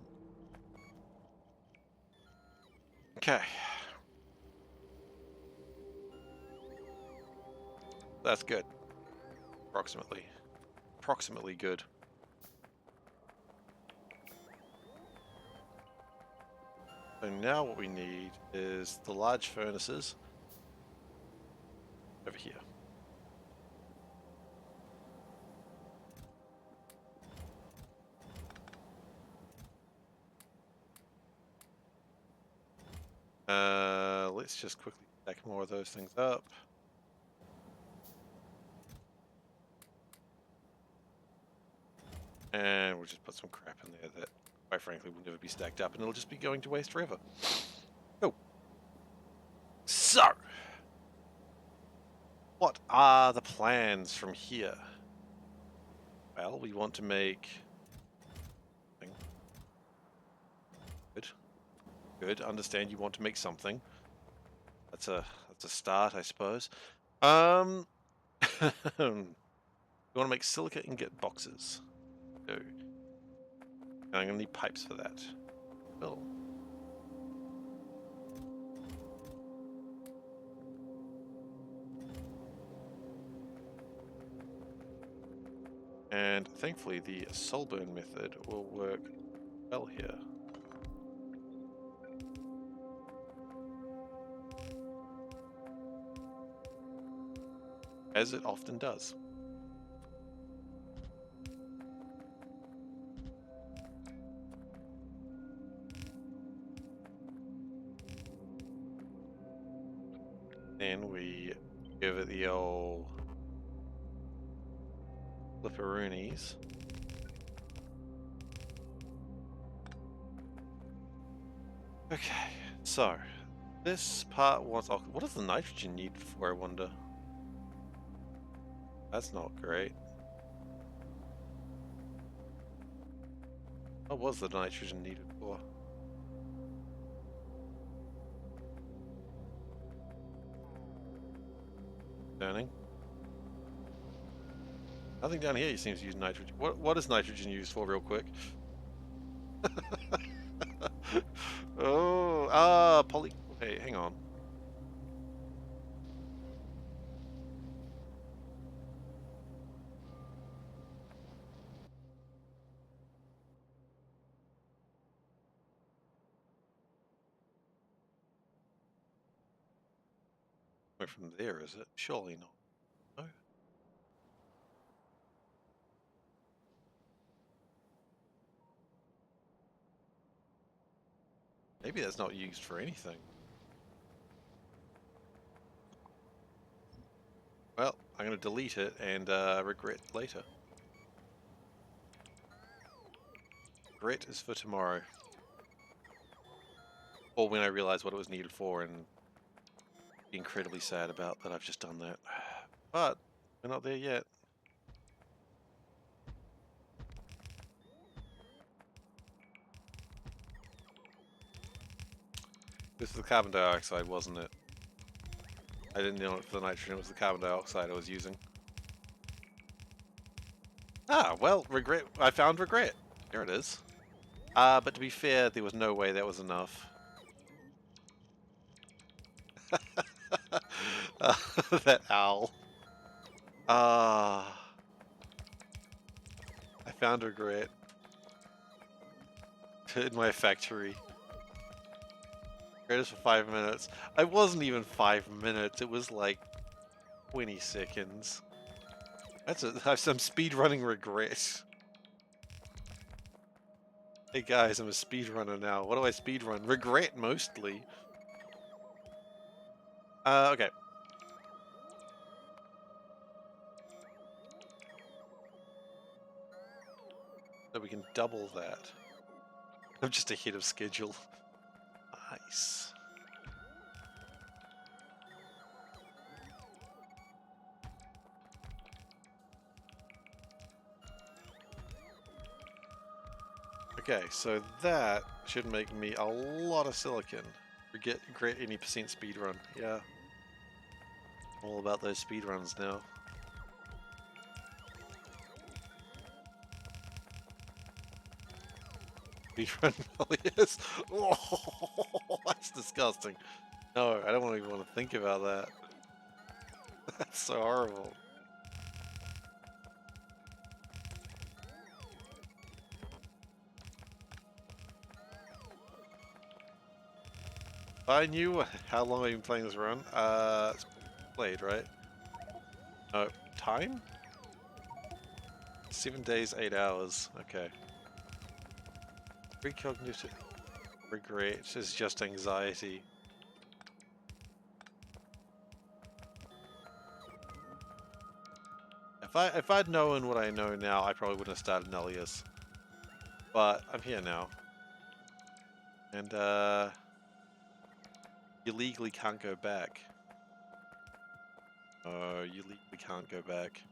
Okay. That's good. Approximately. Approximately good. So now what we need is the large furnaces over here. Let's just quickly stack more of those things up. And we'll just put some crap in there that, quite frankly, will never be stacked up and it'll just be going to waste forever. Oh. So, what are the plans from here? Well, we want to make... Good. Understand you want to make something. That's a start, I suppose. You want to make silica ingot boxes. So, I'm gonna need pipes for that. Oh. And thankfully the soul burn method will work well here. As it often does. Then we give it the old flipperoonies. Okay, so this part wants... Oh, what does the nitrogen need for, I wonder? That's not great. What was the nitrogen needed for? Turning. Nothing down here seems to use nitrogen. What is nitrogen used for, real quick? Oh, poly... Hey, hang on. Coming from there, is it? Surely not. No. Maybe that's not used for anything. Well, I'm going to delete it and regret later. Regret is for tomorrow. Or when I realize what it was needed for and be incredibly sad about that I've just done that. But we're not there yet. This was the carbon dioxide, wasn't it? I didn't know it for the nitrogen, it was the carbon dioxide I was using. Ah, well, regret. I found regret. Here it is. But to be fair, there was no way that was enough. That owl. Ah. I found regret. In my factory. Regret is for 5 minutes. I wasn't even 5 minutes, it was like 20 seconds. That's some speedrunning regret. Hey guys, I'm a speedrunner now. What do I speedrun? Regret, mostly. Okay. So we can double that. I'm just ahead of schedule. Nice. Okay, so that should make me a lot of silicon. Regret any percent speedrun. Yeah. All about those speedruns now. Speedrun Nullius. Oh, that's disgusting. No, I don't even want to think about that. That's so horrible. If I knew how long I've been playing this run, it's played, right? No, time? 7 days, 8 hours. Okay. Precognitive regret is just anxiety. If I'd known what I know now, I probably wouldn't have started Nullius. But I'm here now. And you legally can't go back. Oh, you legally can't go back.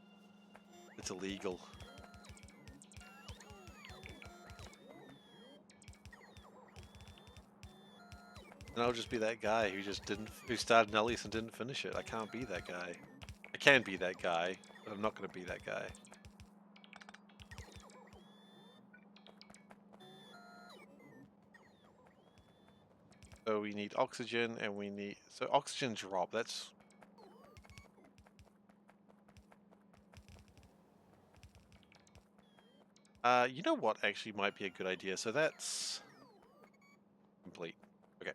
It's illegal. And I'll just be that guy who started Nullius and didn't finish it. I can't be that guy. I can be that guy, but I'm not going to be that guy. So we need oxygen and we need... So oxygen drop, that's... you know what actually might be a good idea? So that's... complete. Okay.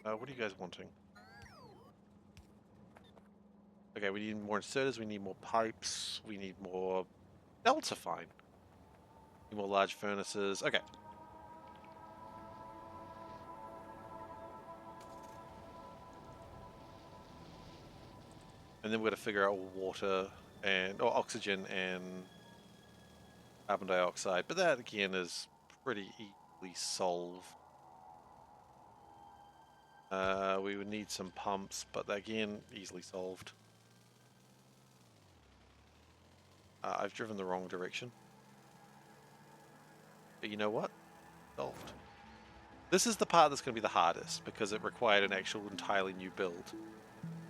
What are you guys wanting? Okay, we need more inserters, we need more pipes, we need more... Belts are fine. Need more large furnaces. Okay. And then we're going to figure out water and... or oxygen and carbon dioxide. But that, again, is pretty easily solved. We would need some pumps, but again, easily solved. I've driven the wrong direction. But you know what? Solved. This is the part that's going to be the hardest, because it required an actual entirely new build.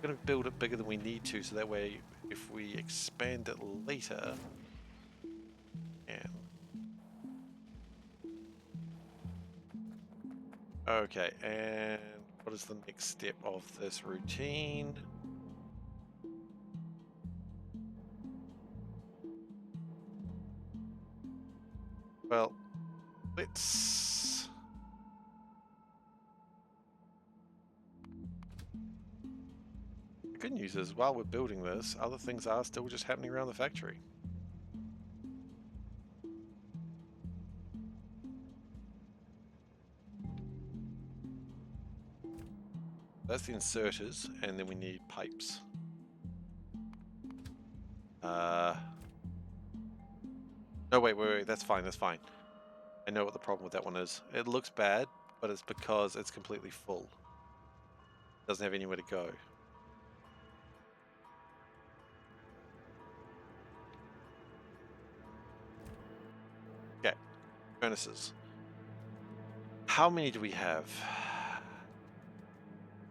We're going to build it bigger than we need to, so that way, if we expand it later... Okay, and what is the next step of this routine? Well, let's... news is, while we're building this, other things are still just happening around the factory. That's the inserters, and then we need pipes. No, wait, that's fine, that's fine. I know what the problem with that one is. It looks bad, but it's because it's completely full. It doesn't have anywhere to go. Okay, furnaces. How many do we have?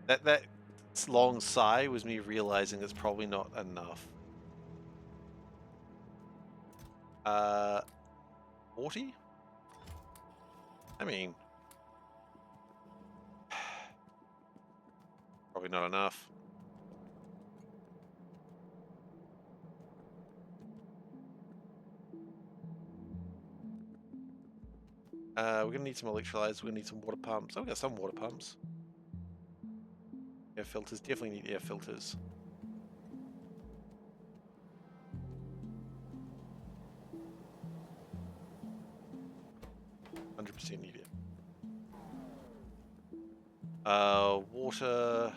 That long sigh was me realizing it's probably not enough. 40? I mean, probably not enough. We're gonna need some electrolyzers, we're gonna need some water pumps. Oh, we got some water pumps. Air filters, definitely need air filters. %100% need it. Water.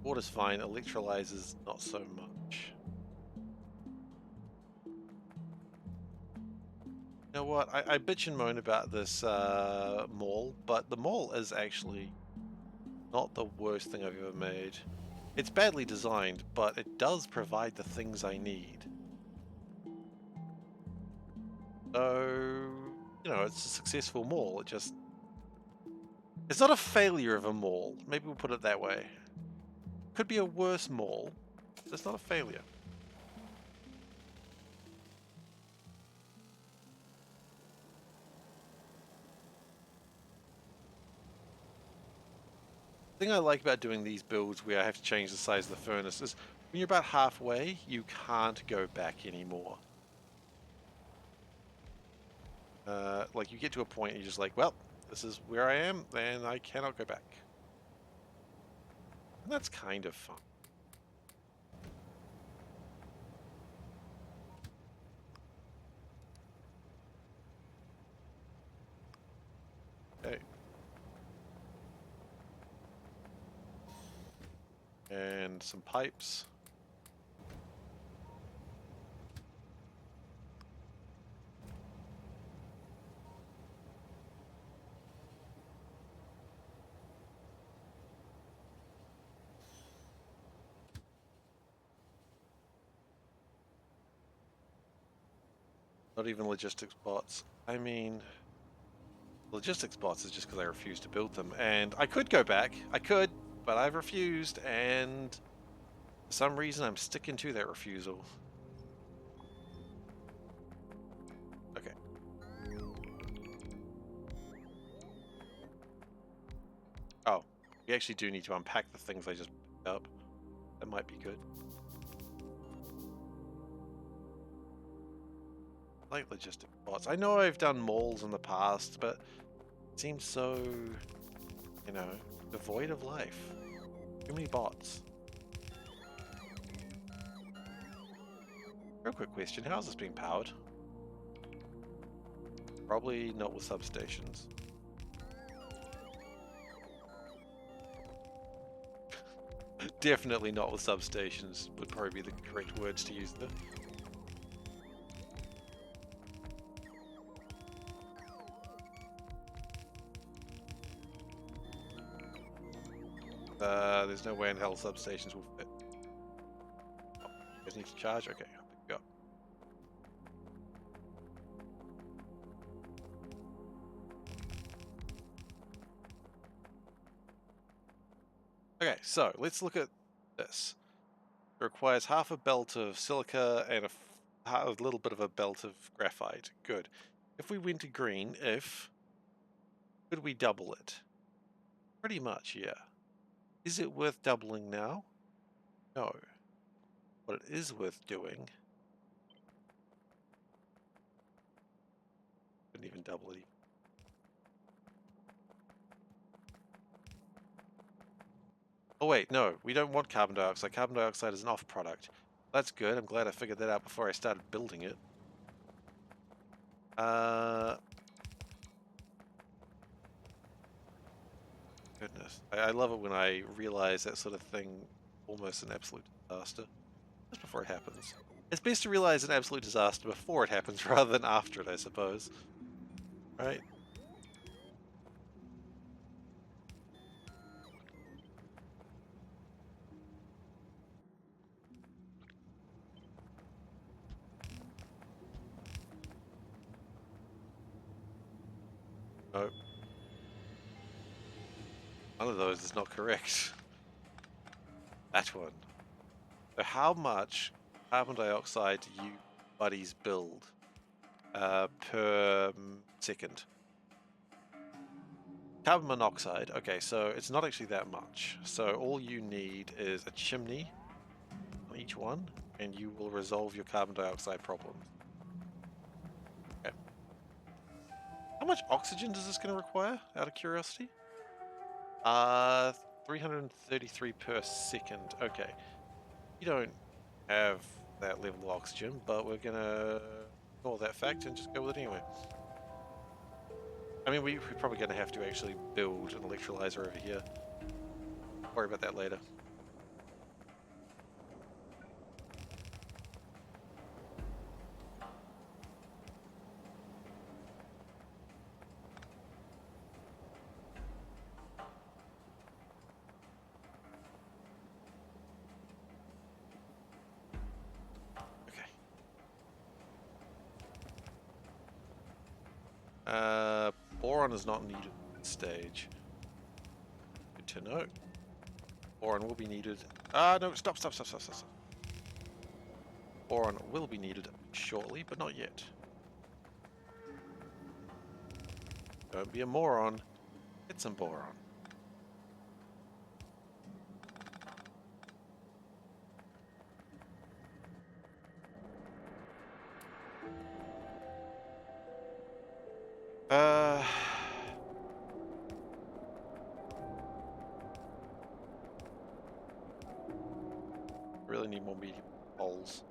Water's fine, electrolyzers not so much. You know what? I bitch and moan about this mall, but the mall is actually not the worst thing I've ever made. It's badly designed, but it does provide the things I need. So, you know, it's a successful mall. It's not a failure of a mall. Maybe we'll put it that way. Could be a worse mall, but it's not a failure. The thing I like about doing these builds where I have to change the size of the furnace is when you're about halfway, you can't go back anymore. Like you get to a point and you're just like, well, this is where I am, and I cannot go back. And that's kind of fun. Okay. And some pipes. Not even logistics bots. I mean, logistics bots is just because I refuse to build them. And I could go back. I could, but I've refused. And for some reason, I'm sticking to that refusal. Okay. Oh, we actually do need to unpack the things I just picked up. That might be good. Like logistic bots. I know I've done malls in the past, but it seems so, you know, devoid of life. Too many bots. Real quick question, how's this being powered? Probably not with substations. Definitely not with substations would probably be the correct words to use there. There's no way in hell substations will fit. Oh, you guys need to charge? Okay, I'll pick you up. Okay, so let's look at this. It requires half a belt of silica and a little bit of a belt of graphite. Good. If we went to green, could we double it? Pretty much, yeah. Is it worth doubling now? No. What it is worth doing... Couldn't even double it. Oh wait, no, we don't want carbon dioxide. Carbon dioxide is an off product. That's good. I'm glad I figured that out before I started building it. Goodness. I love it when I realize that sort of thing almost an absolute disaster. Just before it happens. It's best to realize an absolute disaster before it happens rather than after it, I suppose. Right? No. One of those is not correct. That one. So how much carbon dioxide do you buddies build per second? Carbon monoxide, okay, so it's not actually that much. So all you need is a chimney on each one, and you will resolve your carbon dioxide problem. Okay. How much oxygen is this going to require, out of curiosity? 333 per second. Okay. You don't have that level of oxygen, but we're going to ignore that fact and just go with it anyway. I mean, we're probably going to have to actually build an electrolyzer over here. Worry about that later. Boron is not needed at this stage. Good to know. Boron will be needed. No, stop. Boron will be needed shortly, but not yet. Don't be a moron. Get some boron. Really need more medium holes.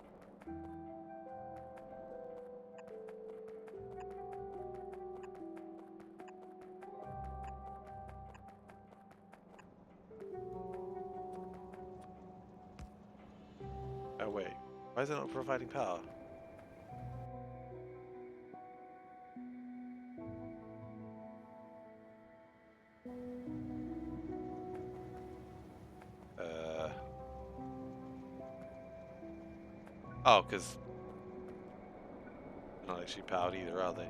Oh wait, why is it not providing power? Oh, because they're not actually powered either, are they?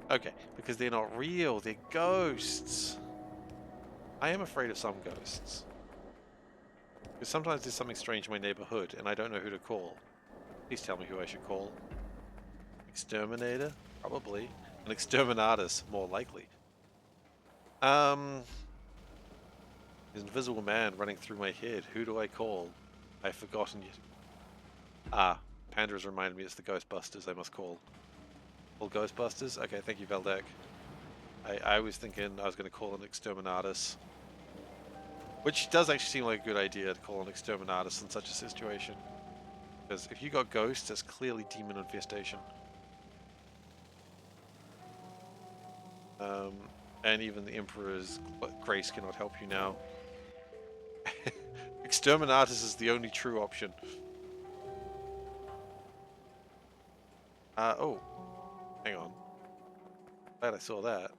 Okay, because they're not real, they're ghosts. I am afraid of some ghosts. Because sometimes there's something strange in my neighborhood and I don't know who to call. Please tell me who I should call. Exterminator? Probably. An exterminatus, more likely. There's an invisible man running through my head. Who do I call? I've forgotten yet. Panda has reminded me it's the Ghostbusters I must call. Call Ghostbusters? Okay, thank you, Veldek. I was thinking I was going to call an exterminatus. Which does actually seem like a good idea to call an exterminatus in such a situation. Because if you got ghosts, that's clearly demon infestation. And even the Emperor's grace cannot help you now. Exterminatus is the only true option. Oh. Hang on. Glad I saw that.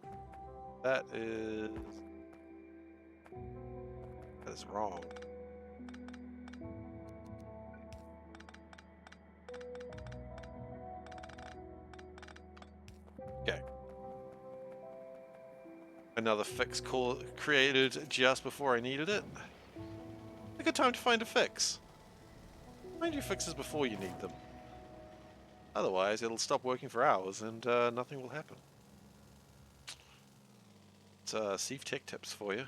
That is wrong. Okay. Another fix created just before I needed it. A good time to find a fix. Find your fixes before you need them. Otherwise, it'll stop working for hours and nothing will happen. It's SeiferKatt tips for you.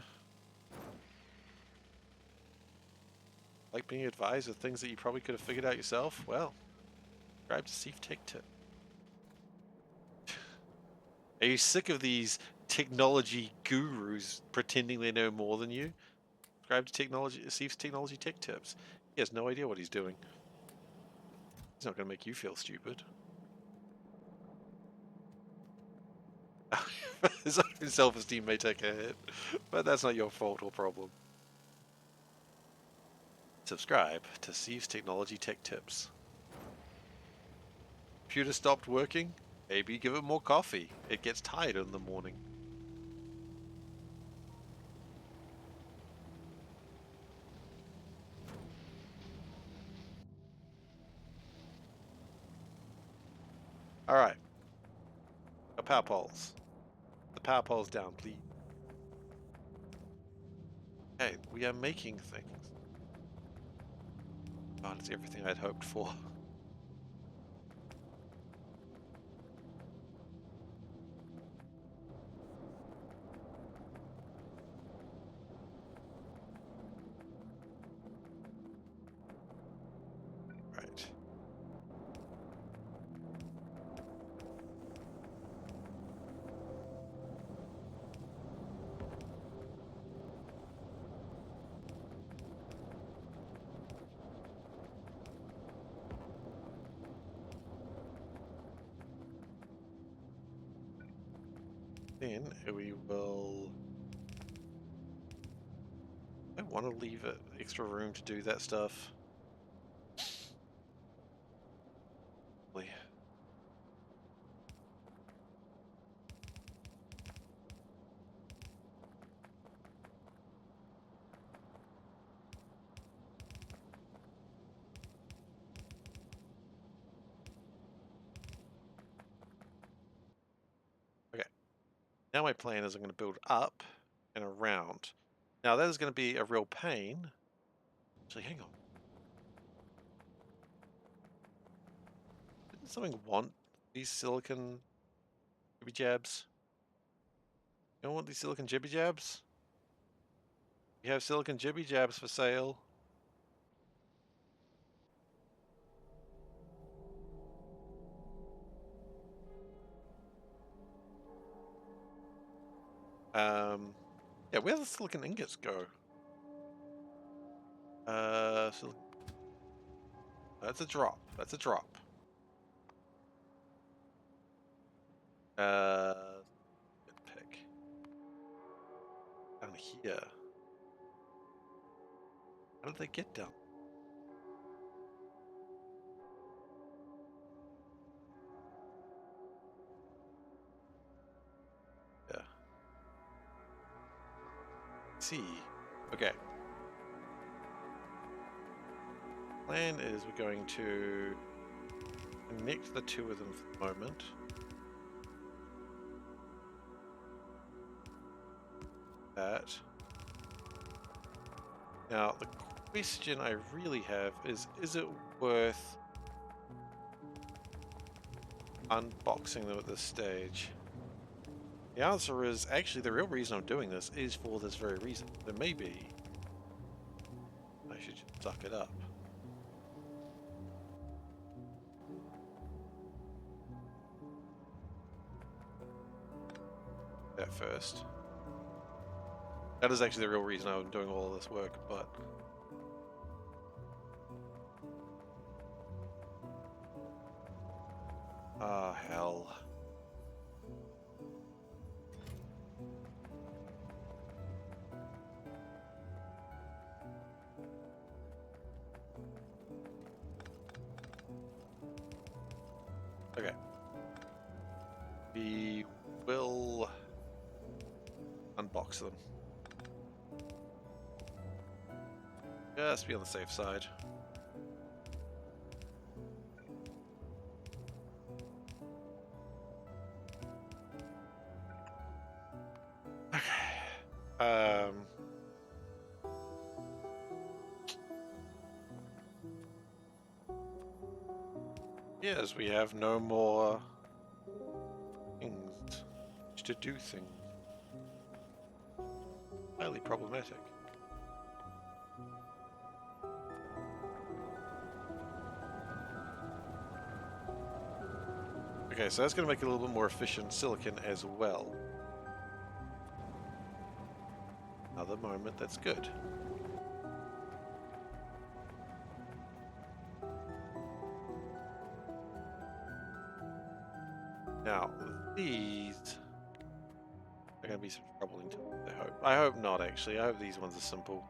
Like being advised of things that you probably could have figured out yourself? Well, subscribe to SeiferKatt tip. Are you sick of these technology gurus pretending they know more than you? Subscribe subscribe to Steve's Technology Tech Tips. He has no idea what he's doing. He's not going to make you feel stupid. His own self-esteem may take a hit, but that's not your fault or problem. Subscribe to Steve's Technology Tech Tips. Computer stopped working? Maybe give it more coffee. It gets tired in the morning. Alright. The power poles. The power poles down, please. Okay, we are making things. Oh, that's everything I'd hoped for. Right. Then we will... I want to leave it extra room to do that stuff. Okay. Now my plan is I'm going to build up and around. Now that is going to be a real pain. Actually, hang on. Didn't something want these silicon jibby jabs? You don't want these silicon jibby jabs? We have silicon jibby jabs for sale. Yeah, where the silicon ingots go? That's a drop. That's a drop. Good pick. Down here. How did they get down? Yeah. See. Okay. Plan is we're going to connect the two of them for the moment. That. Now, the question I really have is it worth unboxing them at this stage? The answer is, actually, the real reason I'm doing this is for this very reason. There may be. I should just suck it up. That first. That is actually the real reason I'm doing all of this work, but... Ah, hell. Okay. We will unbox them. Just be on the safe side. Okay. Yes, we have no more things to do things. Highly problematic. Okay, so that's going to make it a little bit more efficient silicon as well. Another moment, that's good. Now, these are going to be some troubling to I hope. I hope not, actually. I hope these ones are simple.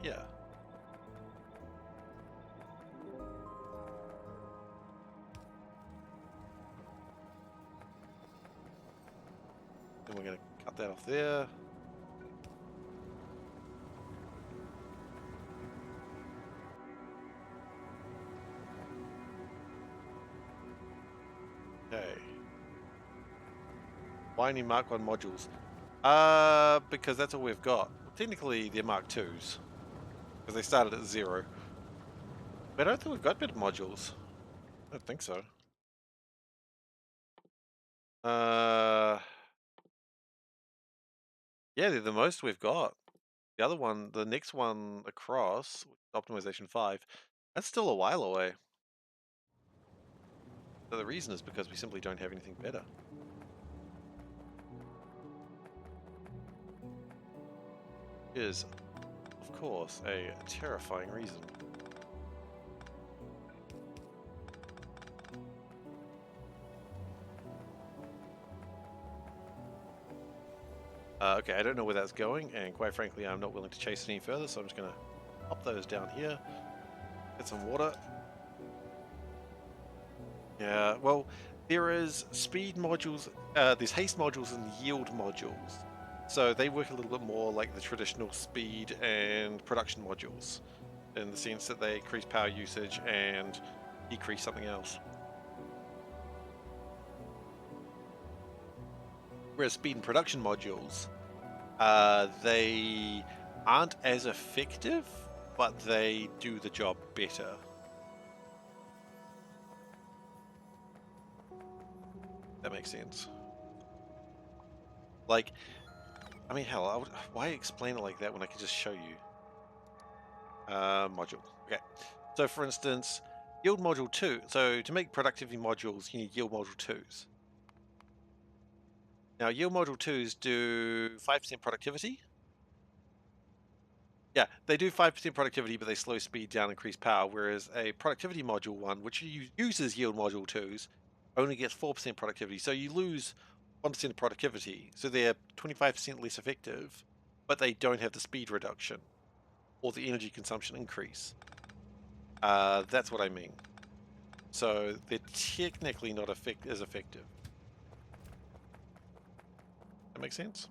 Yeah. Then we're going to cut that off there. Okay. Why only Mark 1 modules? Because that's all we've got. Well, technically, they're Mark 2s. Because they started at 0. But I don't think we've got better modules. I don't think so. Yeah, they're the most we've got. The other one, the next one across, optimization 5, that's still a while away. So the reason is because we simply don't have anything better. Is, of course, a terrifying reason. Okay, I don't know where that's going, and quite frankly, I'm not willing to chase it any further, so I'm just going to pop those down here, get some water. Yeah, well, there is speed modules, there's haste modules and yield modules. So they work a little bit more like the traditional speed and production modules, in the sense that they increase power usage and decrease something else. Whereas speed and production modules, they aren't as effective, but they do the job better. That makes sense. Like, I mean, hell, why explain it like that when I can just show you? Module. Okay. So, for instance, yield module 2. So, to make productivity modules, you need yield module 2s. Now, yield module 2s do 5% productivity. Yeah, they do 5% productivity, but they slow speed down, increase power, whereas a productivity module 1, which uses yield module 2s, only gets 4% productivity. So you lose 1% of productivity. So they're 25% less effective, but they don't have the speed reduction or the energy consumption increase. That's what I mean. So they're technically not as effective. That makes sense?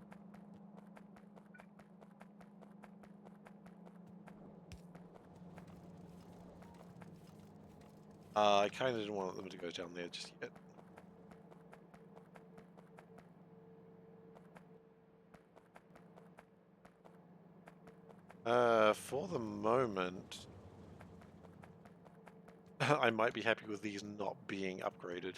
I kind of didn't want them to go down there just yet. For the moment, I might be happy with these not being upgraded.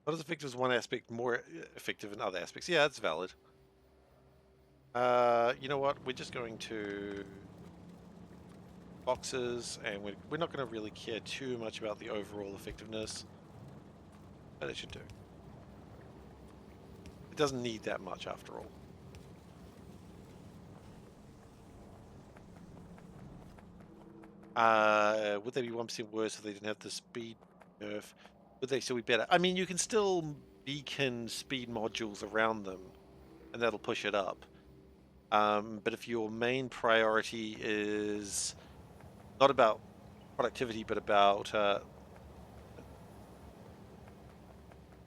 Not as effective as one aspect, more effective in other aspects. Yeah, that's valid. You know what? We're just going to boxes, and we're not going to really care too much about the overall effectiveness, but it should do. It doesn't need that much after all. Would they be 1% worse if they didn't have the speed nerf? Would they still be better? I mean, you can still beacon speed modules around them, and that'll push it up. But if your main priority is not about productivity, but about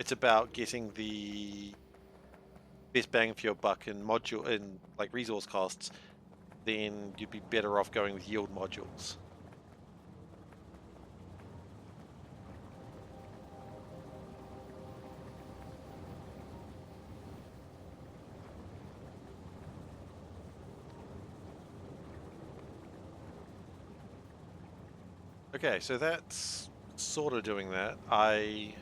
it's about getting the best bang for your buck in module in like resource costs, then you'd be better off going with yield modules. Okay, so that's sort of doing that. I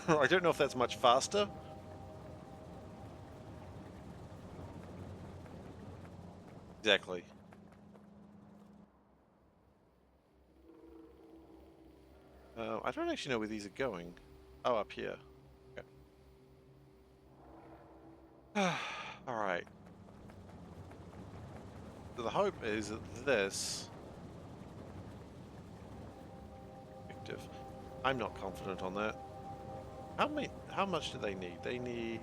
I don't know if that's much faster. Exactly. I don't actually know where these are going. Oh, up here. Okay. All right. So the hope is that this effective. I'm not confident on that. How much do they need? They need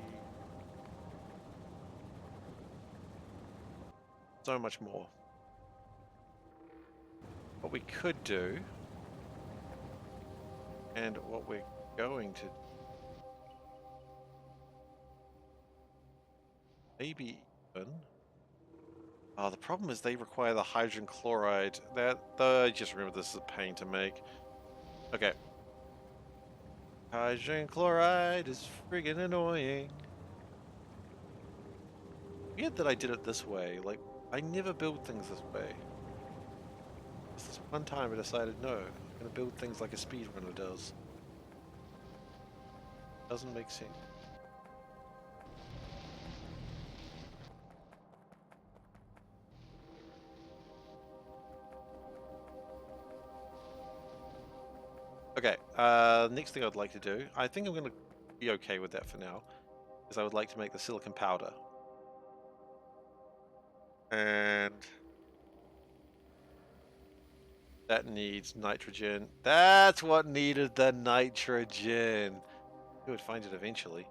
so much more. What we could do, and what we're going to maybe even. The problem is they require the hydrogen chloride. I just remember this is a pain to make. Okay. Hydrogen chloride is friggin' annoying. Weird that I did it this way. Like, I never build things this way. This one time I decided, no, I'm gonna build things like a speedrunner does. Doesn't make sense. Okay, next thing I'd like to do, I think I'm gonna be okay with that for now, is I would like to make the silicon powder. And that needs nitrogen. That's what needed the nitrogen. We would find it eventually.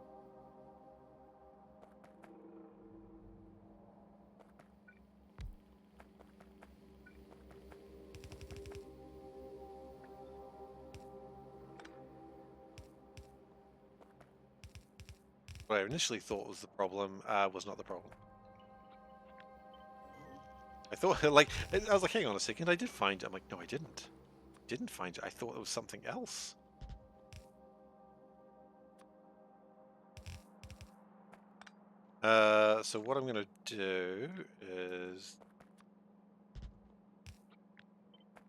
What I initially thought was the problem was not the problem. I thought, like, I was like, hang on a second, I did find it. I'm like, no, I didn't. Didn't find it. I thought it was something else. So what I'm going to do is...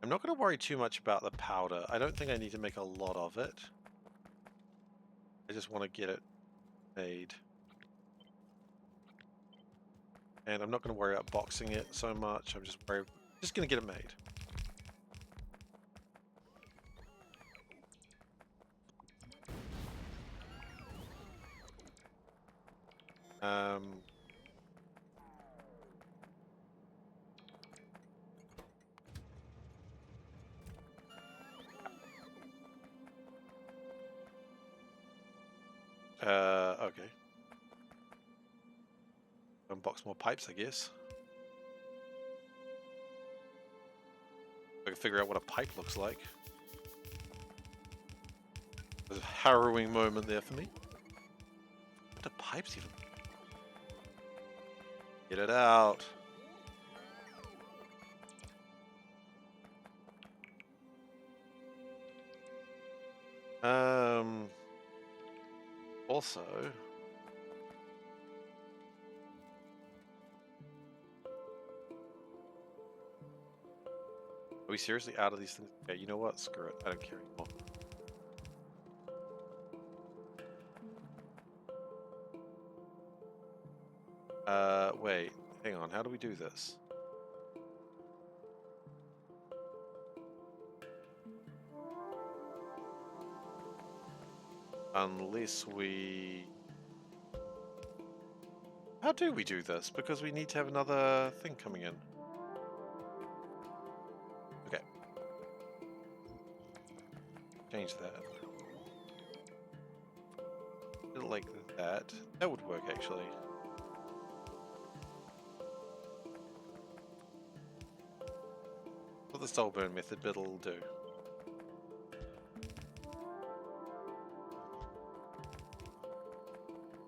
I'm not going to worry too much about the powder. I don't think I need to make a lot of it. I just want to get it made. And I'm not going to worry about boxing it so much. I'm just going to get it made. Okay. Unbox more pipes, I guess. I can figure out what a pipe looks like. There's a harrowing moment there for me. What do pipes even? Get it out. Also, are we seriously out of these things? Okay, you know what? Screw it. I don't care anymore. Wait. Hang on. How do we do this? Unless we... How do we do this? Because we need to have another thing coming in. Okay. Change that. Put it like that. That would work, actually. Not the stole burn method, but it'll do.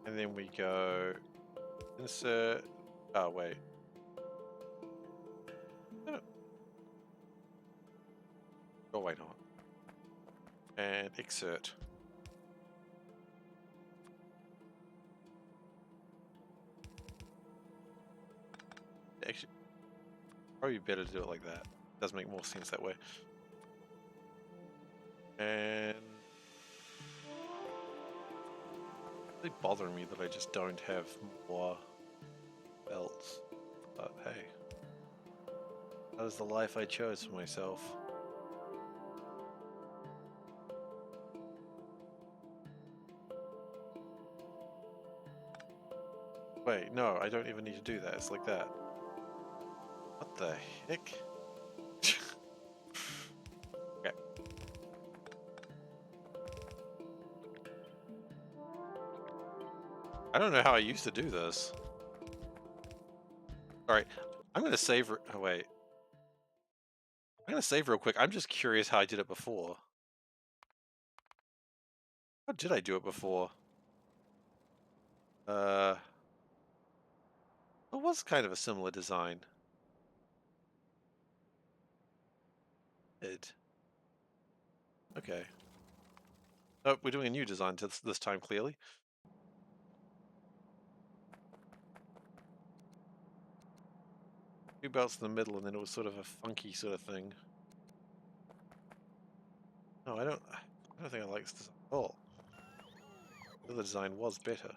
And then we go insert. Oh, wait. Oh, why not? And exert. Actually, probably better to do it like that. Does make more sense that way. And it's really bothering me that I just don't have more belts. But hey, that is the life I chose for myself. Wait, no, I don't even need to do that. It's like that. What the heck? Okay. I don't know how I used to do this. Alright, I'm gonna save. Oh, wait. I'm gonna save real quick. I'm just curious how I did it before. How did I do it before? It was kind of a similar design. Okay. Oh, we're doing a new design this time, clearly. Two belts in the middle, and then it was sort of a funky sort of thing. No, I don't think I like this design at all. The other design was better.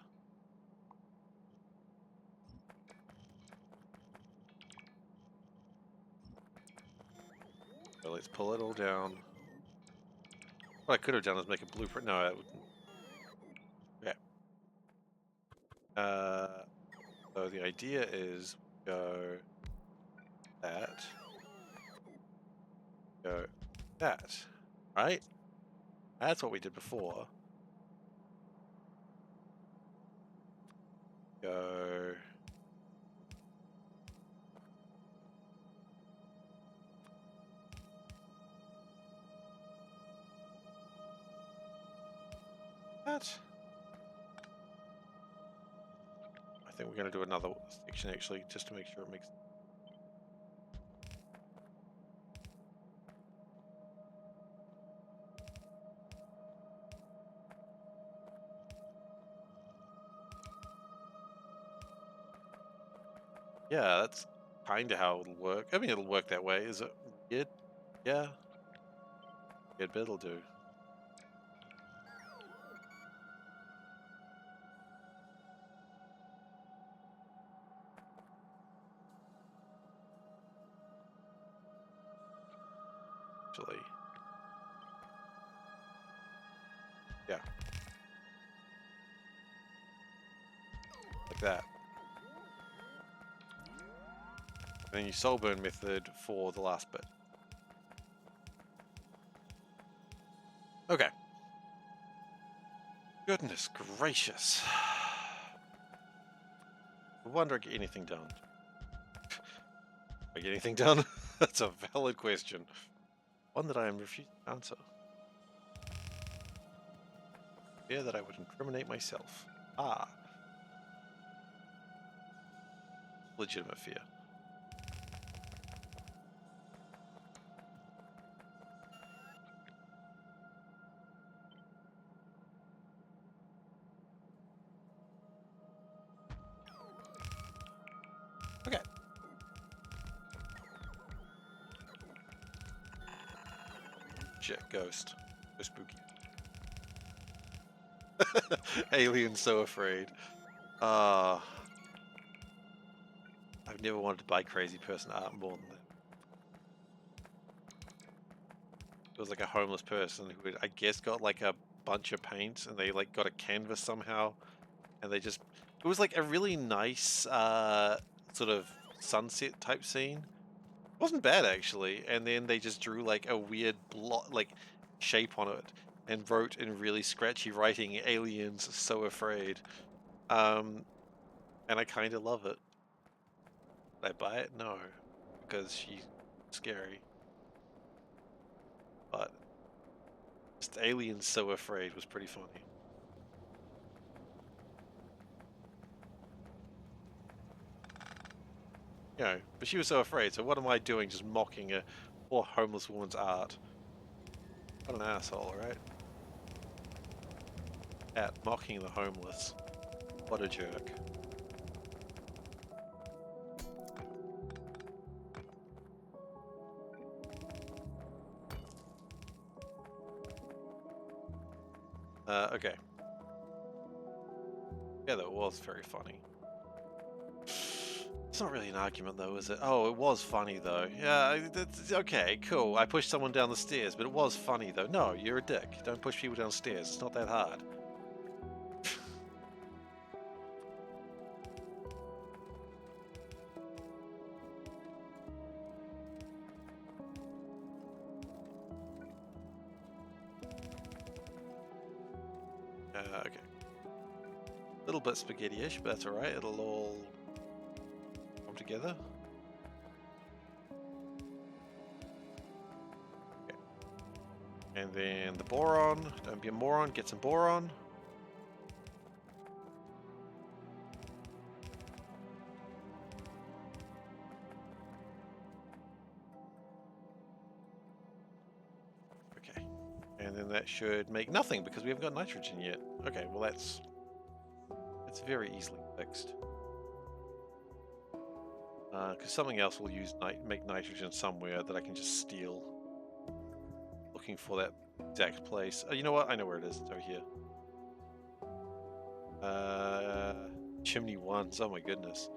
So let's pull it all down. What I could have done is make a blueprint. No, it wouldn't. Okay. So the idea is go that, go that, right? That's what we did before. Go. That. I think we're going to do another section actually, just to make sure it makes. Yeah, that's kind of how it'll work. I mean, it'll work that way. Is it weird? Yeah. Weird, but it'll do. Actually. Yeah. Like that. And then you soul burn method for the last bit. Okay. Goodness gracious. I wonder if I get anything done. I get anything done? That's a valid question. One that I am refusing to answer. Fear that I would incriminate myself. Ah. Legitimate fear. Okay. Shit, ghost. So spooky. Alien's so afraid. I've never wanted to buy crazy person art more than that. It was like a homeless person who had, I guess, got like a bunch of paint and they like got a canvas somehow and they just, it was like a really nice sort of sunset type scene. It wasn't bad actually, and then they just drew like a weird like shape on it and wrote in really scratchy writing, "Aliens so afraid," and I kind of love it. Did I buy it? No, because she's scary. But just "Aliens so afraid" was pretty funny. You know, but she was so afraid. So what am I doing? Just mocking a poor homeless woman's art. What an asshole, right? At mocking the homeless. What a jerk. Okay. Yeah, that was very funny. It's not really an argument though, is it? Oh, it was funny though. Yeah, that's okay, cool. I pushed someone down the stairs, but it was funny though. No, you're a dick. Don't push people downstairs. It's not that hard. Okay. A little bit spaghetti-ish, but that's alright. It'll all come together. Okay. And then the boron. Don't be a moron. Get some boron. Okay. And then that should make nothing because we haven't got nitrogen yet. Okay, well that's very easily fixed. Because something else will make nitrogen somewhere that I can just steal. Looking for that exact place. You know what? I know where it is. It's over here. Chimney ones. Oh my goodness.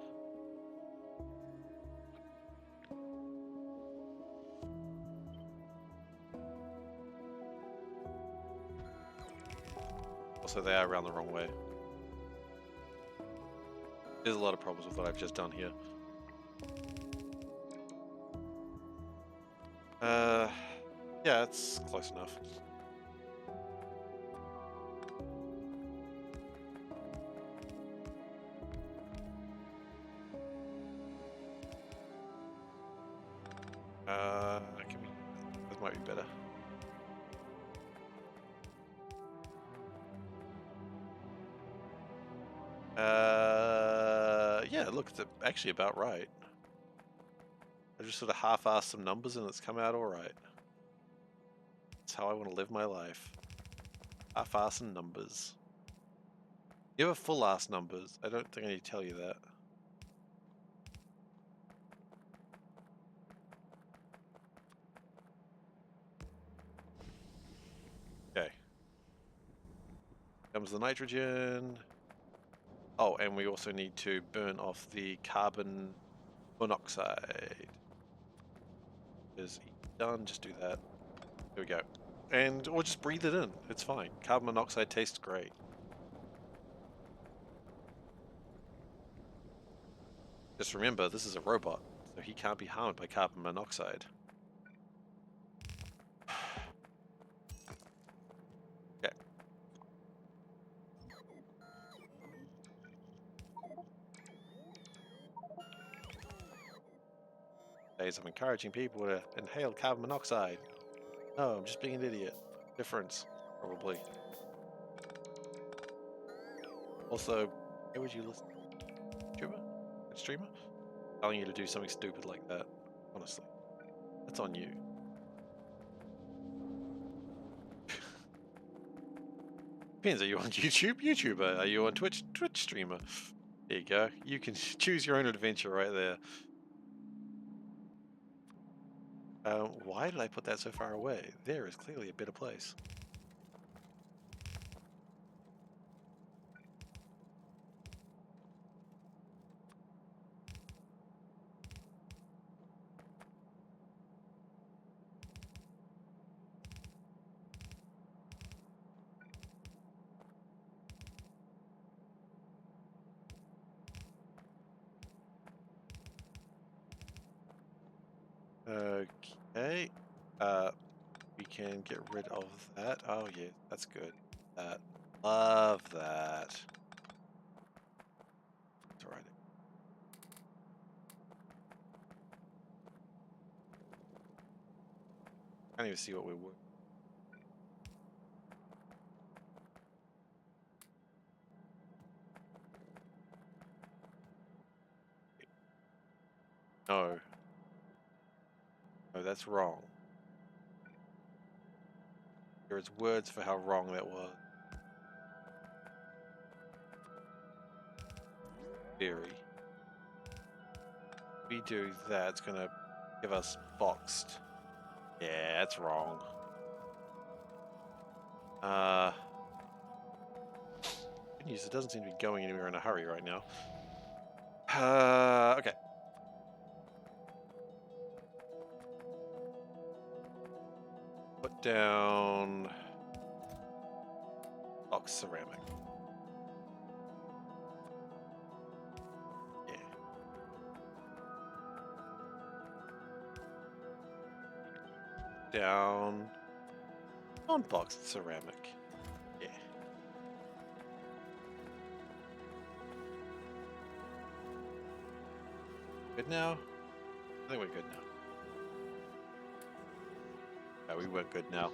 Also, they are around the wrong way. There's a lot of problems with what I've just done here. Yeah, it's close enough. Can we? That might be better. Yeah, look, it's actually about right. I just sort of half-assed some numbers and it's come out all right. That's how I want to live my life. Half-assing numbers. You have full-ass numbers. I don't think I need to tell you that. Okay. Comes the nitrogen. Oh, and we also need to burn off the carbon monoxide. Is done, just do that. There we go. And, or just breathe it in. It's fine. Carbon monoxide tastes great. Just remember, this is a robot, so he can't be harmed by carbon monoxide. Okay. Days of encouraging people to inhale carbon monoxide. No, I'm just being an idiot. Difference, probably. Also, why would you listen to a streamer? Telling you to do something stupid like that. Honestly. That's on you. Depends, are you on YouTube? YouTuber. Are you on Twitch? Twitch streamer. There you go. You can choose your own adventure right there. Why did I put that so far away? There is clearly a better place. Okay. We can get rid of that. Oh yeah, that's good. That. Love that. That's alright. I can't even see what we were. No. No, that's wrong. There is words for how wrong that was. Very. If we do that, it's gonna give us boxed. Yeah, that's wrong. Good news, it doesn't seem to be going anywhere in a hurry right now. Okay. Put down box ceramic. Yeah. Down non-boxed ceramic. Yeah. Good now? I think we're good now. No, we weren't good now.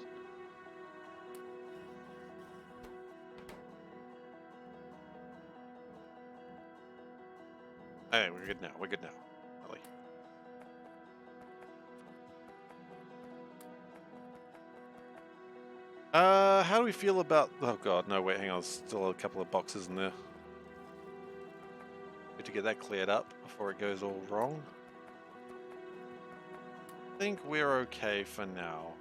Hey, we're good now. We're good now. Really. How do we feel about... Oh god, no, wait, hang on. There's still a couple of boxes in there. Good to get that cleared up before it goes all wrong. I think we're okay for now.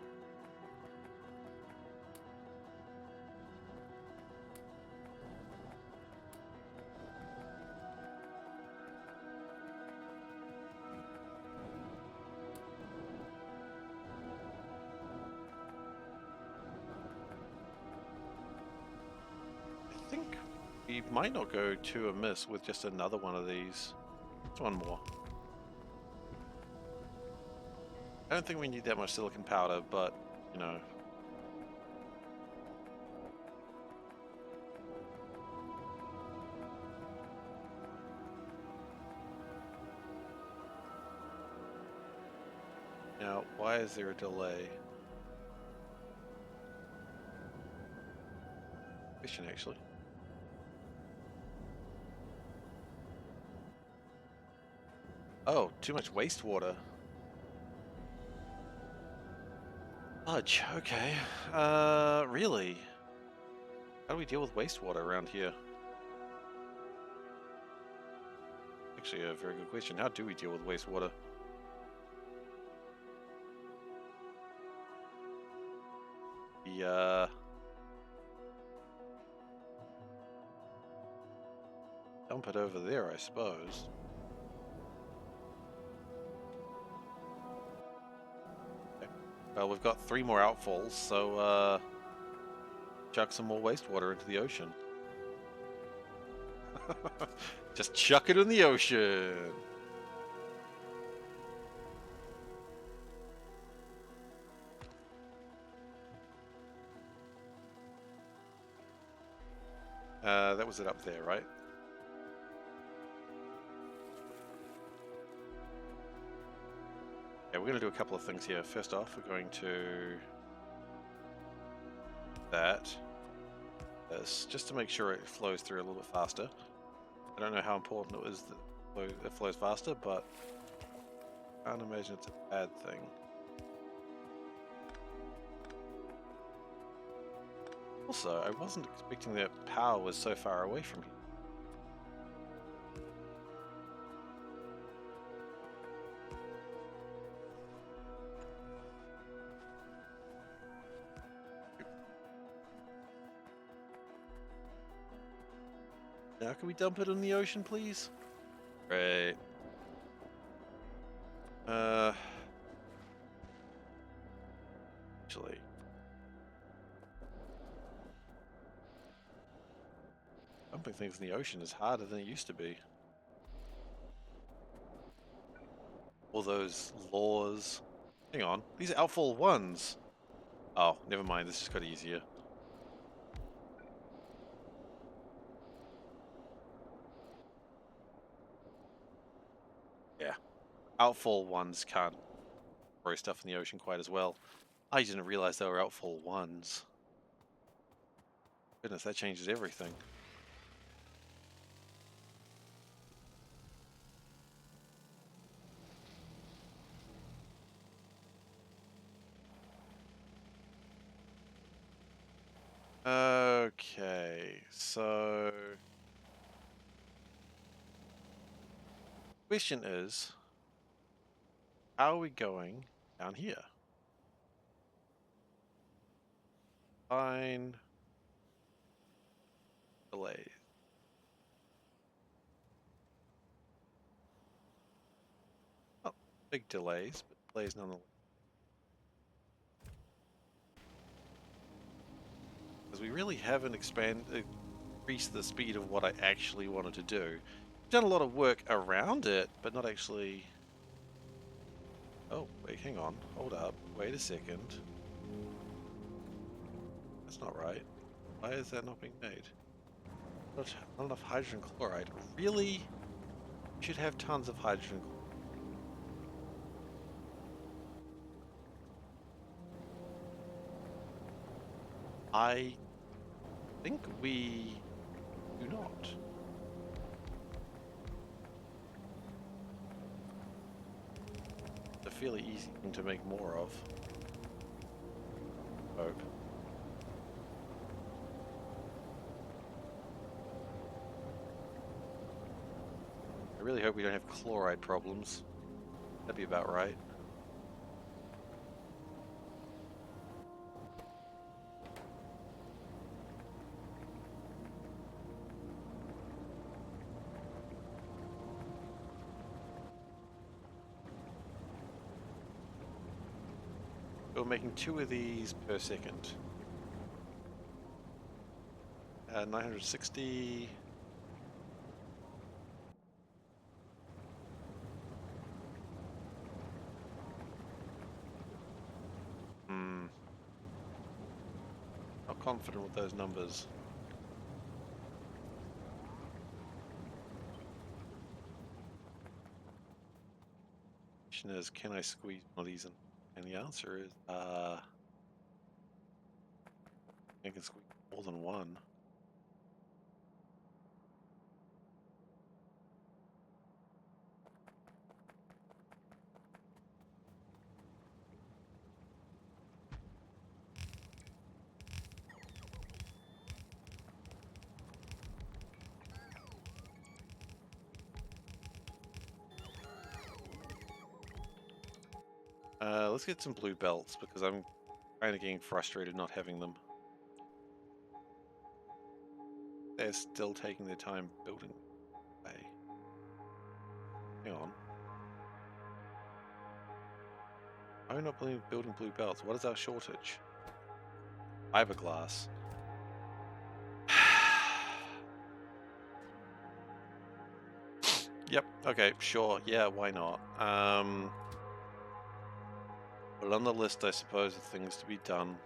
I think we might not go too amiss with just another one of these. Just one more. I don't think we need that much silicon powder, but, you know. Now, why is there a delay? Question, actually. Oh, too much wastewater. Fudge, okay. Really? How do we deal with wastewater around here? Actually, a very good question. How do we deal with wastewater? The, dump it over there, I suppose. Okay. Well, we've got 3 more outfalls, so, chuck some more wastewater into the ocean. Just chuck it in the ocean. That was it up there, right? Yeah, we're going to do a couple of things here. First off, we're going to this, just to make sure it flows through a little bit faster. I don't know how important it is that it flows faster, but I can't imagine it's a bad thing. Also, I wasn't expecting that power was so far away from here. Now, can we dump it in the ocean, please? Great. Actually, dumping things in the ocean is harder than it used to be. All those laws. Hang on, these are outfall 1s. Oh, never mind, this just got easier. Yeah, outfall 1s can't throw stuff in the ocean quite as well. I didn't realize they were outfall 1s. Goodness, that changes everything. Okay, so question is, how are we going down here? Fine. Delays. Not big delays, but delays nonetheless. Because we really haven't increased the speed of what I actually wanted to do. We've done a lot of work around it, but not actually... Oh, wait, hang on. Hold up. Wait a second. That's not right. Why is that not being made? Not enough hydrogen chloride. Really? We should have tons of hydrogen chloride. I think we do not. It's a fairly easy thing to make more of. Hope. I really hope we don't have chloride problems. That'd be about right. We're making 2 of these per second. 960. Not confident with those numbers. Question is, can I squeeze one of these in? And the answer is, I can squeeze more than one. Let's get some blue belts because I'm kind of getting frustrated not having them. They're still taking their time building. Hey. Hang on. I'm not building blue belts. What is our shortage? Fiberglass. Yep, okay, sure. Yeah, why not? Put it on the list, I suppose, of things to be done.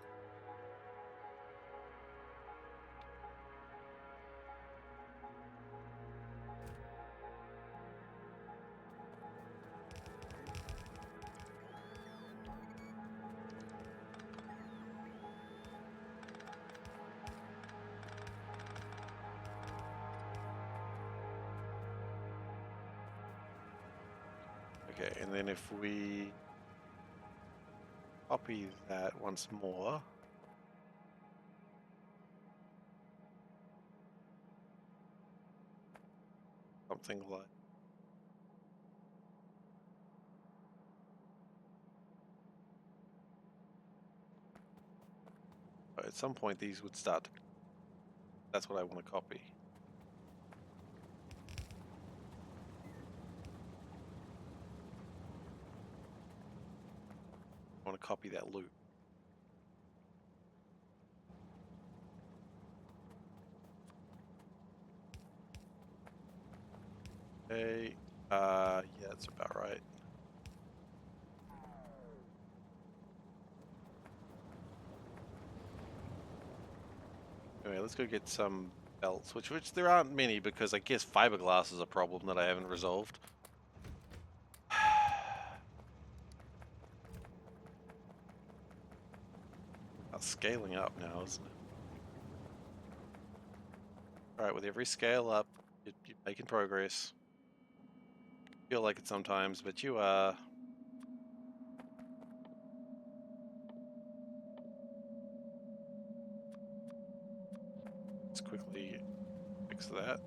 Okay, and then if we copy that once more. Something like at some point these would start to, that's what I want to copy. I want to copy that loop. Okay, yeah, that's about right. Anyway, let's go get some belts, which there aren't many because I guess fiberglass is a problem that I haven't resolved. That's scaling up now, isn't it? Alright, with every scale up, you're making progress. Feel like it sometimes, but you are. Let's quickly fix that.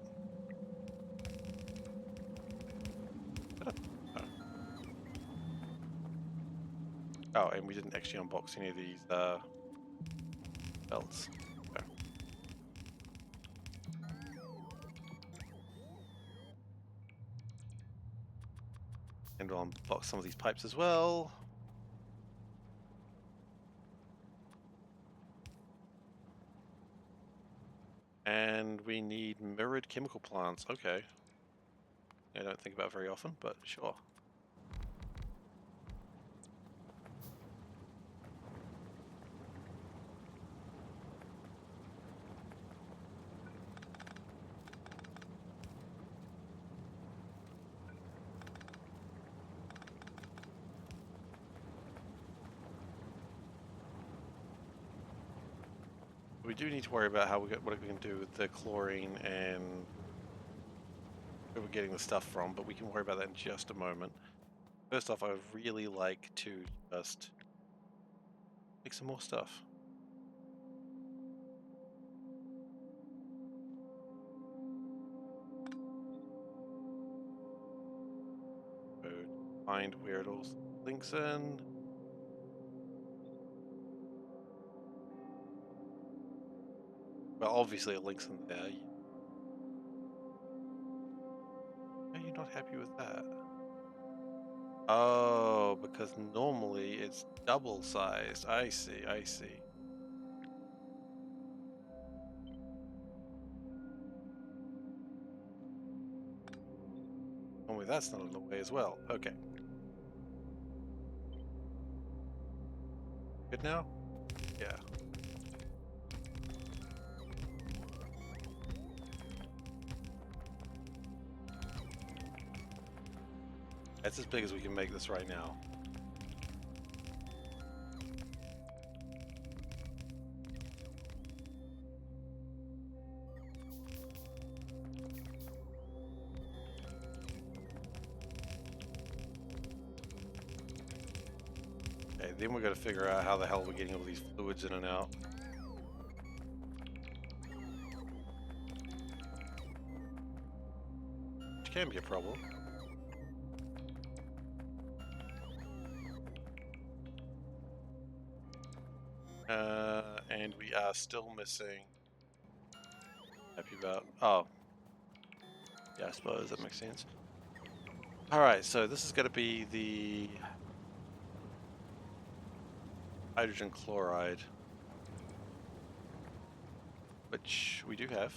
Oh, and we didn't actually unbox any of these belts. Okay. And we'll unbox some of these pipes as well. And we need mirrored chemical plants. Okay. I don't think about very often, but sure. We do need to worry about what we can do with the chlorine and where we're getting the stuff from, but we can worry about that in just a moment. First off, I would really like to just make some more stuff. So find where it all links in. Well, obviously it links in there. Are you not happy with that? Oh, because normally it's double sized. I see, I see. Normally that's not in the way as well. Okay. Good now? Yeah. That's as big as we can make this right now. Okay, then we've got to figure out how the hell we're getting all these fluids in and out. Which can be a problem. And we are still missing. Happy about. Oh. Yeah, I suppose that makes sense. Alright, so this is going to be the hydrogen chloride, which we do have.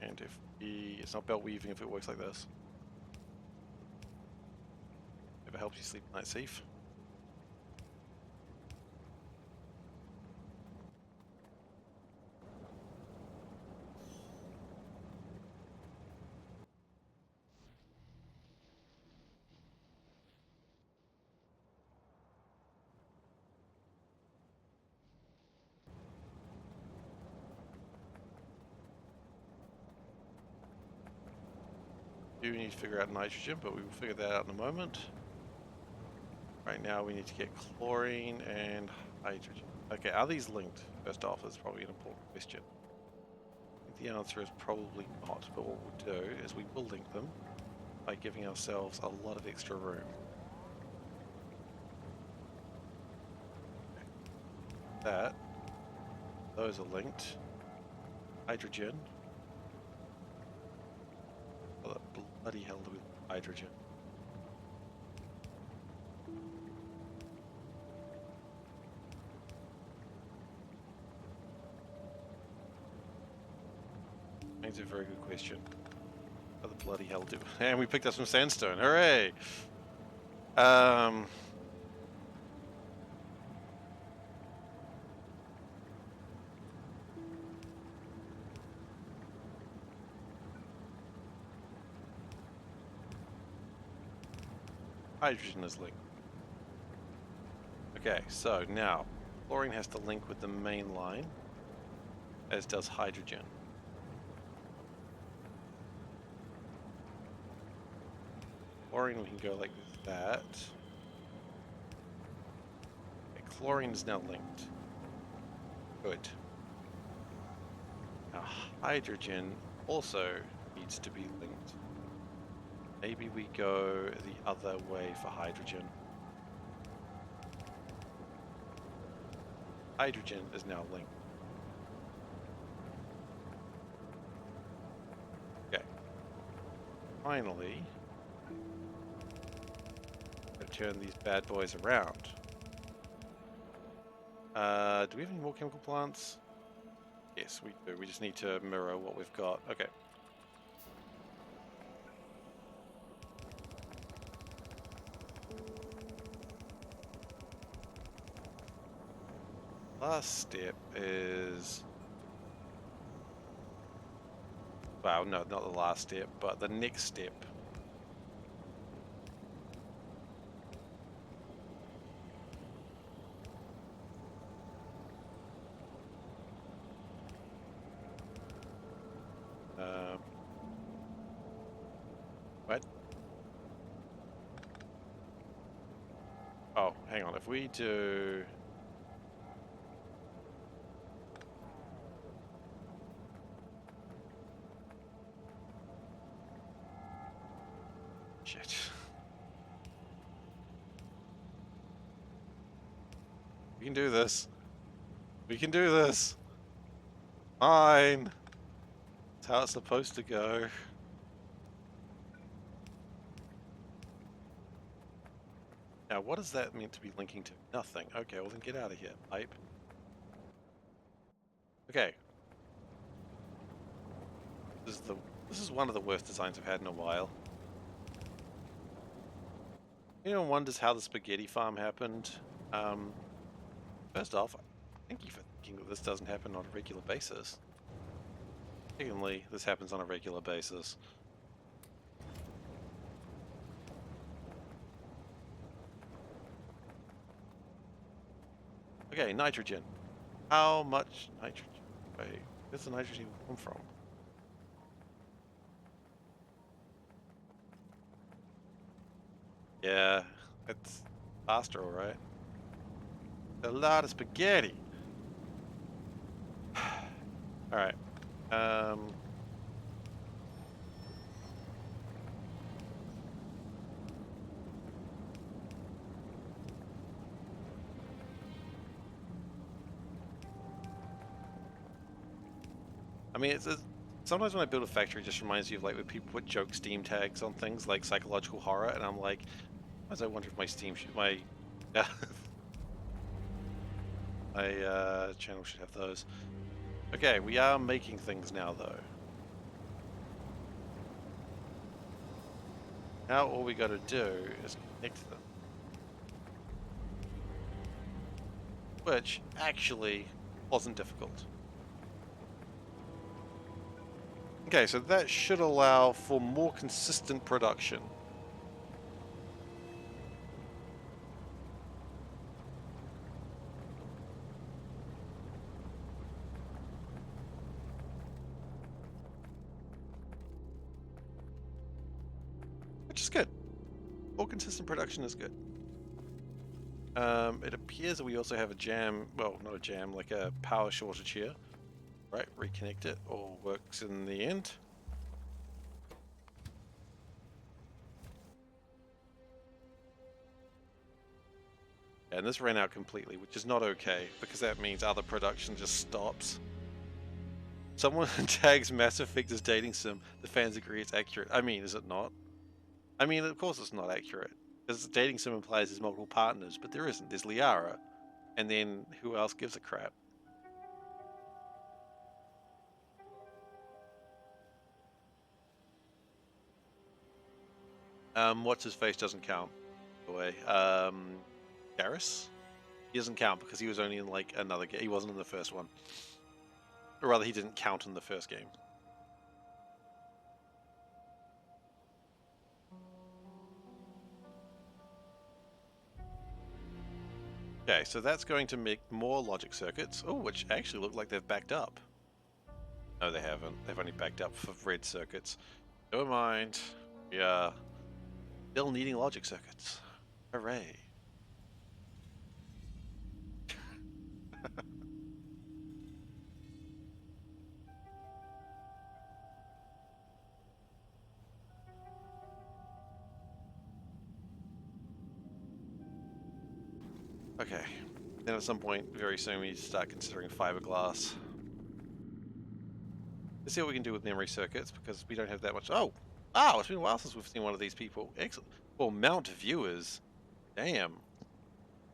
And if it's not belt weaving if it works like this. If it helps you sleep at night safe. We do need to figure out nitrogen, but we will figure that out in a moment. Right now we need to get chlorine and hydrogen. Okay, are these linked? First off, that's probably an important question. I think the answer is probably not, but what we'll do is we will link them by giving ourselves a lot of extra room. Okay. Those are linked. Hydrogen. What the bloody hell do we hydrogen? That's a very good question. How the bloody hell do? And we picked up some sandstone. Hooray! Hydrogen is linked. Okay, so now chlorine has to link with the main line, as does hydrogen. Chlorine, we can go like that. Okay, chlorine is now linked. Good. Now hydrogen also needs to be linked. Maybe we go the other way for hydrogen. Hydrogen is now linked. Okay. Finally, turn these bad boys around. Do we have any more chemical plants? Yes, we do. We just need to mirror what we've got. Okay. Last step is... Well, no, not the last step, but the next step What? Oh, hang on. If we do... Shit. We can do this. We can do this. Fine. That's how it's supposed to go. Now, what is that meant to be linking to? Nothing. Okay, well then get out of here, pipe. Okay. This is one of the worst designs I've had in a while. Anyone wonders how the spaghetti farm happened? First off, thank you for thinking that this doesn't happen on a regular basis. Secondly, this happens on a regular basis. Okay, nitrogen. How much nitrogen? Wait, where's the nitrogen come from? Yeah, it's faster, alright. A lot of spaghetti. Alright. I mean, sometimes when I build a factory, it just reminds you of like when people put joke Steam tags on things like psychological horror, and I'm like, as I wonder if my Steam my channel should have those. Okay, we are making things now though. Now all we got to do is connect them, which actually wasn't difficult. Okay, so that should allow for more consistent production. Which is good. More consistent production is good. It appears that we also have a jam, well, not a jam, like a power shortage here. Right, reconnect it, all works in the end. And this ran out completely, which is not okay, because that means other production just stops. Someone tags Mass Effect as dating sim, the fans agree it's accurate. I mean, is it not? I mean, of course it's not accurate, because dating sim implies there's multiple partners, but there isn't. There's Liara, and then who else gives a crap? What's his face doesn't count, by the way. Garrus? He doesn't count because he was only in like another game. He wasn't in the first one. Or rather, he didn't count in the first game. Okay, so that's going to make more logic circuits. Oh, which actually look like they've backed up. No, they haven't. They've only backed up for red circuits. Never mind. We are still needing logic circuits. Hooray. Okay. Then at some point, very soon, we need to start considering fiberglass. Let's see what we can do with memory circuits, because we don't have that much. Oh! Wow, it's been a while since we've seen one of these people. Excellent. Well, mount viewers. Damn.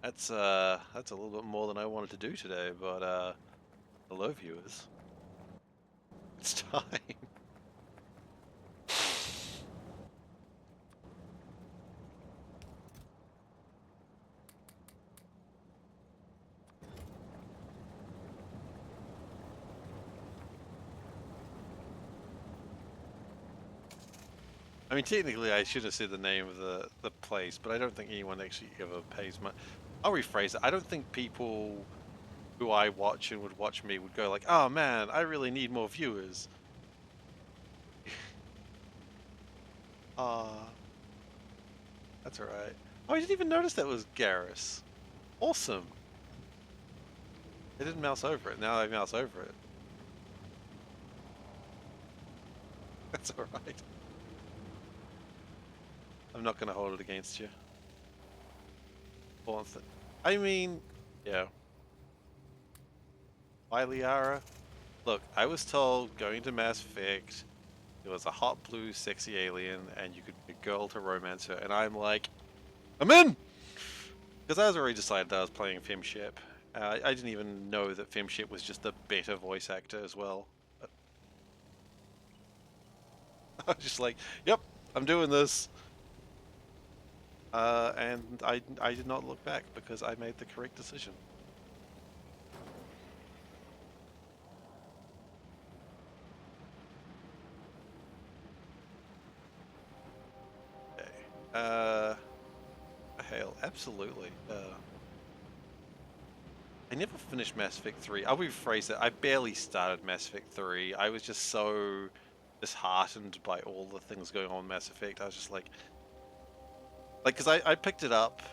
That's a little bit more than I wanted to do today, but hello viewers. It's time. I mean, technically, I should have said the name of the place, but I don't think anyone actually ever pays much. I'll rephrase it. I don't think people who I watch and would watch me would go like, "Oh man, I really need more viewers." Ah, that's alright. Oh, I didn't even notice that was Garrus. Awesome. I didn't mouse over it. Now I mouse over it. That's alright. I'm not gonna hold it against you. I mean, yeah. Why Liara? Look, I was told going to Mass Effect, there was a hot blue sexy alien and you could be a girl to romance her, and I'm like, I'm in! Because I was already decided that I was playing Femship. I didn't even know that Femship was just a better voice actor as well. I was just like, yep, I'm doing this. And I did not look back because I made the correct decision. Okay. Hail, absolutely. I never finished Mass Effect 3. I'll rephrase it. I barely started Mass Effect 3. I was just so disheartened by all the things going on in Mass Effect. I was just like, because I picked it up.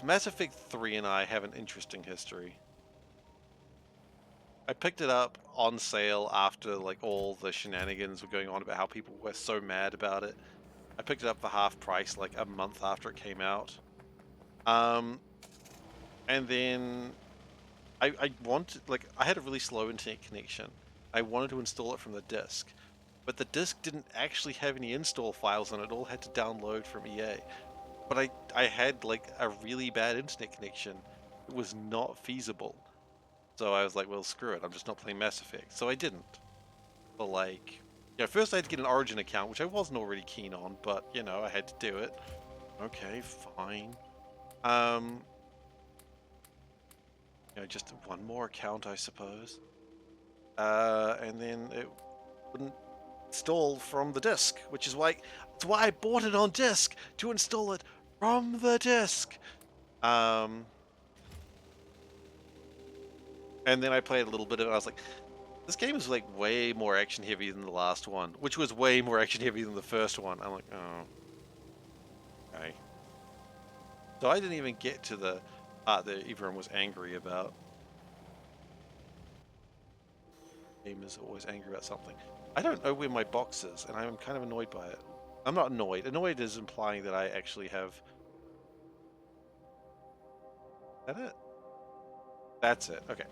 Mass Effect 3 and I have an interesting history. I picked it up on sale after like all the shenanigans were going on about how people were so mad about it. I picked it up for half price like a month after it came out. And then I wanted, like, I had a really slow internet connection. I wanted to install it from the disk, but the disk didn't actually have any install files on it. It all had to download from EA. But I had like a really bad internet connection. It was not feasible. So I was like, well, screw it. I'm just not playing Mass Effect. So I didn't. But like, first I had to get an Origin account, which I wasn't already keen on, but I had to do it. Okay, fine. Just one more account, I suppose. And then it wouldn't install from the disk, which is why I bought it on disk, to install it from the disk. And then I played a little bit of it, and I was like, this game is like way more action heavy than the last one, which was way more action heavy than the first one. I'm like, oh, okay. So I didn't even get to the part that everyone was angry about. Game is always angry about something. I don't know where my box is, and I'm kind of annoyed by it. I'm not annoyed. Annoyed is implying that I actually have... Is that it? That's it. Okay.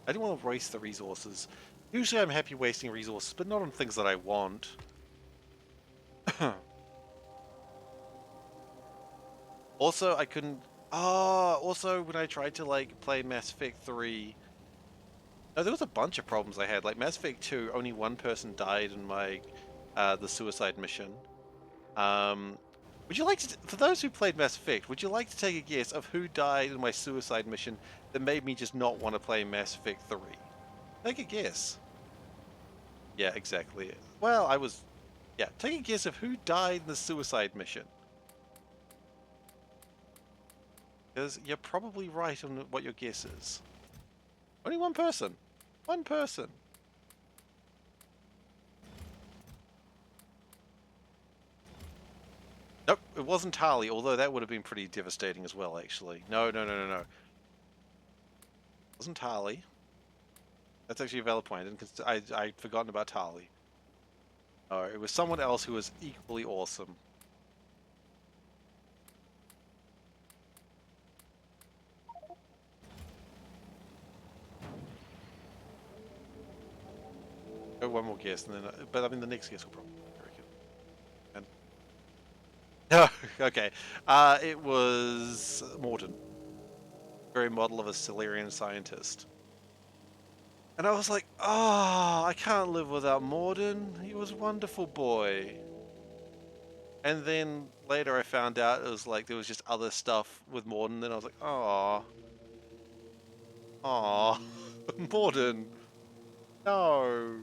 I didn't want to waste the resources. Usually I'm happy wasting resources, but not on things that I want. Also, I couldn't... also, when I tried to, like, play Mass Effect 3... No, there was a bunch of problems I had. Like, Mass Effect 2, only one person died in my... the suicide mission. Would you like to... For those who played Mass Effect, would you like to take a guess of who died in my suicide mission that made me just not want to play Mass Effect 3? Take a guess. Yeah, exactly. Well, I was... Yeah, take a guess of who died in the suicide mission. Because you're probably right on what your guess is. Only one person. One person. Nope, it wasn't Tali, although that would have been pretty devastating as well, actually. No. It wasn't Tali. That's actually a valid point. I'd forgotten about Tali. Oh, it was someone else who was equally awesome. Go one more guess, and then, but I mean the next guess will probably be very good. And okay, it was Morton, very model of a Silurian scientist. And I was like, oh, I can't live without Morden. He was a wonderful boy. And then later I found out it was like there was just other stuff with Morden. And I was like, oh, Morden, no.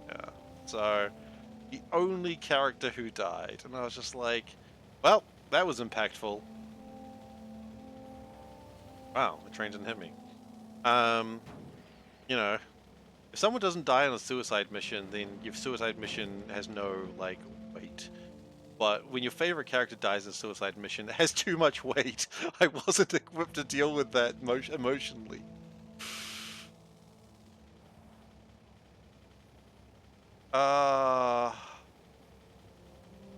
Yeah. So the only character who died, and I was just like, well, that was impactful. Wow, the train didn't hit me. You know, if someone doesn't die on a suicide mission, then your suicide mission has no, like, weight. But when your favorite character dies in a suicide mission, it has too much weight. I wasn't equipped to deal with that emotionally. Uh,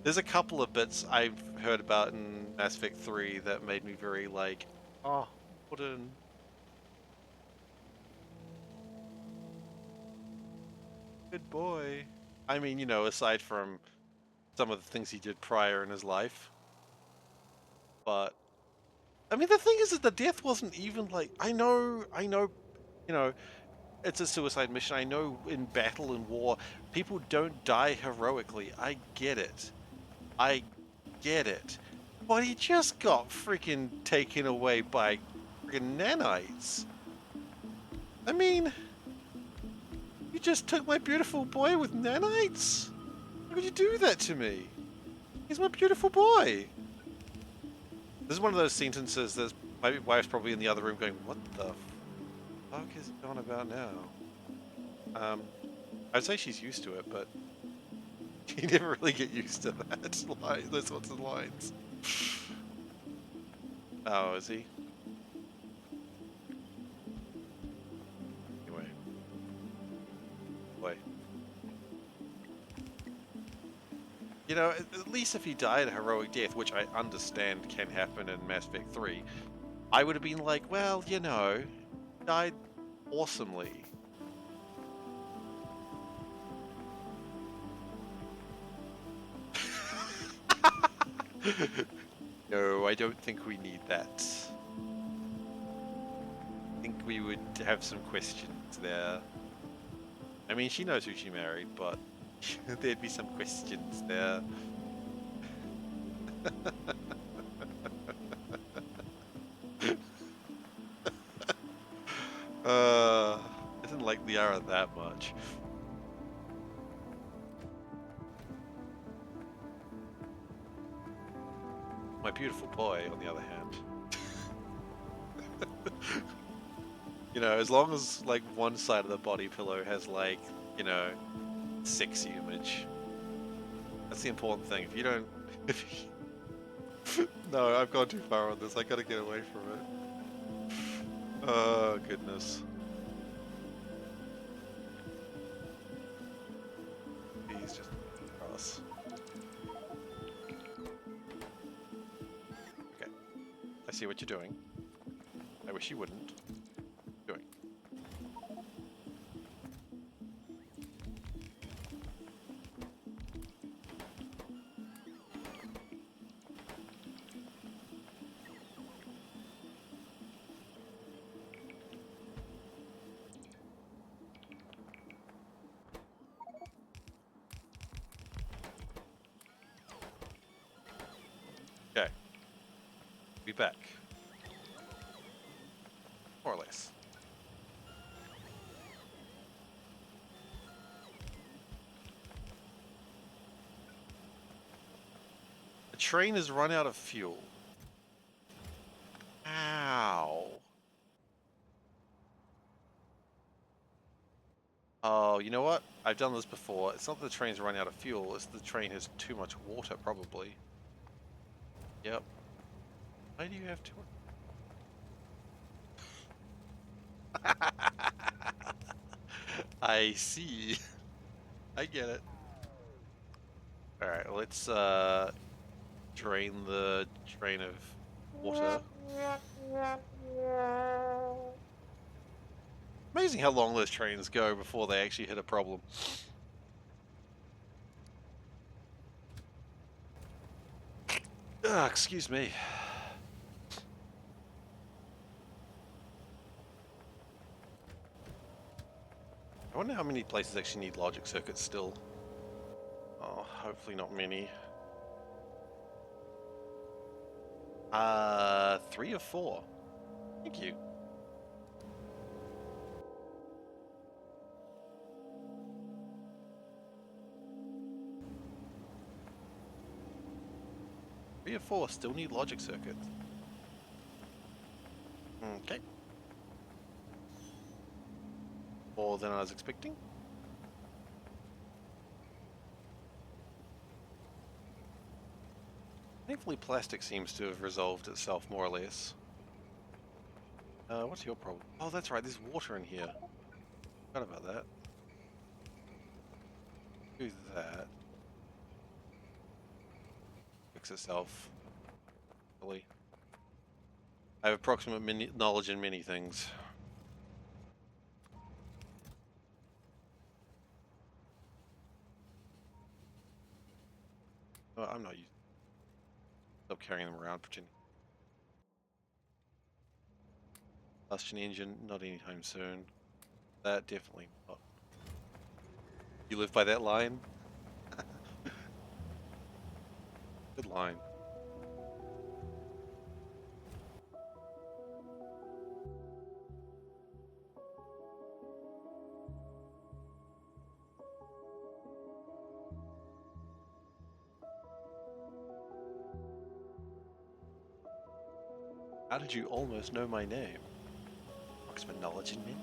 there's a couple of bits I've heard about in Mass Effect 3 that made me very like, oh, what an... good boy. I mean, you know, aside from some of the things he did prior in his life. But, I mean, the thing is that the death wasn't even like, I know, you know, it's a suicide mission. I know in battle and war, people don't die heroically. I get it. I get it. But he just got freaking taken away by freaking nanites. I mean, you just took my beautiful boy with nanites? How could you do that to me? He's my beautiful boy. This is one of those sentences that my wife's probably in the other room going, what the fuck is he on about now? I'd say she's used to it, but you never really get used to that line, those sorts of lines. Oh, is he? Anyway. Boy. You know, at least if he died a heroic death, which I understand can happen in Mass Effect 3, I would have been like, well, you know, died awesomely. No, I don't think we need that. I think we would have some questions there. I mean, she knows who she married, but there'd be some questions there. I didn't like Liara that much. My beautiful boy, on the other hand. You know, as long as, like, one side of the body pillow has, like, you know, sexy image. That's the important thing. If you don't... No, I've gone too far on this. I gotta get away from it. Oh, goodness. He's just gross. Okay. I see what you're doing. I wish you wouldn't. Doing. Okay. Be back. More or less. The train has run out of fuel. Ow. Oh, you know what? I've done this before. It's not that the train's run out of fuel, it's the train has too much water, probably. Yep. Why do you have too much? I see. I get it. Alright, let's drain the train of water. Amazing how long those trains go before they actually hit a problem. Excuse me. I wonder how many places actually need logic circuits still. Oh, hopefully not many. 3 or 4. Thank you. Three or 4 still need logic circuits. Okay. more than I was expecting. Thankfully, plastic seems to have resolved itself more or less. What's your problem? Oh, that's right, there's water in here. Forgot about that. Do that. Fix itself. Really. I have approximate knowledge in many things. Oh, I'm not using. Stop carrying them around, pretending. Combustion engine, not anytime soon. That definitely not. You live by that line? Good line. How did you almost know my name? Approximate knowledge in me?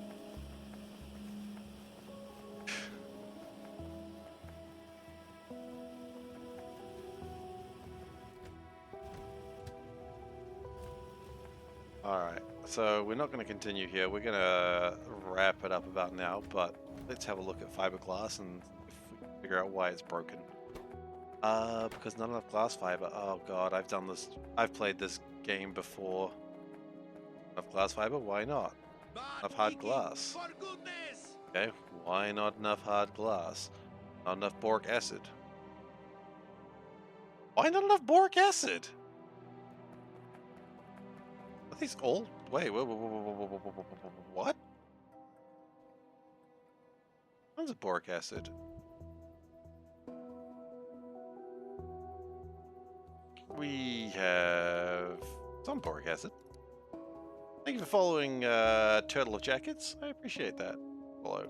Alright, so we're not going to continue here. We're going to wrap it up about now, but let's have a look at fiberglass and if we can figure out why it's broken. Because not enough glass fiber. Oh god, I've done this. I've played this game before. Enough glass fiber? Why not? Enough hard glass. Okay, why not enough hard glass? Not enough boric acid. Why not enough boric acid? Are these all? Wait, what? Tons of boric acid. We have some boric acid. Thank you for following Turtle of Jackets. I appreciate that. Follow.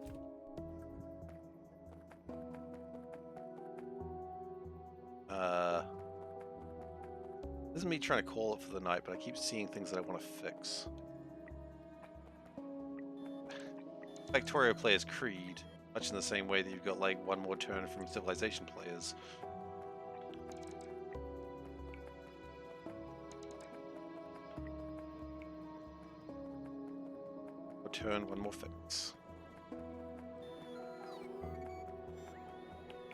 This is me trying to call it for the night, but I keep seeing things that I want to fix. Factorio players Creed, much in the same way that you've got like one more turn from Civilization players. One turn, one more fix.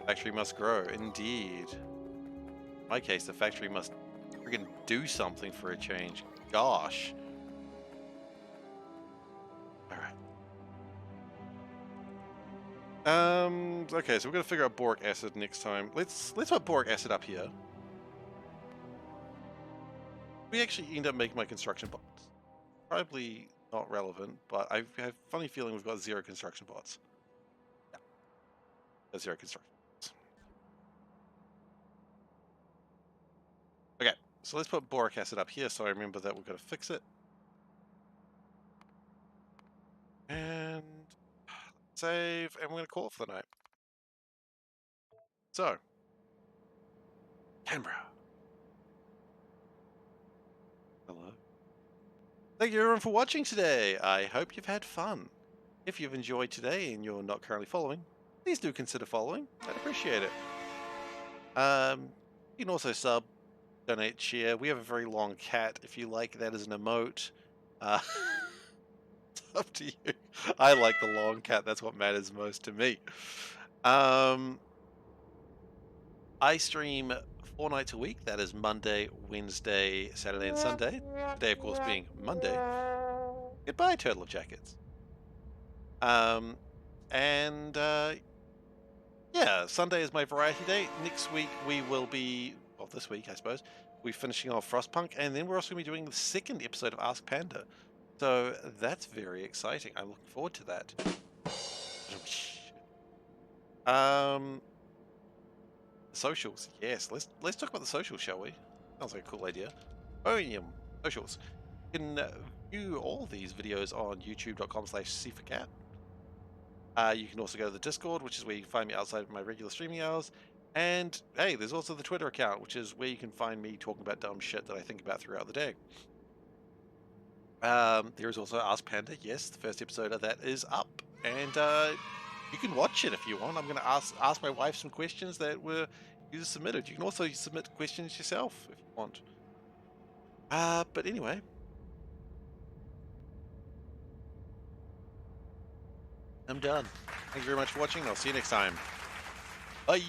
Factory must grow, indeed. In my case, the factory must friggin' do something for a change. Gosh. Okay, so we're gonna figure out boric acid next time. Let's put boric acid up here. We actually end up making my construction bots. Probably not relevant, but I have a funny feeling we've got 0 construction bots. Yeah. 0 construction bots. Okay, so let's put boric acid up here so I remember that we've got to fix it. And save, and we're gonna call it for the night. So, Canberra. Hello. Thank you everyone for watching today. I hope you've had fun. If you've enjoyed today and you're not currently following, please do consider following. I'd appreciate it. You can also sub, donate, share. We have a very long cat. If you like that as an emote, it's up to you. I like the long cat. That's what matters most to me. I stream 4 nights a week. That is Monday, Wednesday, Saturday, and Sunday. Today, of course, being Monday. Goodbye, Turtle of Jackets. Yeah, Sunday is my variety day. Next week we will be, well, this week I suppose, we're finishing off Frostpunk, and then we're also going to be doing the 2nd episode of Ask Panda. So that's very exciting. I'm looking forward to that. Socials, yes. Let's talk about the socials, shall we? Sounds like a cool idea. Socials. You can view all these videos on youtube.com/SeiferKatt. You can also go to the Discord, which is where you can find me outside of my regular streaming hours. And hey, there's also the Twitter account, which is where you can find me talking about dumb shit that I think about throughout the day. There is also Ask Panda. Yes, the 1st episode of that is up. and you can watch it if you want. I'm going to ask my wife some questions that were user submitted. You can also submit questions yourself if you want. But anyway, I'm done. Thank you very much for watching. I'll see you next time. Bye.